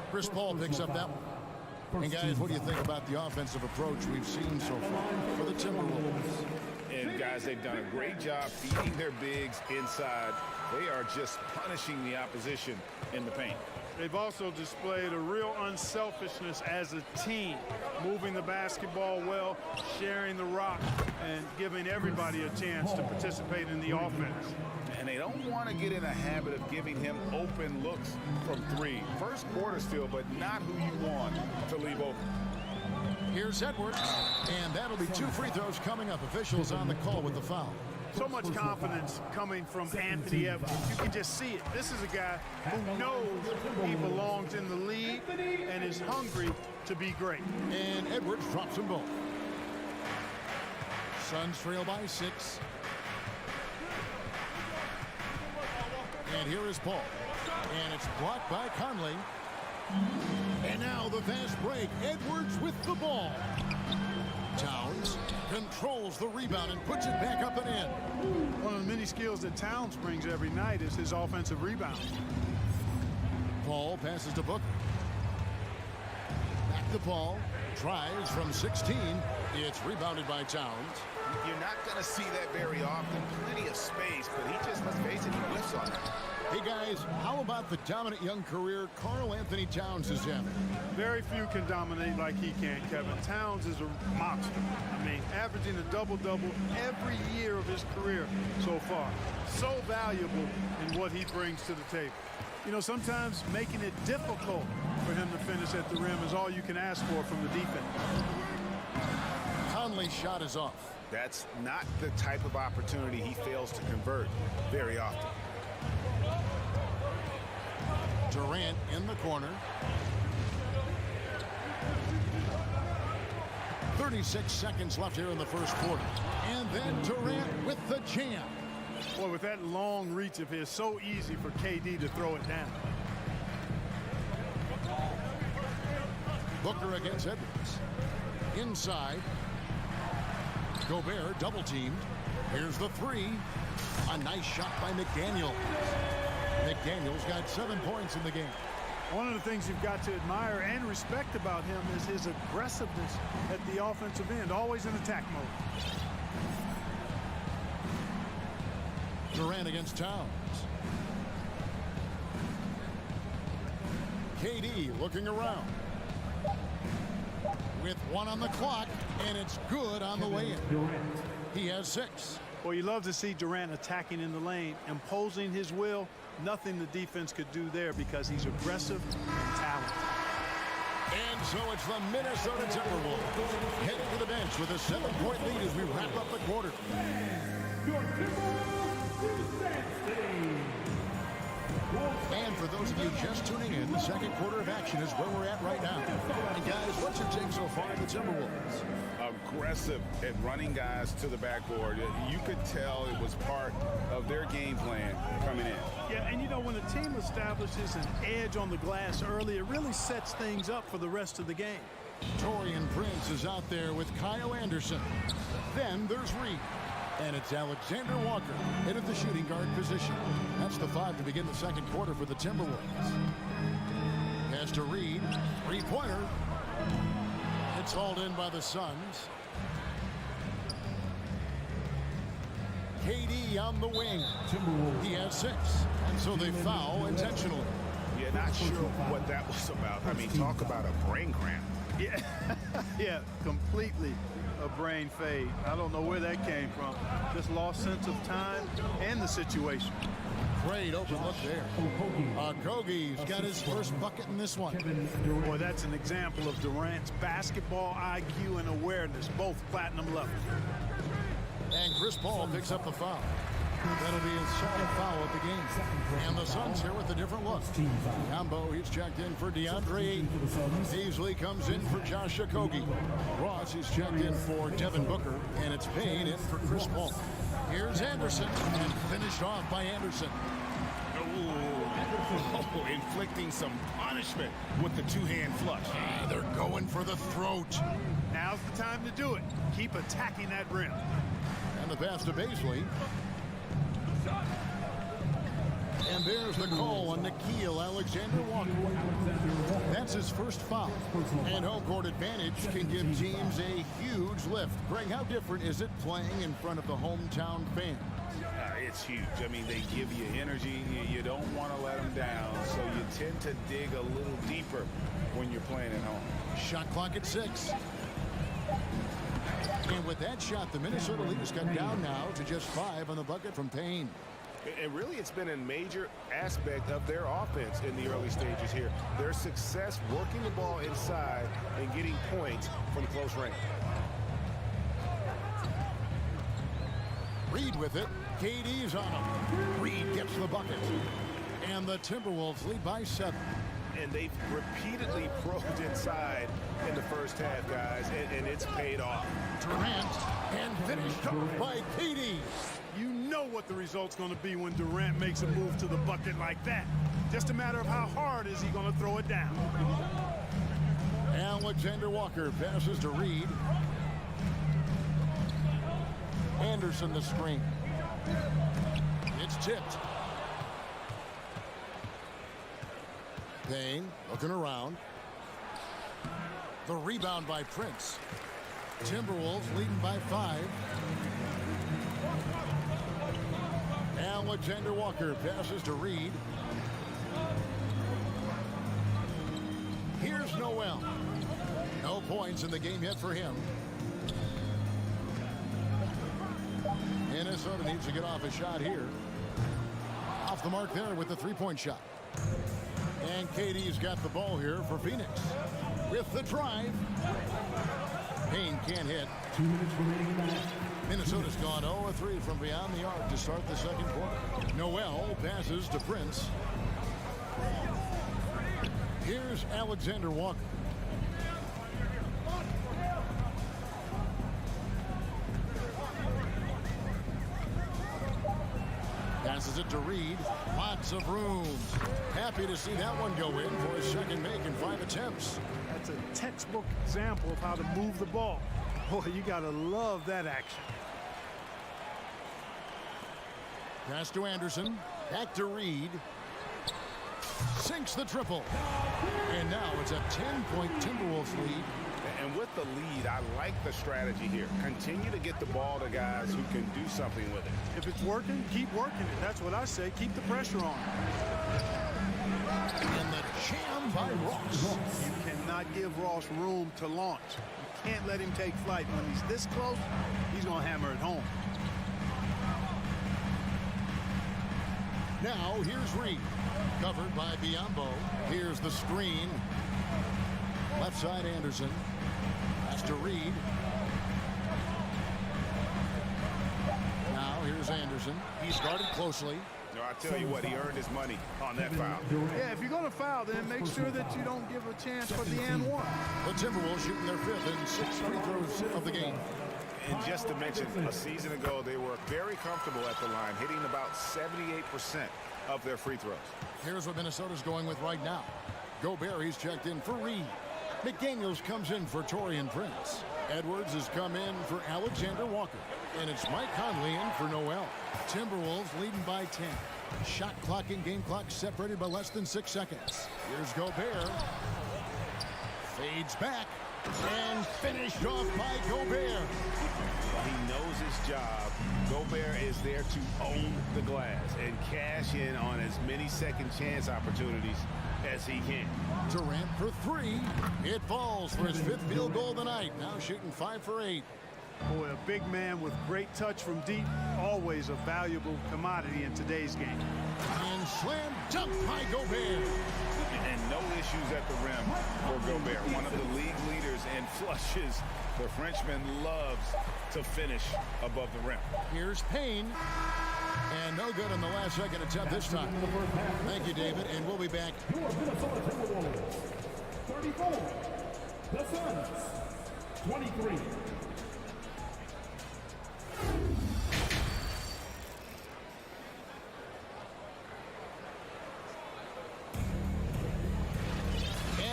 Chris Paul picks up that one. And, guys, what do you think about the offensive approach we've seen so far for the Timberwolves? And, guys, they've done a great job feeding their bigs inside. They are just punishing the opposition in the paint. They've also displayed a real unselfishness as a team, moving the basketball well, sharing the rock, and giving everybody a chance to participate in the offense. And they don't want to get in a habit of giving him open looks from 3. First quarter still, but not who you want to leave open. Here's Edwards, and that'll be 2 free throws coming up. Officials on the call with the foul. So much confidence coming from Anthony Edwards. You can just see it. This is a guy who knows he belongs in the league and is hungry to be great. And Edwards drops them both. Suns trail by 6. And here is Paul. And it's blocked by Conley. And now the fast break. Edwards with the ball. Towns controls the rebound and puts it back up and in. One of the many skills that Towns brings every night is his offensive rebound. Paul passes to Booker. Back to Paul. Tries from 16. It's rebounded by Towns. You're not going to see that very often. Plenty of space, but he just, let's face it, he whiffs on it. Hey, guys, how about the dominant young career Karl Anthony Towns is having? Very few can dominate like he can, Kevin. Towns is a monster. I mean, averaging a double-double every year of his career so far. So valuable in what he brings to the table. You know, sometimes making it difficult for him to finish at the rim is all you can ask for from the defense. Conley's shot is off. That's not the type of opportunity he fails to convert very often. Durant in the corner. 36 seconds left here in the first quarter. And then Durant with the jam. Boy, with that long reach of his, so easy for KD to throw it down. Booker against Edwards. Inside. Gobert double teamed. Here's the three. A nice shot by McDaniel. McDaniel's got 7 points in the game. One of the things you've got to admire and respect about him is his aggressiveness at the offensive end, always in attack mode. Durant against Towns. KD looking around. With 1 on the clock, and it's good on the way in. He has 6. Well, you love to see Durant attacking in the lane, imposing his will. Nothing the defense could do there because he's aggressive and talented. And so it's the Minnesota Timberwolves heading to the bench with a 7-point lead as we wrap up the quarter. And for those of you just tuning in, the second quarter of action is where we're at right now. And guys, what's your take so far of the Timberwolves? Aggressive at running guys to the backboard. You could tell it was part of their game plan coming in. Yeah, and you know, when a team establishes an edge on the glass early, it really sets things up for the rest of the game. Taurean Prince is out there with Kyle Anderson. Then there's Reed. And it's Alexander Walker in at the shooting guard position. That's the 5 to begin the second quarter for the Timberwolves. Pass to Reed. Three-pointer. It's hauled in by the Suns. KD on the wing. He has 6. And so they foul intentionally. Yeah, not sure what that was about. I mean, talk about a brain cramp. Yeah, yeah, completely a brain fade. I don't know where that came from. Just lost sense of time and the situation. Great open look there. Okogie's got his first bucket in this one. Boy, that's an example of Durant's basketball IQ and awareness, both platinum level. And Chris Paul picks up the foul. That'll be his second foul of the game. And the Suns here with a different look. Combo, he's checked in for DeAndre Ayton. Beasley comes in for Josh Okogie. Ross is checked in for Devin Booker. And it's Payne in for Chris Paul. Here's Anderson, and finished off by Anderson. Oh, inflicting some punishment with the two-hand flush. They're going for the throat. Now's the time to do it. Keep attacking that rim. And the pass to Beasley. And there's the call on Nickeil Alexander-Walker. That's his first foul. And home court advantage can give teams a huge lift. Greg, how different is it playing in front of the hometown fans? It's huge. I mean, they give you energy. You don't want to let them down, so you tend to dig a little deeper when you're playing at home. Shot clock at 6. And with that shot, the Minnesota leaders cut down now to just 5 on the bucket from Payne. And really, it's been a major aspect of their offense in the early stages here. Their success working the ball inside and getting points from close range. Reed with it. KD's on him. Reed gets the bucket. And the Timberwolves lead by 7. And they've repeatedly probed inside in the first half, guys, and it's paid off. Durant, and finished off by KD. You know what the result's going to be when Durant makes a move to the bucket like that. Just a matter of how hard is he going to throw it down. Alexander Walker passes to Reed. Anderson the screen. It's tipped. Payne looking around. The rebound by Prince. Timberwolves leading by 5. Alexander Walker passes to Reed. Here's Noel. No points in the game yet for him. Minnesota needs to get off a shot here. Off the mark there with the three-point shot. And KD's got the ball here for Phoenix. With the drive. Payne can't hit. 2 minutes remaining in the match. Minnesota's gone 0-3 from beyond the arc to start the second quarter. Noel passes to Prince. Here's Alexander Walker. Passes it to Reed. Lots of room. Happy to see that one go in for his second make in 5 attempts. That's a textbook example of how to move the ball. Boy, you got to love that action. Pass to Anderson. Back to Reed. Sinks the triple. And now it's a 10-point Timberwolves lead. And with the lead, I like the strategy here. Continue to get the ball to guys who can do something with it. If it's working, keep working it. That's what I say. Keep the pressure on. And the jam by Ross. You cannot give Ross room to launch. You can't let him take flight. When he's this close, he's going to hammer it home. Now here's Reed. Covered by Biyombo. Here's the screen. Left side Anderson. Pass to Reed. Now here's Anderson. He's guarded closely. No, I tell you what, he earned his money on that foul. Yeah, if you're going to foul, then make sure that you don't give a chance for the and one. The Timberwolves shooting their 5th and 6th free throws of the game. And just to mention, a season ago, they were very comfortable at the line, hitting about 78% of their free throws. Here's what Minnesota's going with right now. Gobert, he's checked in for Reed. McDaniels comes in for Taurean Prince. Edwards has come in for Alexander Walker. And it's Mike Conley in for Noel. Timberwolves leading by 10. Shot clock and game clock separated by less than 6 seconds. Here's Gobert. Fades back. And finished off by Gobert. He knows his job. Gobert is there to own the glass and cash in on as many second chance opportunities as he can. Durant for 3. It falls for his 5th field goal of the night. Now shooting 5 for 8. Boy, a big man with great touch from deep, always a valuable commodity in today's game. And slam dunk by Gobert. And no issues at the rim for Gobert. One of the league leaders in flushes. The Frenchman loves to finish above the rim. Here's Payne. And no good on the last second attempt this time. Thank you, David, and we'll be back. 34. The Suns. 23.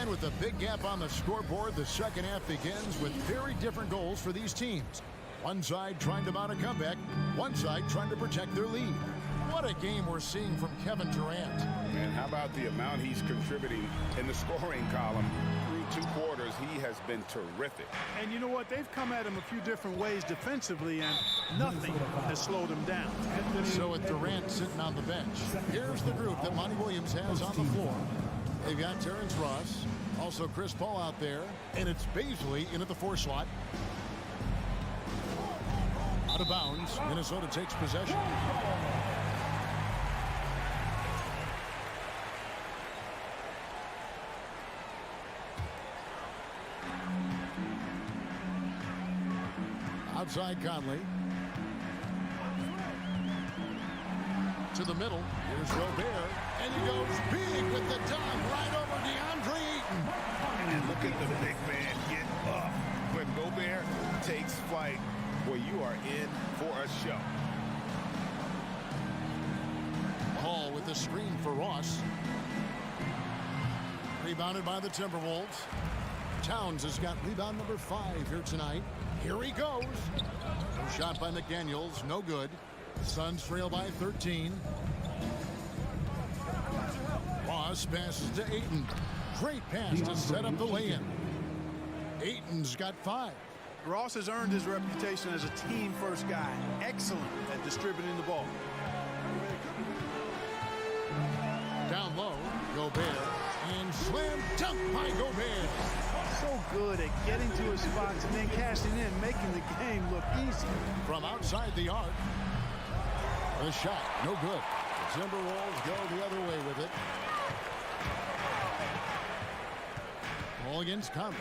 And with a big gap on the scoreboard, the second half begins with very different goals for these teams. One side trying to mount a comeback, one side trying to protect their lead. What a game we're seeing from Kevin Durant. And how about the amount he's contributing in the scoring column through 2 quarters? He has been terrific. And you know what? They've come at him a few different ways defensively, and nothing has slowed him down. So with Durant sitting on the bench, here's the group that Monty Williams has on the floor. They've got Terrence Ross, also Chris Paul out there, and it's Baisley in at the 4 slot. Out of bounds, Minnesota takes possession. Outside Conley. To the middle. Here's Gobert. And he goes big with the dunk right over DeAndre Ayton. And look at the big man get up. When Gobert takes flight, well, you are in for a show. Hall with the screen for Ross. Rebounded by the Timberwolves. Towns has got rebound number 5 here tonight. Here he goes. Shot by McDaniels, no good. Suns trail by 13. Ross passes to Ayton. Great pass to set up the lay-in. Ayton's got 5. Ross has earned his reputation as a team-first guy. Excellent at distributing the ball. Down low, Gobert. And slam dunk by Gobert. So good at getting to his spots and then cashing in, making the game look easy. From outside the arc. The shot, no good. The Timberwolves go the other way with it. Ball against Conley.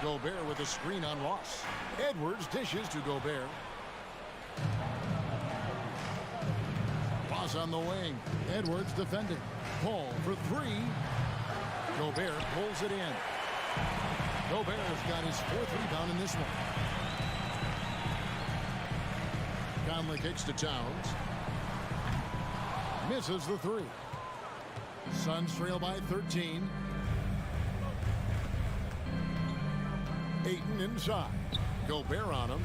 Gobert with a screen on Ross. Edwards dishes to Gobert. Ross on the wing. Edwards defending. Paul for three. Gobert pulls it in. Gobert's got his fourth rebound in this one. Conley kicks to Towns. Misses the three. Suns trail by 13. Ayton inside. Gobert on him.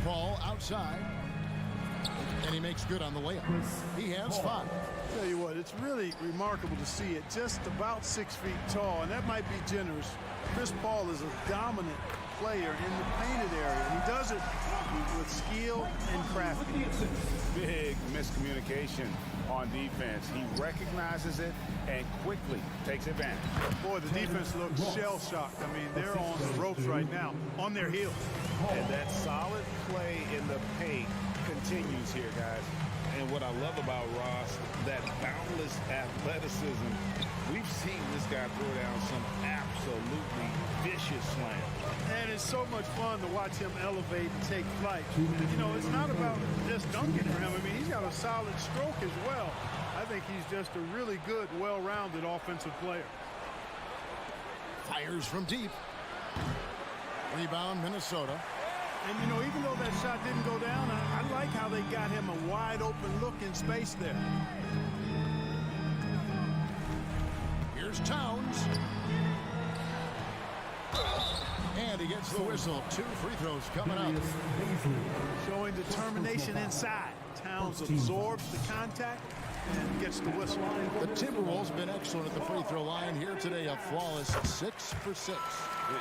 Paul outside. And he makes good on the layup. He has 5. Tell you what, it's really remarkable to see it. Just about 6 feet tall, and that might be generous. Chris Paul is a dominant player in the painted area, and he does it with skill and craftiness. Big miscommunication on defense. He recognizes it and quickly takes advantage. Boy, the defense looks shell-shocked. I mean, they're on the ropes right now, on their heels. And that solid play in the paint continues here, guys. And what I love about Ross, that boundless athleticism. We've seen this guy throw down some absolutely vicious slams. And it's so much fun to watch him elevate and take flight. You know, it's not about just dunking for him. I mean, he's got a solid stroke as well. I think he's just a really good, well-rounded offensive player. Fires from deep. Rebound, Minnesota. And, you know, even though that shot didn't go down, I like how they got him a wide-open look in space there. Here's Towns. And he gets the whistle. 2 free throws coming up. Showing determination inside. Towns absorbs the contact and gets the whistle. The Timberwolves have been excellent at the free throw line here today. A flawless 6 for 6.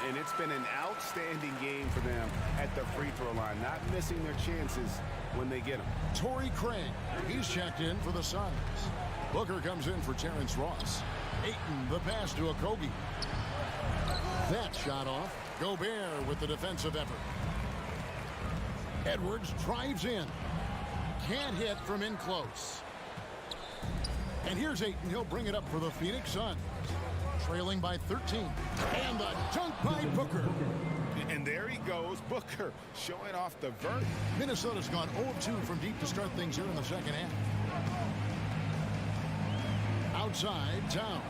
And it's been an outstanding game for them at the free throw line, not missing their chances when they get them. Torrey Craig, he's checked in for the Suns. Booker comes in for Terrence Ross. Ayton, the pass to Octopi. That shot off. Gobert with the defensive effort. Edwards drives in. Can't hit from in close. And here's Ayton. He'll bring it up for the Phoenix Suns. Trailing by 13. And the dunk by Booker. And there he goes, Booker, showing off the vert. Minnesota's gone 0-2 from deep to start things here in the second half. Outside, Towns.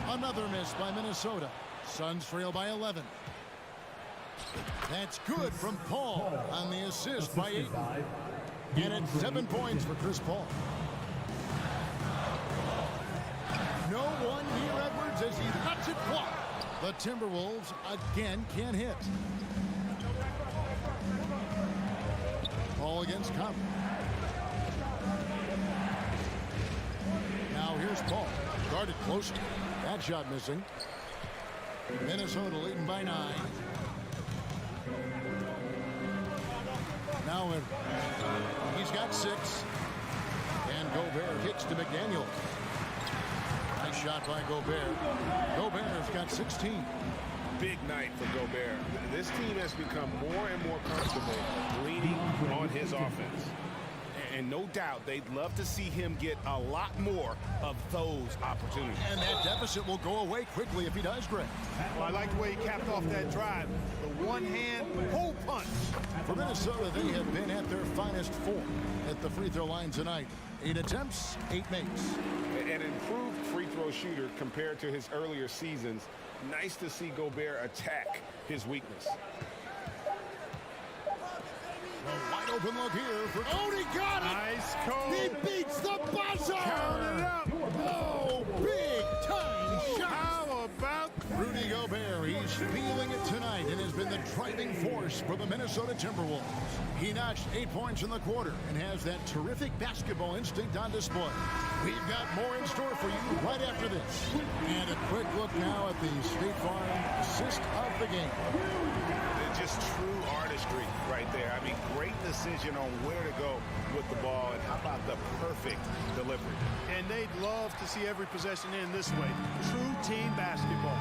Another miss by Minnesota. Suns trail by 11. That's good from Paul on the assist by Ayton. And it's 7 points for Chris Paul. No one near Edwards as he lets it fly. The Timberwolves again can't hit. Paul against Conley. Now here's Paul. Guarded closely. That shot missing. Minnesota leading by 9. Now he's got 6. And Gobert kicks to McDaniel. Nice shot by Gobert. Gobert's got 16. Big night for Gobert. This team has become more and more comfortable leaning on his offense. And no doubt they'd love to see him get a lot more of those opportunities. And that deficit will go away quickly if he does, Greg. Well, I like the way he capped off that drive. The one-hand pull punch. For Minnesota, they have been at their finest form at the free throw line tonight. 8 attempts, 8 makes. An improved free throw shooter compared to his earlier seasons. Nice to see Gobert attack his weakness. A wide open look here for. Oh, he got it! Nice call. He beats the buzzer! Count it up. Oh, big time shot! How about Rudy Gobert? He's feeling it tonight and has been the driving force for the Minnesota Timberwolves. He notched 8 points in the quarter and has that terrific basketball instinct on display. We've got more in store for you right after this. And a quick look now at the State Farm assist of the game. It's just true artistry right there. I mean, great decision on where to go with the ball, and how about the perfect delivery. And they'd love to see every possession end this way. True team basketball.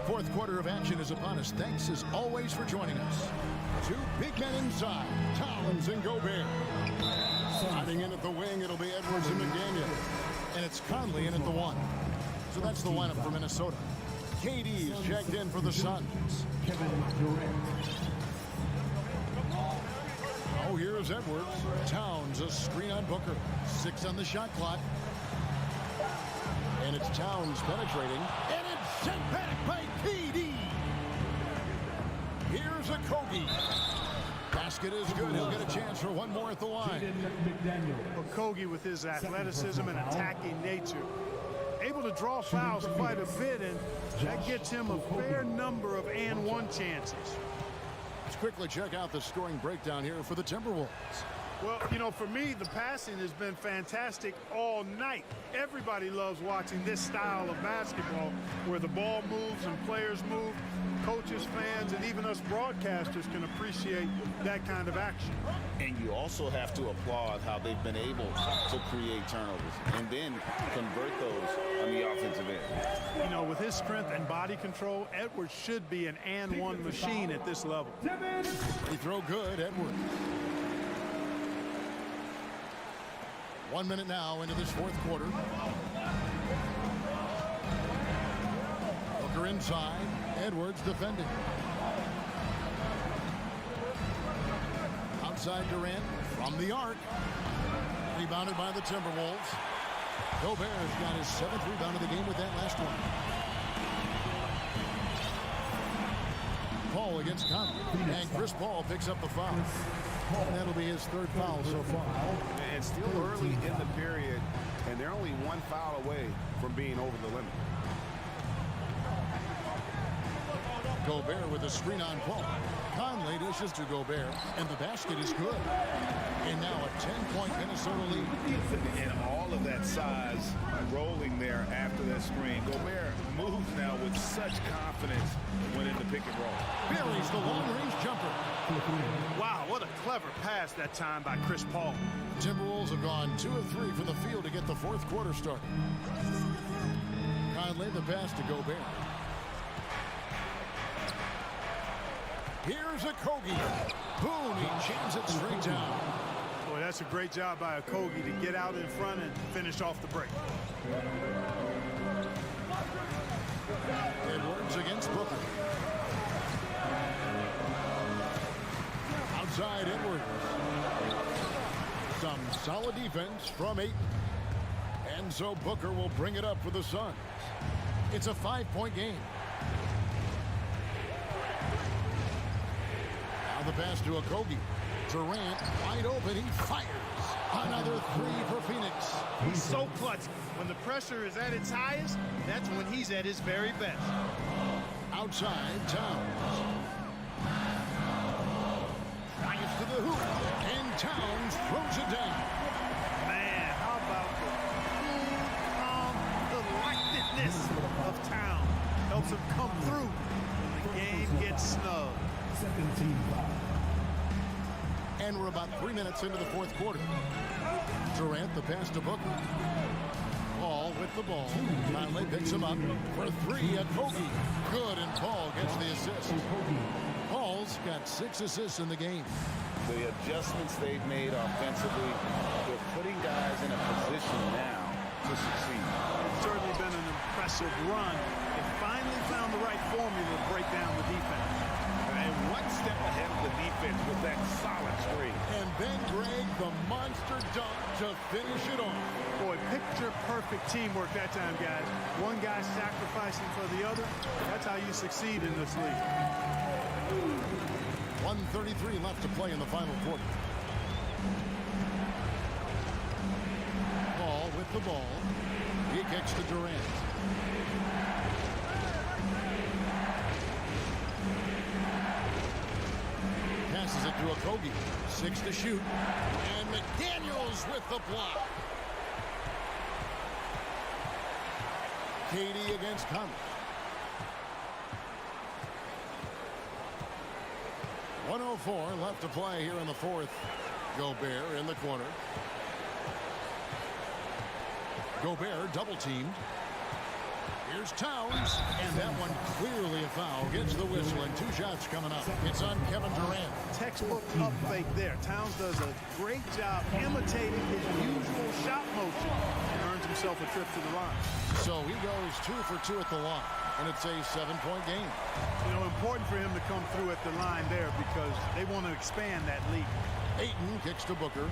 Fourth quarter of action is upon us. Thanks as always for joining us. Two big men inside, Towns and Gobert. Sliding in at the wing, it'll be Edwards and McDaniel. And it's Conley in at the 1. So that's the lineup for Minnesota. KD's checked in for the Suns. Oh, here's Edwards. Towns, a screen on Booker. 6 on the shot clock. And it's Towns penetrating. And it's sent back by KD. Here's a Kogi. Basket is good. He'll get a chance for one more at the line. Kogi, with his athleticism and attacking nature, able to draw fouls quite a bit, and that gets him a fair number of and one chances. Let's quickly check out the scoring breakdown here for the Timberwolves. Well, you know, for me, the passing has been fantastic all night. Everybody loves watching this style of basketball where the ball moves and players move. Coaches, fans, and even us broadcasters can appreciate that kind of action. And you also have to applaud how they've been able to create turnovers and then convert those on the offensive end. You know, with his strength and body control, Edwards should be an and one machine at this level. They throw good, Edwards. 1 minute now into this fourth quarter. Booker inside. Edwards defending. Outside Durant from the arc. Rebounded by the Timberwolves. Gobert's got his 7th rebound of the game with that last one. Paul against Conley. And Chris Paul picks up the foul. And that'll be his 3rd foul so far. And still early in the period, and they're only 1 foul away from being over the limit. Gobert with a screen on Paul. Conley dishes to Gobert, and the basket is good. And now a 10-point Minnesota lead. And all of that size rolling there after that screen. Gobert moves now with such confidence when in the pick and roll. Buries the long-range jumper. Wow, what a clever pass that time by Chris Paul. Timberwolves have gone 2 of 3 from the field to get the fourth quarter started. Conley the pass to Gobert. Here's a Kogi. Boom, he jams it straight down. Boy, that's a great job by Kogi to get out in front and finish off the break. Edwards against Booker. Outside Edwards. Some solid defense from 8. And so Booker will bring it up for the Suns. It's a 5-point game. The pass to Okogie. Durant wide open. He fires. Another 3 for Phoenix. He's so clutch. When the pressure is at its highest, that's when he's at his very best. Outside, Towns. Drives to the hoop. And Towns throws it down. Man, how about the collectedness of Towns. Helps him come through when the game gets snug. And we're about 3 minutes into the fourth quarter. Durant the pass to Booker. Paul with the ball. Conley picks him up for 3 at Kogi. Good, and Paul gets the assist. Paul's got 6 assists in the game. The adjustments they've made offensively, they're putting guys in a position now to succeed. It's certainly been an impressive run. They finally found the right formula to break down the defense. And 1 step ahead of the defense with that solid screen. And then Greg, the monster dunk to finish it off. Boy, picture-perfect teamwork that time, guys. One guy sacrificing for the other. That's how you succeed in this league. 1:33 left to play in the final quarter. Paul with the ball. He kicks to Durant. Passes it to Okogie. 6 to shoot. And McDaniels with the block. Katie against Conley. 1:04 left to play here in the fourth. Gobert in the corner. Gobert double teamed. Here's Towns, and that one clearly a foul. Gets the whistle, and 2 shots coming up. It's on Kevin Durant. Textbook up fake there. Towns does a great job imitating his usual shot motion and earns himself a trip to the line. So he goes 2 for 2 at the line, and it's a 7-point game. You know, important for him to come through at the line there because they want to expand that lead. Ayton kicks to Booker.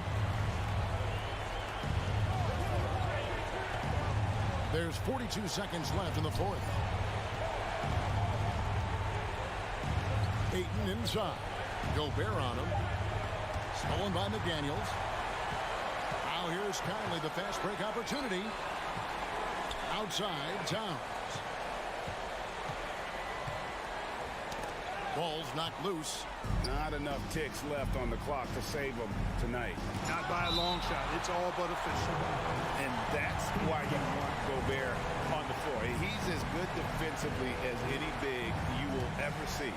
There's 42 seconds left in the fourth. Ayton inside. Gobert on him. Stolen by McDaniels. Now here's Conley, the fast break opportunity. Outside, Towns. Ball's knocked loose. Not enough ticks left on the clock to save them tonight. Not by a long shot. It's all but official. And that's why you want Gobert on the floor. He's as good defensively as any big you will ever see.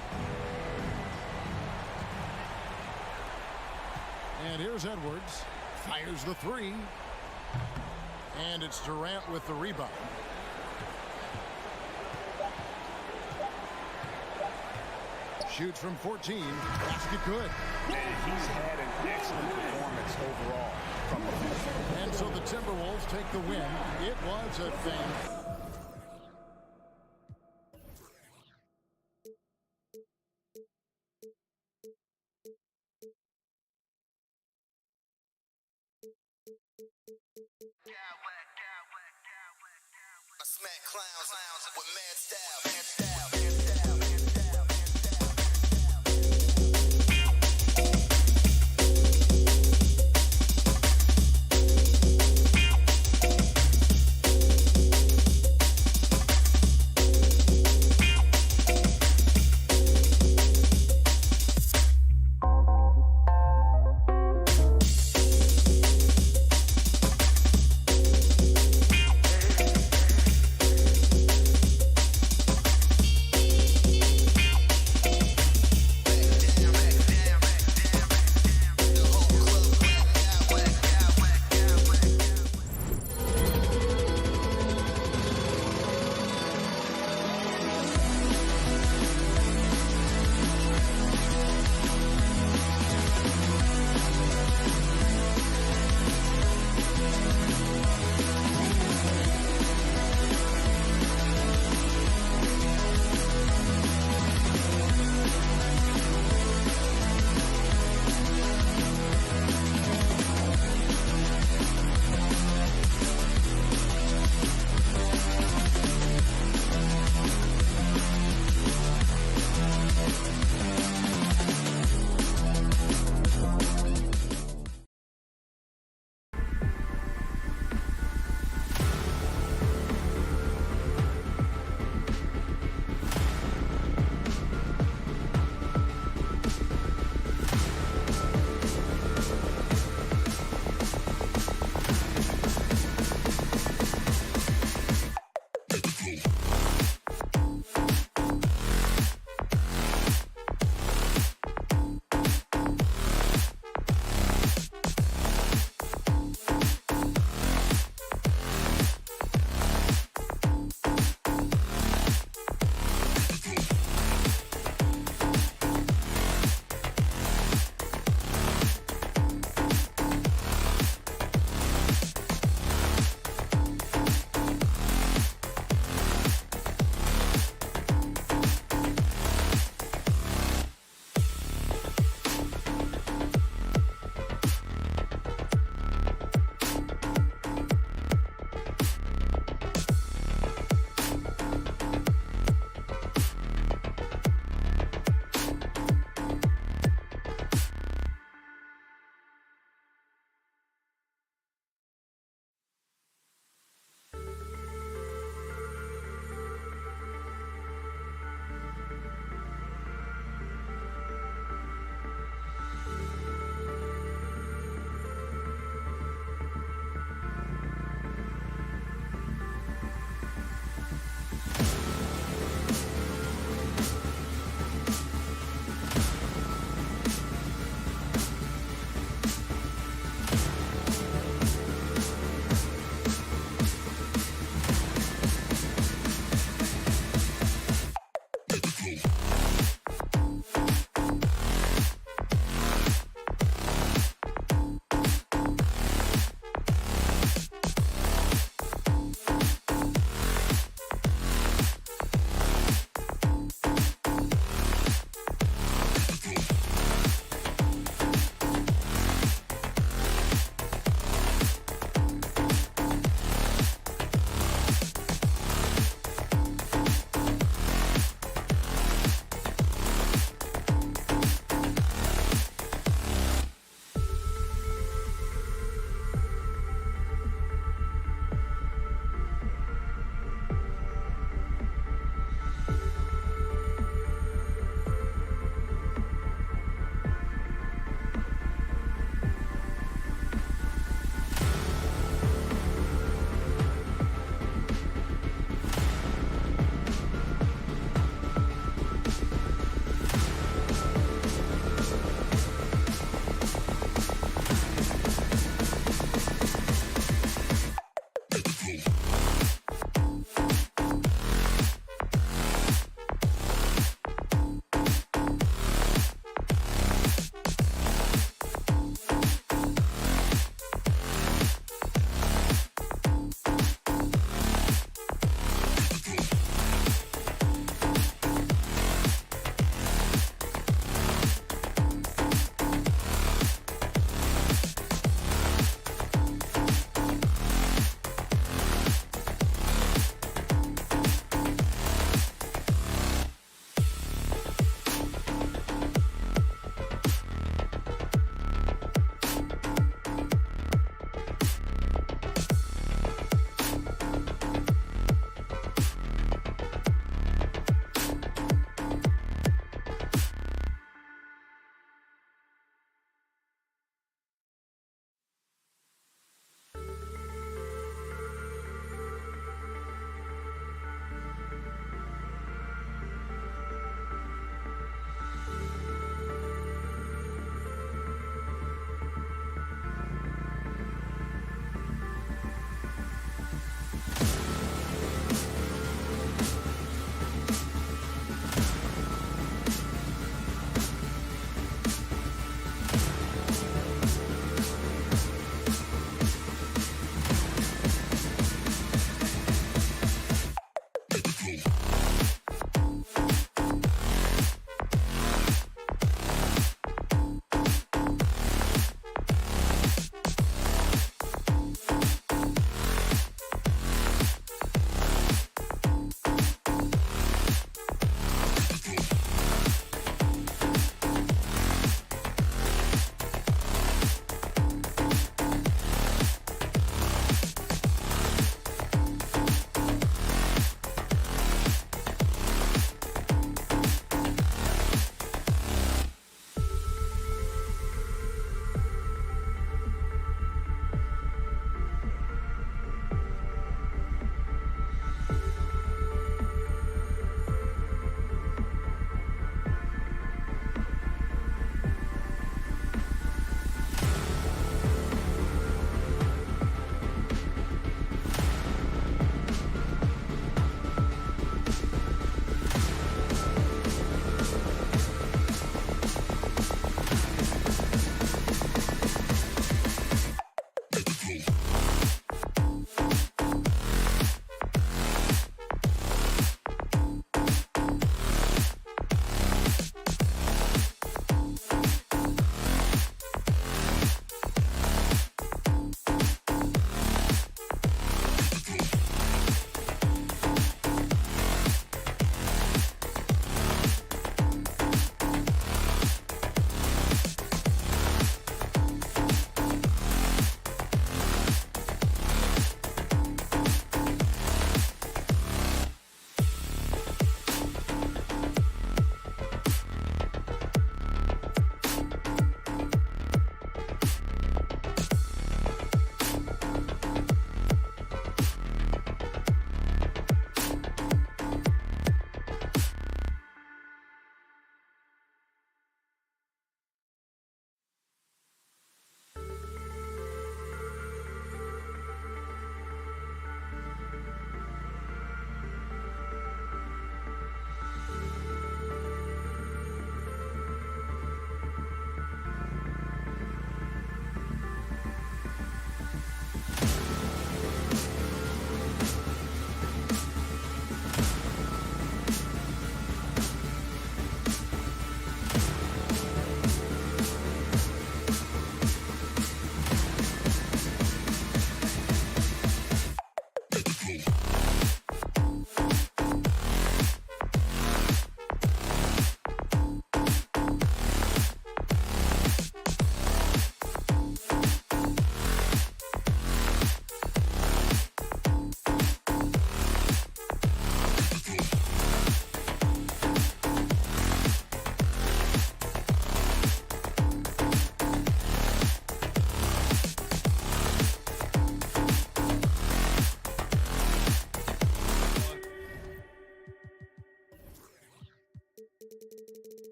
And here's Edwards. Fires the 3. And it's Durant with the rebound. Shoots from 14. Basket good. And he's had an excellent performance overall from the floor. And so the Timberwolves take the win. It was a thing. I smack clowns with mad style.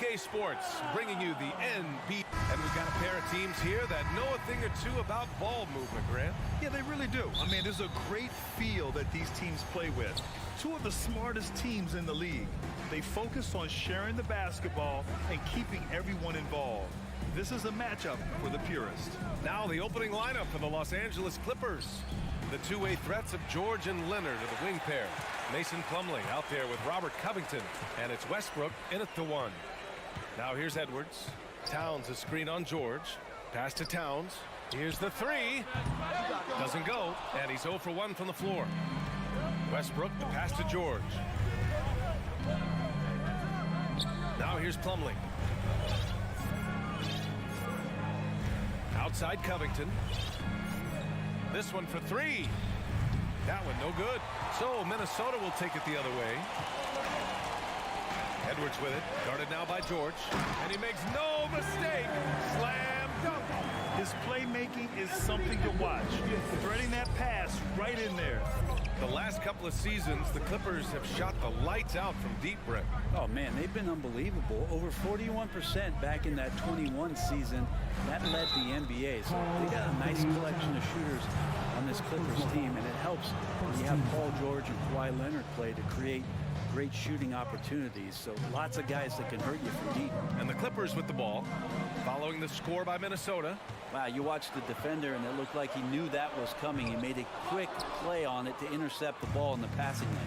2K Sports, bringing you the NBA. And we've got a pair of teams here that know a thing or two about ball movement, Grant. Yeah, they really do. I mean, there's a great feel that these teams play with. Two of the smartest teams in the league. They focus on sharing the basketball and keeping everyone involved. This is a matchup for the purist. Now the opening lineup for the Los Angeles Clippers. The two-way threats of George and Leonard are the wing pair. Mason Plumlee out there with Robert Covington. And it's Westbrook in at the one. Now here's Edwards. Towns a screen on George. Pass to Towns. Here's the three. Doesn't go. And he's 0 for 1 from the floor. Westbrook, the pass to George. Now here's Plumlee. Outside Covington. This one for three. That one no good. So Minnesota will take it the other way. Edwards with it. Guarded now by George. And he makes no mistake. Slam dunk. His playmaking is something to watch. Threading that pass right in there. The last couple of seasons, the Clippers have shot the lights out from deep, Brett. Oh, man, they've been unbelievable. Over 41% back in that 21 season. That led the NBA. So they got a nice collection of shooters on this Clippers team, and it helps when you have Paul George and Kawhi Leonard play to create great shooting opportunities. So lots of guys that can hurt you from deep. And the Clippers with the ball, following the score by Minnesota. Wow, you watched the defender, and it looked like he knew that was coming. He made a quick play on it to intercept the ball in the passing lane.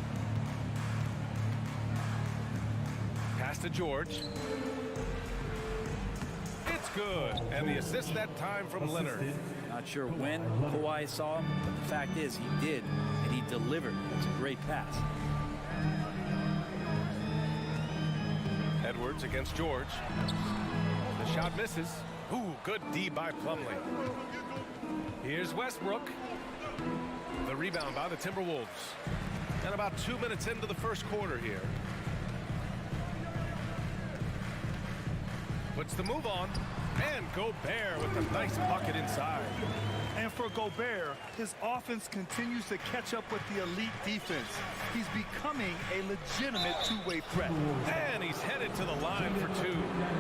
Pass to George. It's good. And the assist that time from Leonard. Not sure when Kawhi saw him, but the fact is he did, and he delivered. It's a great pass. Edwards against George. The shot misses. Ooh, good D by Plumlee. Here's Westbrook. The rebound by the Timberwolves. And about 2 minutes into the first quarter here. Puts the move on. And Gobert with a nice bucket inside. And for Gobert, his offense continues to catch up with the elite defense. He's becoming a legitimate two-way threat. And he's headed to the line for two.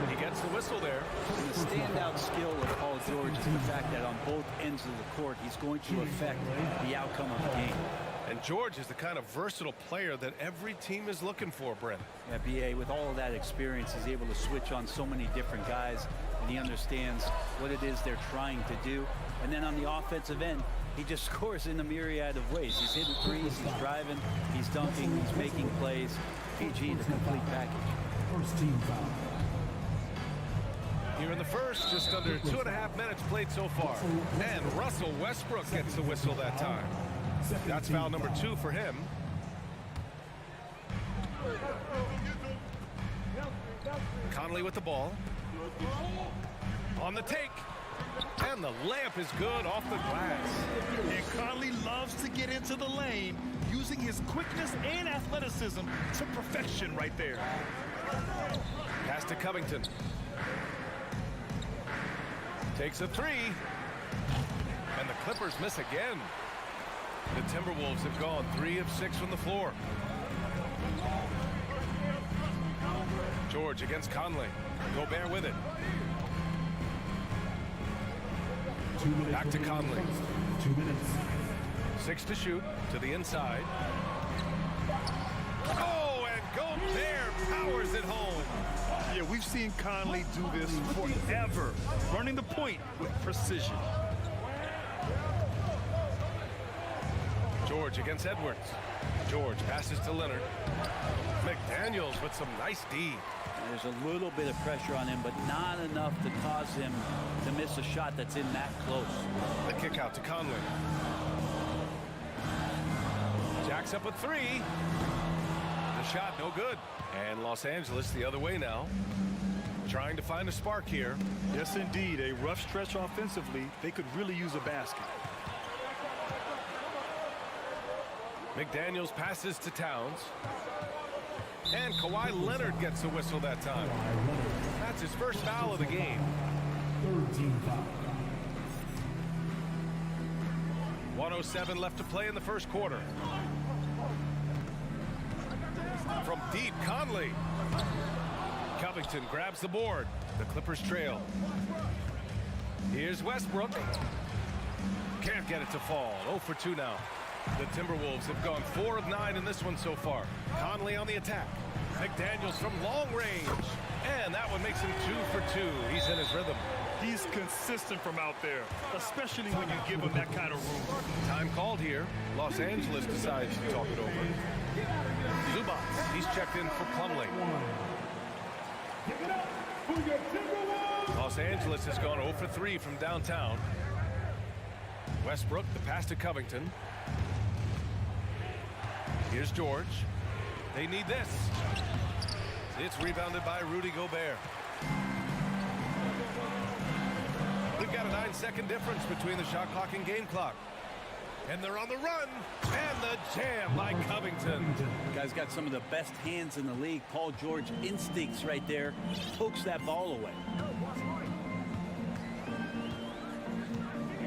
He gets the whistle there. And the standout skill of Paul George is the fact that on both ends of the court, he's going to affect the outcome of the game. And George is the kind of versatile player that every team is looking for, Brent. Yeah, B.A., with all of that experience, he's able to switch on so many different guys, and he understands what it is they're trying to do. And then on the offensive end, he just scores in a myriad of ways. He's hitting threes, he's driving, he's dunking, he's making plays. PG, the complete package. First team foul. Here in the first, just under 2.5 minutes played so far. And Russell Westbrook gets the whistle that time. That's foul number 2 for him. Conley with the ball. On the take. And the layup is good off the glass. And Conley loves to get into the lane, using his quickness and athleticism to perfection right there. Pass to Covington. Takes a three. And the Clippers miss again. The Timberwolves have gone 3 of 6 from the floor. George against Conley. Gobert with it. Back to Conley. 2 minutes. 6 to shoot to the inside. Oh, and Gobert powers it home. Yeah, we've seen Conley do this forever, running the point with precision. George against Edwards. George passes to Leonard. McDaniels with some nice D. There's a little bit of pressure on him, but not enough to cause him to miss a shot that's in that close. The kick out to Conley. Jacks up a 3. The shot no good. And Los Angeles the other way now. Trying to find a spark here. Yes, indeed. A rough stretch offensively. They could really use a basket. McDaniels passes to Towns. And Kawhi Leonard gets the whistle that time. That's his first foul of the game. Third team foul. 1:07 left to play in the first quarter. From deep, Conley. Covington grabs the board. The Clippers trail. Here's Westbrook. Can't get it to fall. 0 for 2 now. The Timberwolves have gone 4 of 9 in this one so far. Conley on the attack. McDaniels from long range. And that one makes him 2 for 2. He's in his rhythm. He's consistent from out there, especially when you give him that kind of room. Time called here. Los Angeles decides to talk it over. Zubac, he's checked in for Plumlee. Los Angeles has gone 0 for 3 from downtown. Westbrook, the pass to Covington. Here's George. They need this. It's rebounded by Rudy Gobert. We've got a 9-second difference between the shot clock and game clock. And they're on the run. And the jam by Covington. Guy's got some of the best hands in the league. Paul George instincts right there. Pokes that ball away.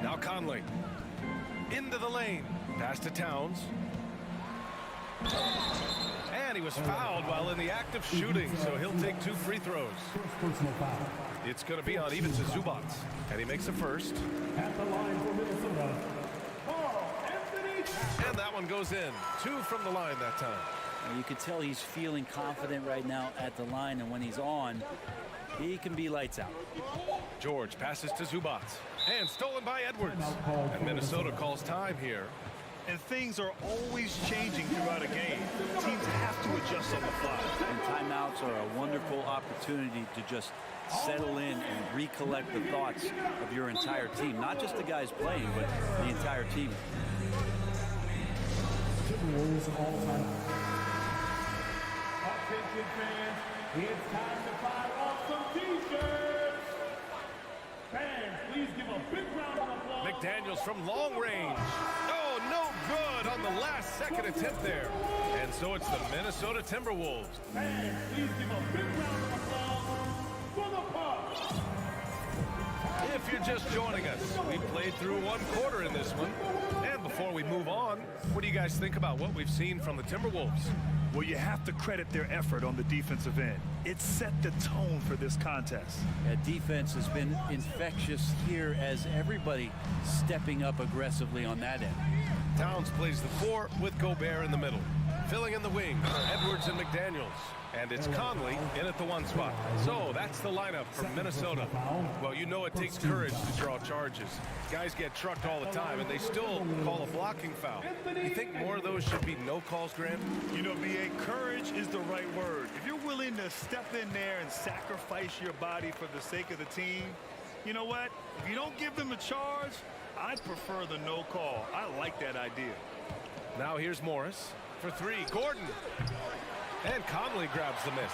Now Conley. Into the lane. Pass to Towns. And he was fouled while in the act of shooting, so he'll take 2 free throws. It's going to be on even to Zubac, and he makes a first. At the line for Minnesota, and that one goes in. 2 from the line that time. And you can tell he's feeling confident right now at the line, and when he's on, he can be lights out. George passes to Zubac, and stolen by Edwards. And Minnesota calls time here. And things are always changing throughout a game. Teams have to adjust on the fly. And timeouts are a wonderful opportunity to just settle in and recollect the thoughts of your entire team. Not just the guys playing, but the entire team. Attention fans, it's time to fire off some t-shirts. Fans, please give a big round of applause. McDaniels from long range. Oh, no good on the last second attempt there. And so it's the Minnesota Timberwolves. Fans, please give a big round of applause for the Pups. If you're just joining us, we played through 1 quarter in this one. And before we move on, what do you guys think about what we've seen from the Timberwolves? Well, you have to credit their effort on the defensive end. It set the tone for this contest. That defense has been infectious here as everybody stepping up aggressively on that end. Towns plays the 4 with Gobert in the middle. Filling in the wing, Edwards and McDaniels. And it's Conley in at the 1 spot. So that's the lineup for Minnesota. Well, you know it takes courage to draw charges. Guys get trucked all the time, and they still call a blocking foul. You think more of those should be no calls, Grant? You know, B.A., courage is the right word. If you're willing to step in there and sacrifice your body for the sake of the team, you know what? If you don't give them a charge, I'd prefer the no call. I like that idea. Now here's Morris for 3. Gordon. And Conley grabs the miss.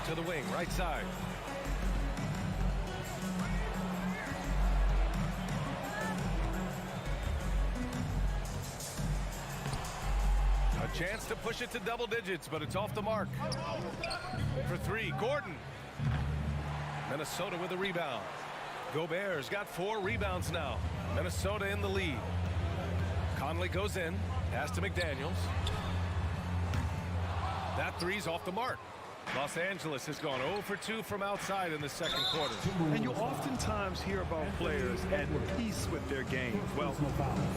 To the wing, right side. A chance to push it to double digits, but it's off the mark. For 3, Gordon. Minnesota with a rebound. Gobert's got 4 rebounds now. Minnesota in the lead. Conley goes in. Pass to McDaniels. That 3's off the mark. Los Angeles has gone 0 for 2 from outside in the second quarter. And you oftentimes hear about players at peace with their game. Well,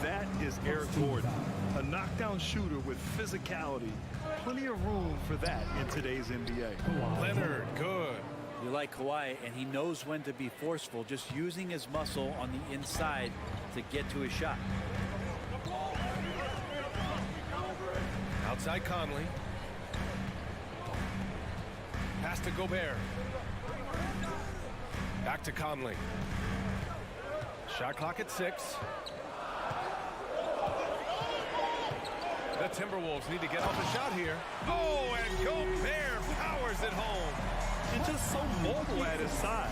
that is Eric Gordon, a knockdown shooter with physicality. Plenty of room for that in today's NBA. Leonard, good. You like Kawhi, and he knows when to be forceful, just using his muscle on the inside to get to his shot. Outside Conley. Pass to Gobert. Back to Conley. Shot clock at 6. The Timberwolves need to get off a shot here. Oh, and Gobert powers it home. He's just so mobile at his size.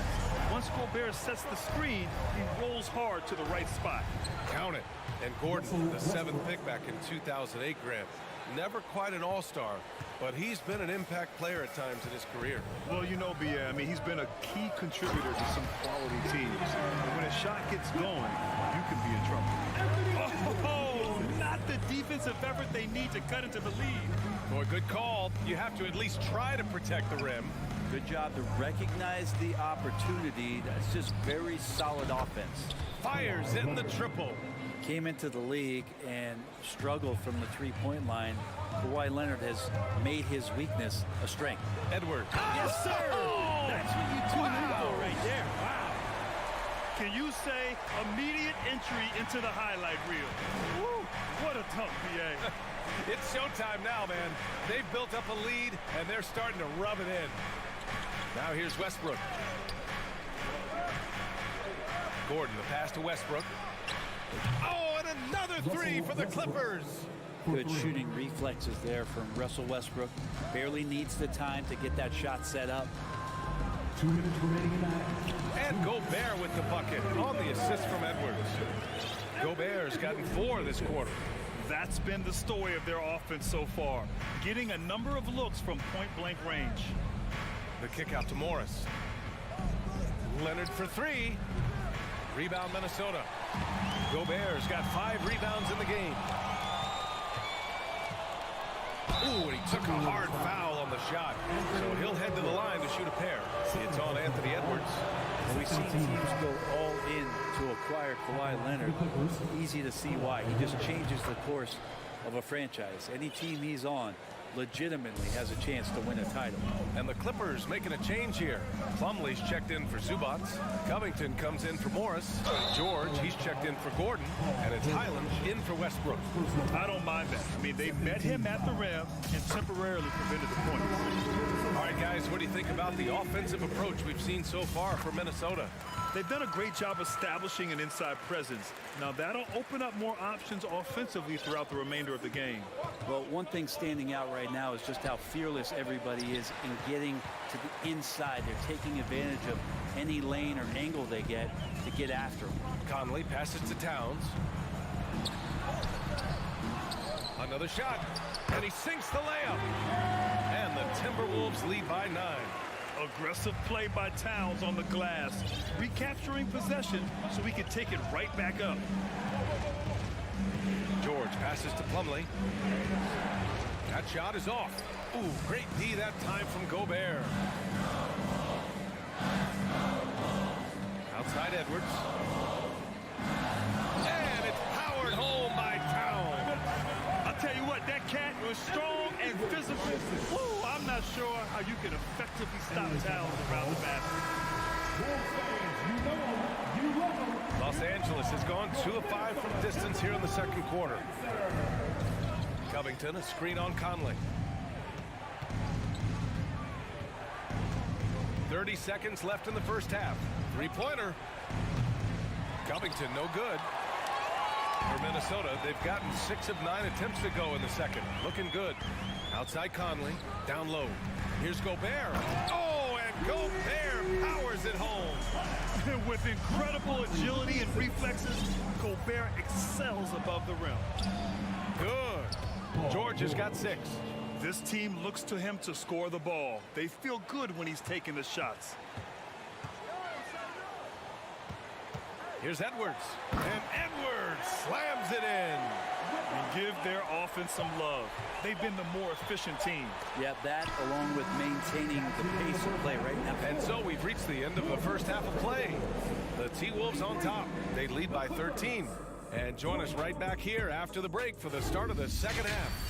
Once Gobert sets the screen, he rolls hard to the right spot. Count it. And Gordon, the 7th pick back in 2008, Grant. Never quite an all-star, but he's been an impact player at times in his career. Well, you know, B.A., I mean, he's been a key contributor to some quality teams. And when a shot gets going, you can be in trouble. Oh, not the defensive effort they need to cut into the lead. For a good call, you have to at least try to protect the rim. Good job to recognize the opportunity. That's just very solid offense. Fires in the triple. Came into the league and struggled from the three-point line. Kawhi Leonard has made his weakness a strength. Edwards. Yes, sir. Oh! That's what you tune in for right there. Wow. Can you say immediate entry into the highlight reel? Woo, what a dunk, BA. It's showtime now, man. They've built up a lead, and they're starting to rub it in. Now here's Westbrook. Gordon, the pass to Westbrook. Oh, and another three for the Clippers. Good shooting reflexes there from Russell Westbrook. Barely needs the time to get that shot set up. 2 minutes remaining in that. And Gobert with the bucket on the assist from Edwards. Gobert's gotten 4 this quarter. That's been the story of their offense so far, getting a number of looks from point-blank range. The kick out to Morris. Leonard for 3. Rebound Minnesota. Gobert's got 5 rebounds in the game. Ooh, and he took a hard foul on the shot. So he'll head to the line to shoot a pair. It's on Anthony Edwards. Well, we've seen teams go all in to acquire Kawhi Leonard. Easy to see why. He just changes the course of a franchise. Any team he's on legitimately has a chance to win a title. And the Clippers making a change here. Plumlee's checked in for Zubats. Covington comes in for Morris. George, he's checked in for Gordon. And it's Highland in for Westbrook. I don't mind that. I mean, they met him at the rim and temporarily prevented the point. All right, guys, what do you think about the offensive approach we've seen so far for Minnesota? They've done a great job establishing an inside presence. Now, that'll open up more options offensively throughout the remainder of the game. Well, one thing standing out right now is just how fearless everybody is in getting to the inside. They're taking advantage of any lane or angle they get to get after them. Conley passes to Towns. Another shot, and he sinks the layup. And the Timberwolves lead by 9. Aggressive play by Towns on the glass, recapturing possession so he can take it right back up. George passes to Plumlee. That shot is off. Ooh, great D that time from Gobert. Outside Edwards. And it's powered home by Towns. I'll tell you what, that cat was strong and physical. Ooh, I'm not sure how you can effectively stop Towns around the basket. Los Angeles has gone 2 of 5 from distance here in the second quarter. Covington, a screen on Conley. 30 seconds left in the first half. Three-pointer. Covington, no good. For Minnesota, they've gotten 6 of 9 attempts to go in the second. Looking good. Outside Conley, down low. Here's Gobert. Oh, and Gobert powers it home. With incredible agility and reflexes, Gobert excels above the rim. Good. George has got 6. This team looks to him to score the ball. They feel good when he's taking the shots. Here's Edwards. And Edwards slams it in. And give their offense some love. They've been the more efficient team. Yeah, that along with maintaining the pace of play right now. And so we've reached the end of the first half of play. The T-Wolves on top. They lead by 13. And join us right back here after the break for the start of the second half.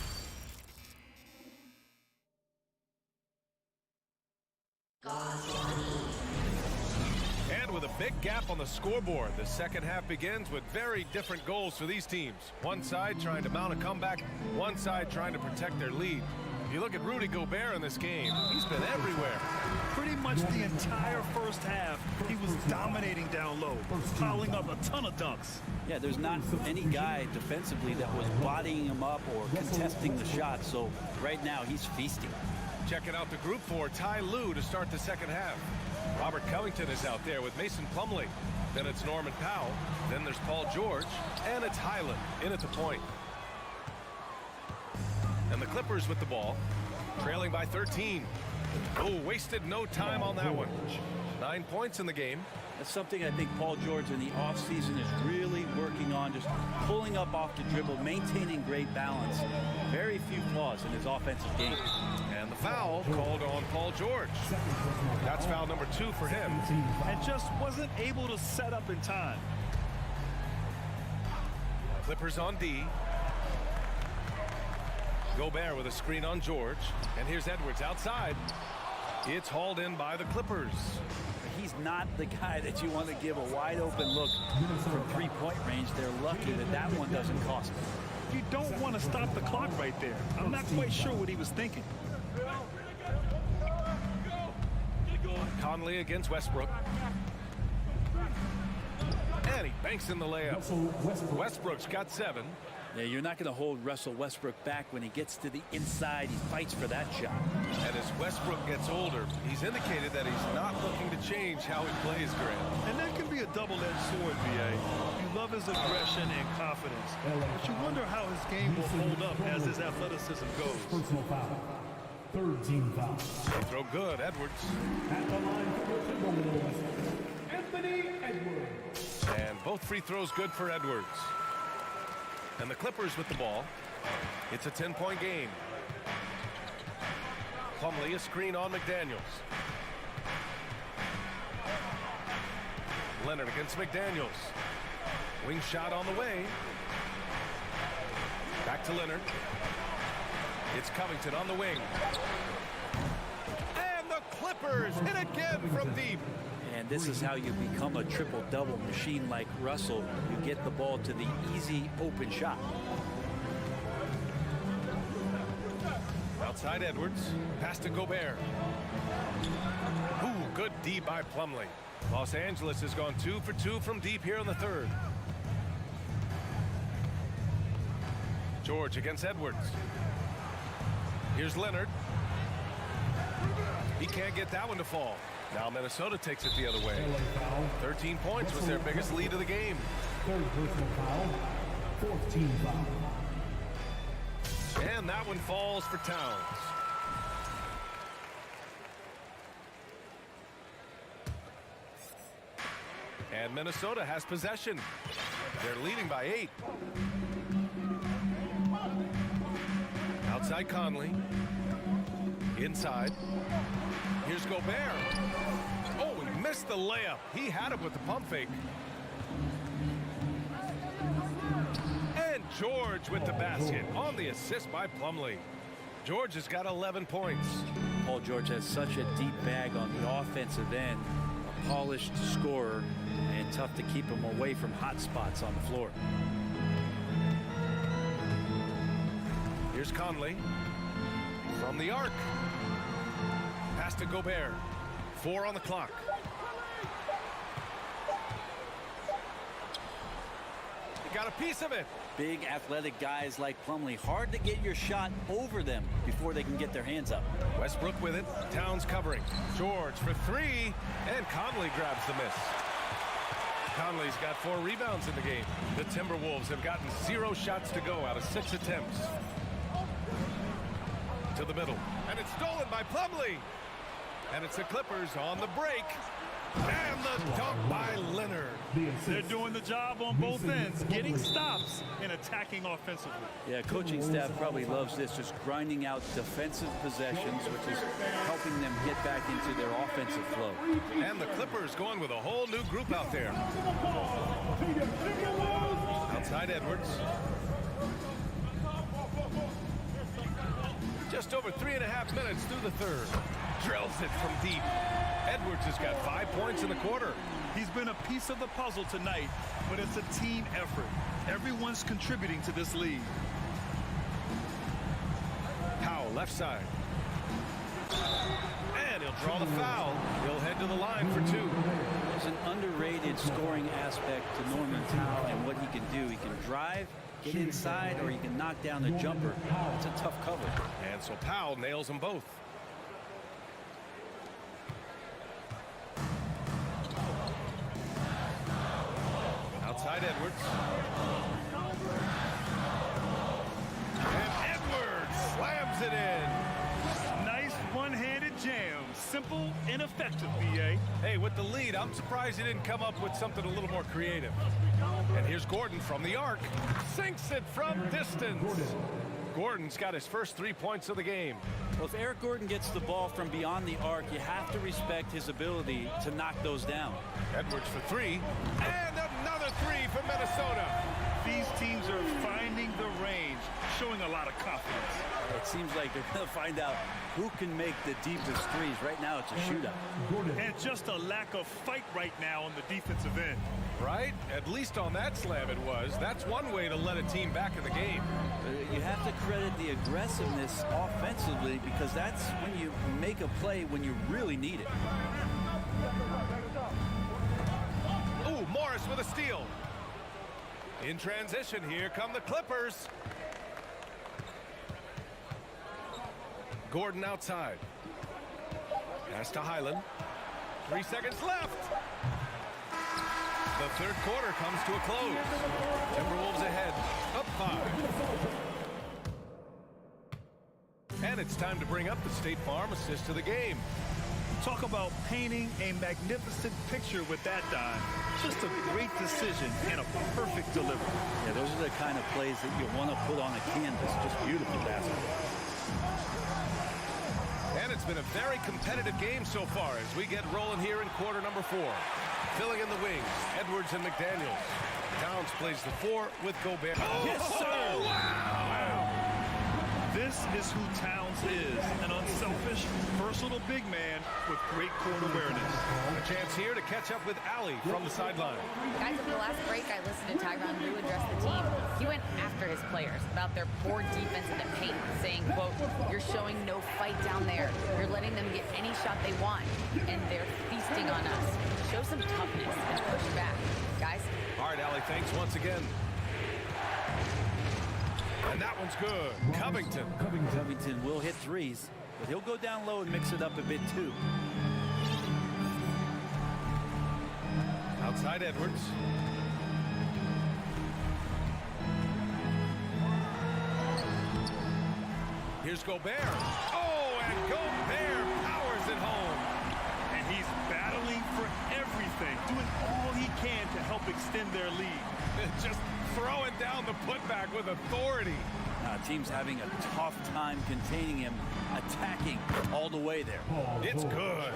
And with a big gap on the scoreboard, the second half begins with very different goals for these teams. One side trying to mount a comeback, one side trying to protect their lead. If you look at Rudy Gobert in this game, he's been everywhere. Pretty much the entire first half, he was dominating down low, piling up a ton of dunks. Yeah, there's not any guy defensively that was bodying him up or contesting the shot, so right now he's feasting. Checking out the group for Ty Lue to start the second half. Robert Covington is out there with Mason Plumlee. Then it's Norman Powell. Then there's Paul George. And it's Highland in at the point. And the Clippers with the ball, trailing by 13. Oh, wasted no time on that one. 9 points in the game. That's something I think Paul George in the offseason is really working on, just pulling up off the dribble, maintaining great balance. Very few flaws in his offensive game. And the foul called on Paul George. That's foul number 2 for him. And just wasn't able to set up in time. Clippers on D. Gobert with a screen on George. And here's Edwards outside. It's hauled in by the Clippers. He's not the guy that you want to give a wide open look from three-point range. They're lucky that that one doesn't cost them. You don't want to stop the clock right there. I'm not quite sure what he was thinking. Conley against Westbrook. And he banks in the layup. Westbrook's got 7. Yeah, you're not going to hold Russell Westbrook back when he gets to the inside. He fights for that shot. And as Westbrook gets older, he's indicated that he's not looking to change how he plays, Grant. And that can be a double-edged sword, VA. You love his aggression and confidence, but you wonder how his game will hold up as his athleticism goes. Personal foul. Third team foul. They throw good, Edwards. At the line for the Timberwolves, Anthony Edwards. And both free throws good for Edwards. And the Clippers with the ball. It's a 10-point game. Plumlee, a screen on McDaniels. Leonard against McDaniels. Wing shot on the way. Back to Leonard. It's Covington on the wing. And the Clippers hit again from deep. And this is how you become a triple-double machine like Russell. You get the ball to the easy open shot. Outside Edwards. Pass to Gobert. Ooh, good D by Plumlee. Los Angeles has gone 2 for 2 from deep here in the third. George against Edwards. Here's Leonard. He can't get that one to fall. Now Minnesota takes it the other way. 13 points was their biggest lead of the game. Third personal foul. Fourth team foul. And that one falls for Towns. And Minnesota has possession. They're leading by 8. Outside Conley. Inside. Here's Gobert. Oh, he missed the layup. He had it with the pump fake. And George with the basket on the assist by Plumlee. George has got 11 points. Paul George has such a deep bag on the offensive end. A polished scorer and tough to keep him away from hot spots on the floor. Here's Conley from the arc. Pass to Gobert. 4 on the clock. He got a piece of it. Big athletic guys like Plumlee. Hard to get your shot over them before they can get their hands up. Westbrook with it. Towns covering. George for 3. And Conley grabs the miss. Conley's got 4 rebounds in the game. The Timberwolves have gotten 0 shots to go out of 6 attempts. To the middle. And it's stolen by Plumlee. And it's the Clippers on the break. And the dunk by Leonard. They're doing the job on both ends, getting stops and attacking offensively. Yeah, coaching staff probably loves this, just grinding out defensive possessions, which is helping them get back into their offensive flow. And the Clippers going with a whole new group out there. Outside Edwards. Just over 3.5 minutes through the third. Drills it from deep. Edwards has got 5 points in the quarter. He's been a piece of the puzzle tonight, but it's a team effort. Everyone's contributing to this lead. Powell, left side. And he'll draw the foul. He'll head to the line for 2. There's an underrated scoring aspect to Norman Powell and what he can do. He can drive, get inside, or he can knock down the jumper. It's a tough cover. And so Powell nails them both. Outside Edwards. And Edwards slams it in. Nice one-handed jam. Simple and effective, B.A. Hey, with the lead, I'm surprised he didn't come up with something a little more creative. And here's Gordon from the arc. Sinks it from distance. Gordon's got his first 3 points of the game. Well, if Eric Gordon gets the ball from beyond the arc, you have to respect his ability to knock those down. Edwards for 3. And another 3 for Minnesota. These teams are finding the range, showing a lot of confidence. It seems like they're going to find out who can make the deepest threes. Right now, it's a shootout. And just a lack of fight right now on the defensive end. Right? At least on that slam it was. That's one way to let a team back in the game. You have to credit the aggressiveness offensively, because that's when you make a play when you really need it. Ooh, Morris with a steal. In transition, here come the Clippers. Gordon outside. Pass to Highland. 3 seconds left. The third quarter comes to a close. Timberwolves ahead, up 5. And it's time to bring up the State Farm assist to the game. Talk about painting a magnificent picture with that dime. Just a great decision and a perfect delivery. Yeah, those are the kind of plays that you want to put on a canvas. Just beautiful basketball. And it's been a very competitive game so far as we get rolling here in quarter number 4. Filling in the wings, Edwards and McDaniels. Towns plays the 4 with Gobert. Yes, sir! Wow! This is who Towns is, an unselfish, versatile big man with great court awareness. A chance here to catch up with Allie from the sideline. Guys, at the last break, I listened to Tyronn Lue address the team. He went after his players about their poor defense in the paint, saying, quote, "You're showing no fight down there. You're letting them get any shot they want, and they're feasting on us. Show some toughness and push back, guys." All right, Allie, thanks once again. And that one's good. Covington will hit threes, but he'll go down low and mix it up a bit too. Outside Edwards. Here's Gobert. Oh, and Gobert powers it home. And he's battling for everything, doing all he can to help extend their lead. Just throwing down the putback with authority. Team's having a tough time containing him, attacking all the way there. It's good.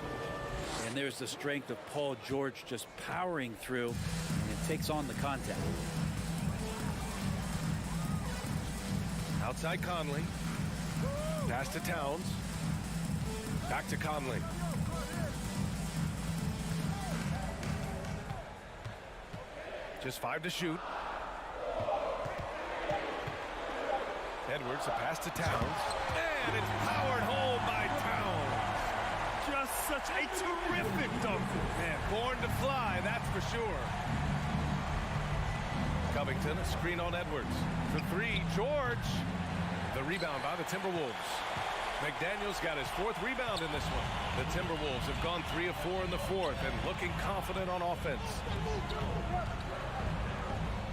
And there's the strength of Paul George just powering through, and it takes on the contact. Outside Conley. Pass to Towns. Back to Conley. Just 5 to shoot. Edwards, a pass to Towns. And it's powered home by Towns. Just such a terrific dunk. Man, born to fly, that's for sure. Covington, a screen on Edwards. For 3, George. The rebound by the Timberwolves. McDaniels got his 4th rebound in this one. The Timberwolves have gone 3 of 4 in the 4th and looking confident on offense.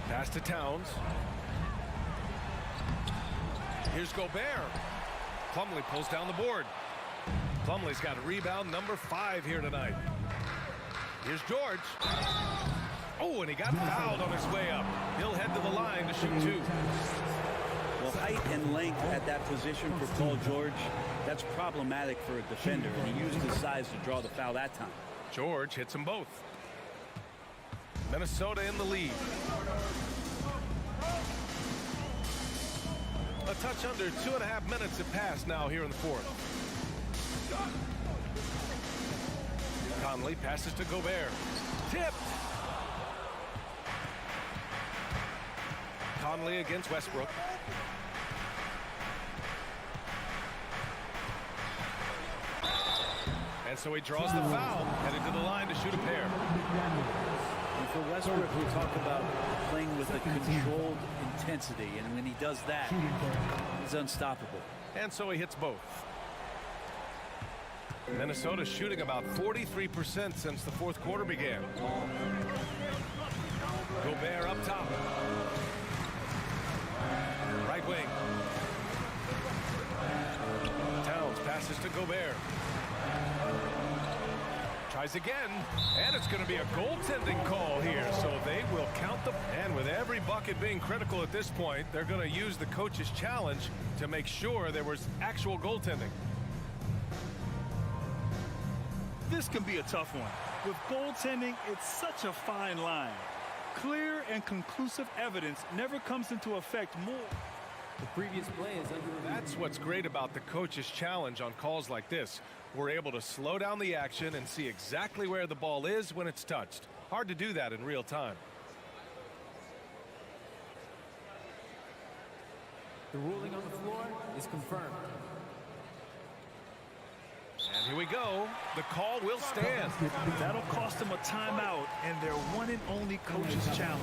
Pass to Towns. Here's Gobert. Plumlee pulls down the board. Plumlee's got a rebound number 5 here tonight. Here's George. Oh, and he got fouled on his way up. He'll head to the line to shoot 2. Well, height and length at that position for Paul George, that's problematic for a defender, and he used his size to draw the foul that time. George hits them both. Minnesota in the lead. A touch under 2.5 minutes have passed now here in the 4th. Conley passes to Gobert. Tipped. Conley against Westbrook. And so he draws the foul, headed to the line to shoot a pair. And for Westbrook, we talk about playing with a controlled intensity, and when he does that, he's unstoppable. And so he hits both. Minnesota shooting about 43% since the 4th quarter began. Gobert up top. Right wing. Towns passes to Gobert. Tries again, and it's going to be a goaltending call here, so they will count the... And with every bucket being critical at this point, they're going to use the coach's challenge to make sure there was actual goaltending. This can be a tough one. With goaltending, it's such a fine line. Clear and conclusive evidence never comes into effect more. The previous play is under review. That's what's great about the coach's challenge on calls like this. We're able to slow down the action and see exactly where the ball is when it's touched. Hard to do that in real time. The ruling on the floor is confirmed. And here we go. The call will stand. That'll cost them a timeout and their one and only coach's challenge.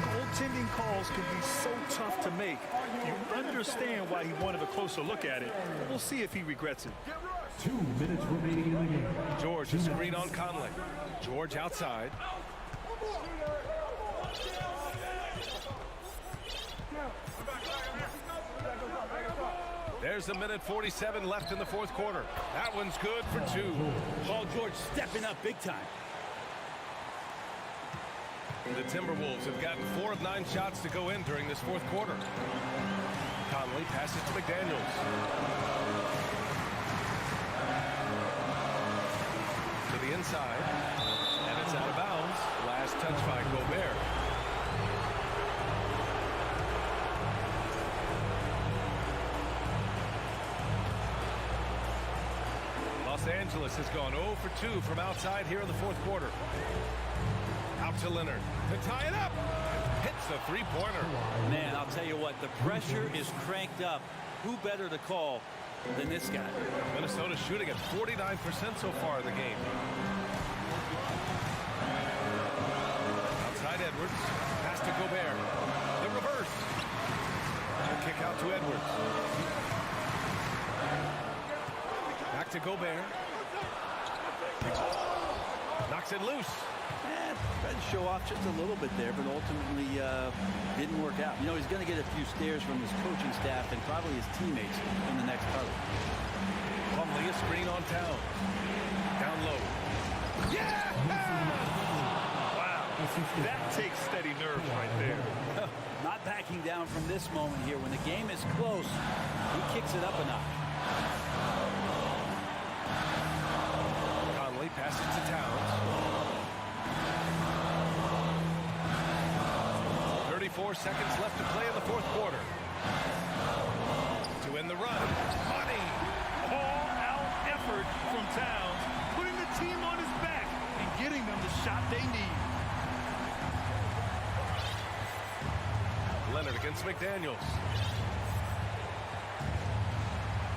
Goaltending calls can be so tough to make. You understand why he wanted a closer look at it. We'll see if he regrets it. 2 minutes remaining in the game. George, a screen on Conley. George outside. There's a minute 47 left in the fourth quarter. That one's good for 2. Paul George stepping up big time. The Timberwolves have gotten 4 of 9 shots to go in during this fourth quarter. Conley passes to McDaniels. To the inside. And it's out of bounds. Last touch by Gobert. Los Angeles has gone 0 for 2 from outside here in the fourth quarter. Out to Leonard to tie it up. Hits the three-pointer. Man, I'll tell you what, the pressure is cranked up. Who better to call than this guy? Minnesota shooting at 49% so far in the game. Outside Edwards. Pass to Gobert. The reverse. The kick out to Edwards. Back to Gobert. Knocks it loose. Tried to show off just a little bit there, but ultimately didn't work out. You know, he's going to get a few stares from his coaching staff and probably his teammates in the next huddle. Plumlee a screen on Towns. Down low. Yeah! Wow. That takes steady nerves right there. Not backing down from this moment here. When the game is close, he kicks it up a notch. Conley passes to Towns. 34 seconds left to play in the fourth quarter. To end the run. Money! All-out effort from Towns, putting the team on his back and getting them the shot they need. Leonard against McDaniels.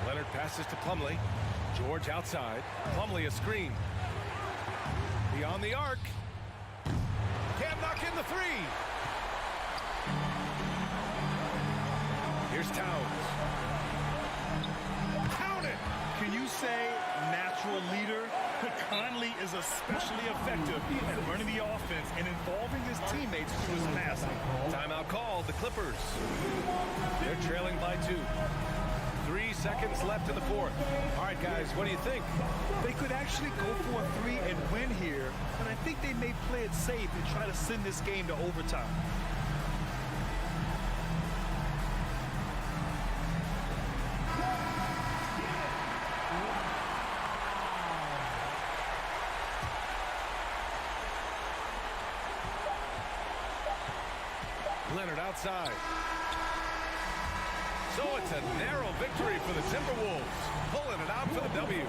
Leonard passes to Plumlee. George outside. Plumlee a screen. Beyond the arc. Can't knock in the three. Here's Towns. Count it! Can you say natural leader? Conley is especially effective at running the offense and involving his teammates through his passing. Timeout called, the Clippers. They're trailing by 2. 3 seconds left in the fourth. All right, guys, what do you think? They could actually go for a 3 and win here, and I think they may play it safe and try to send this game to overtime. Leonard outside. So it's a narrow victory for the Timberwolves, pulling it out for the W.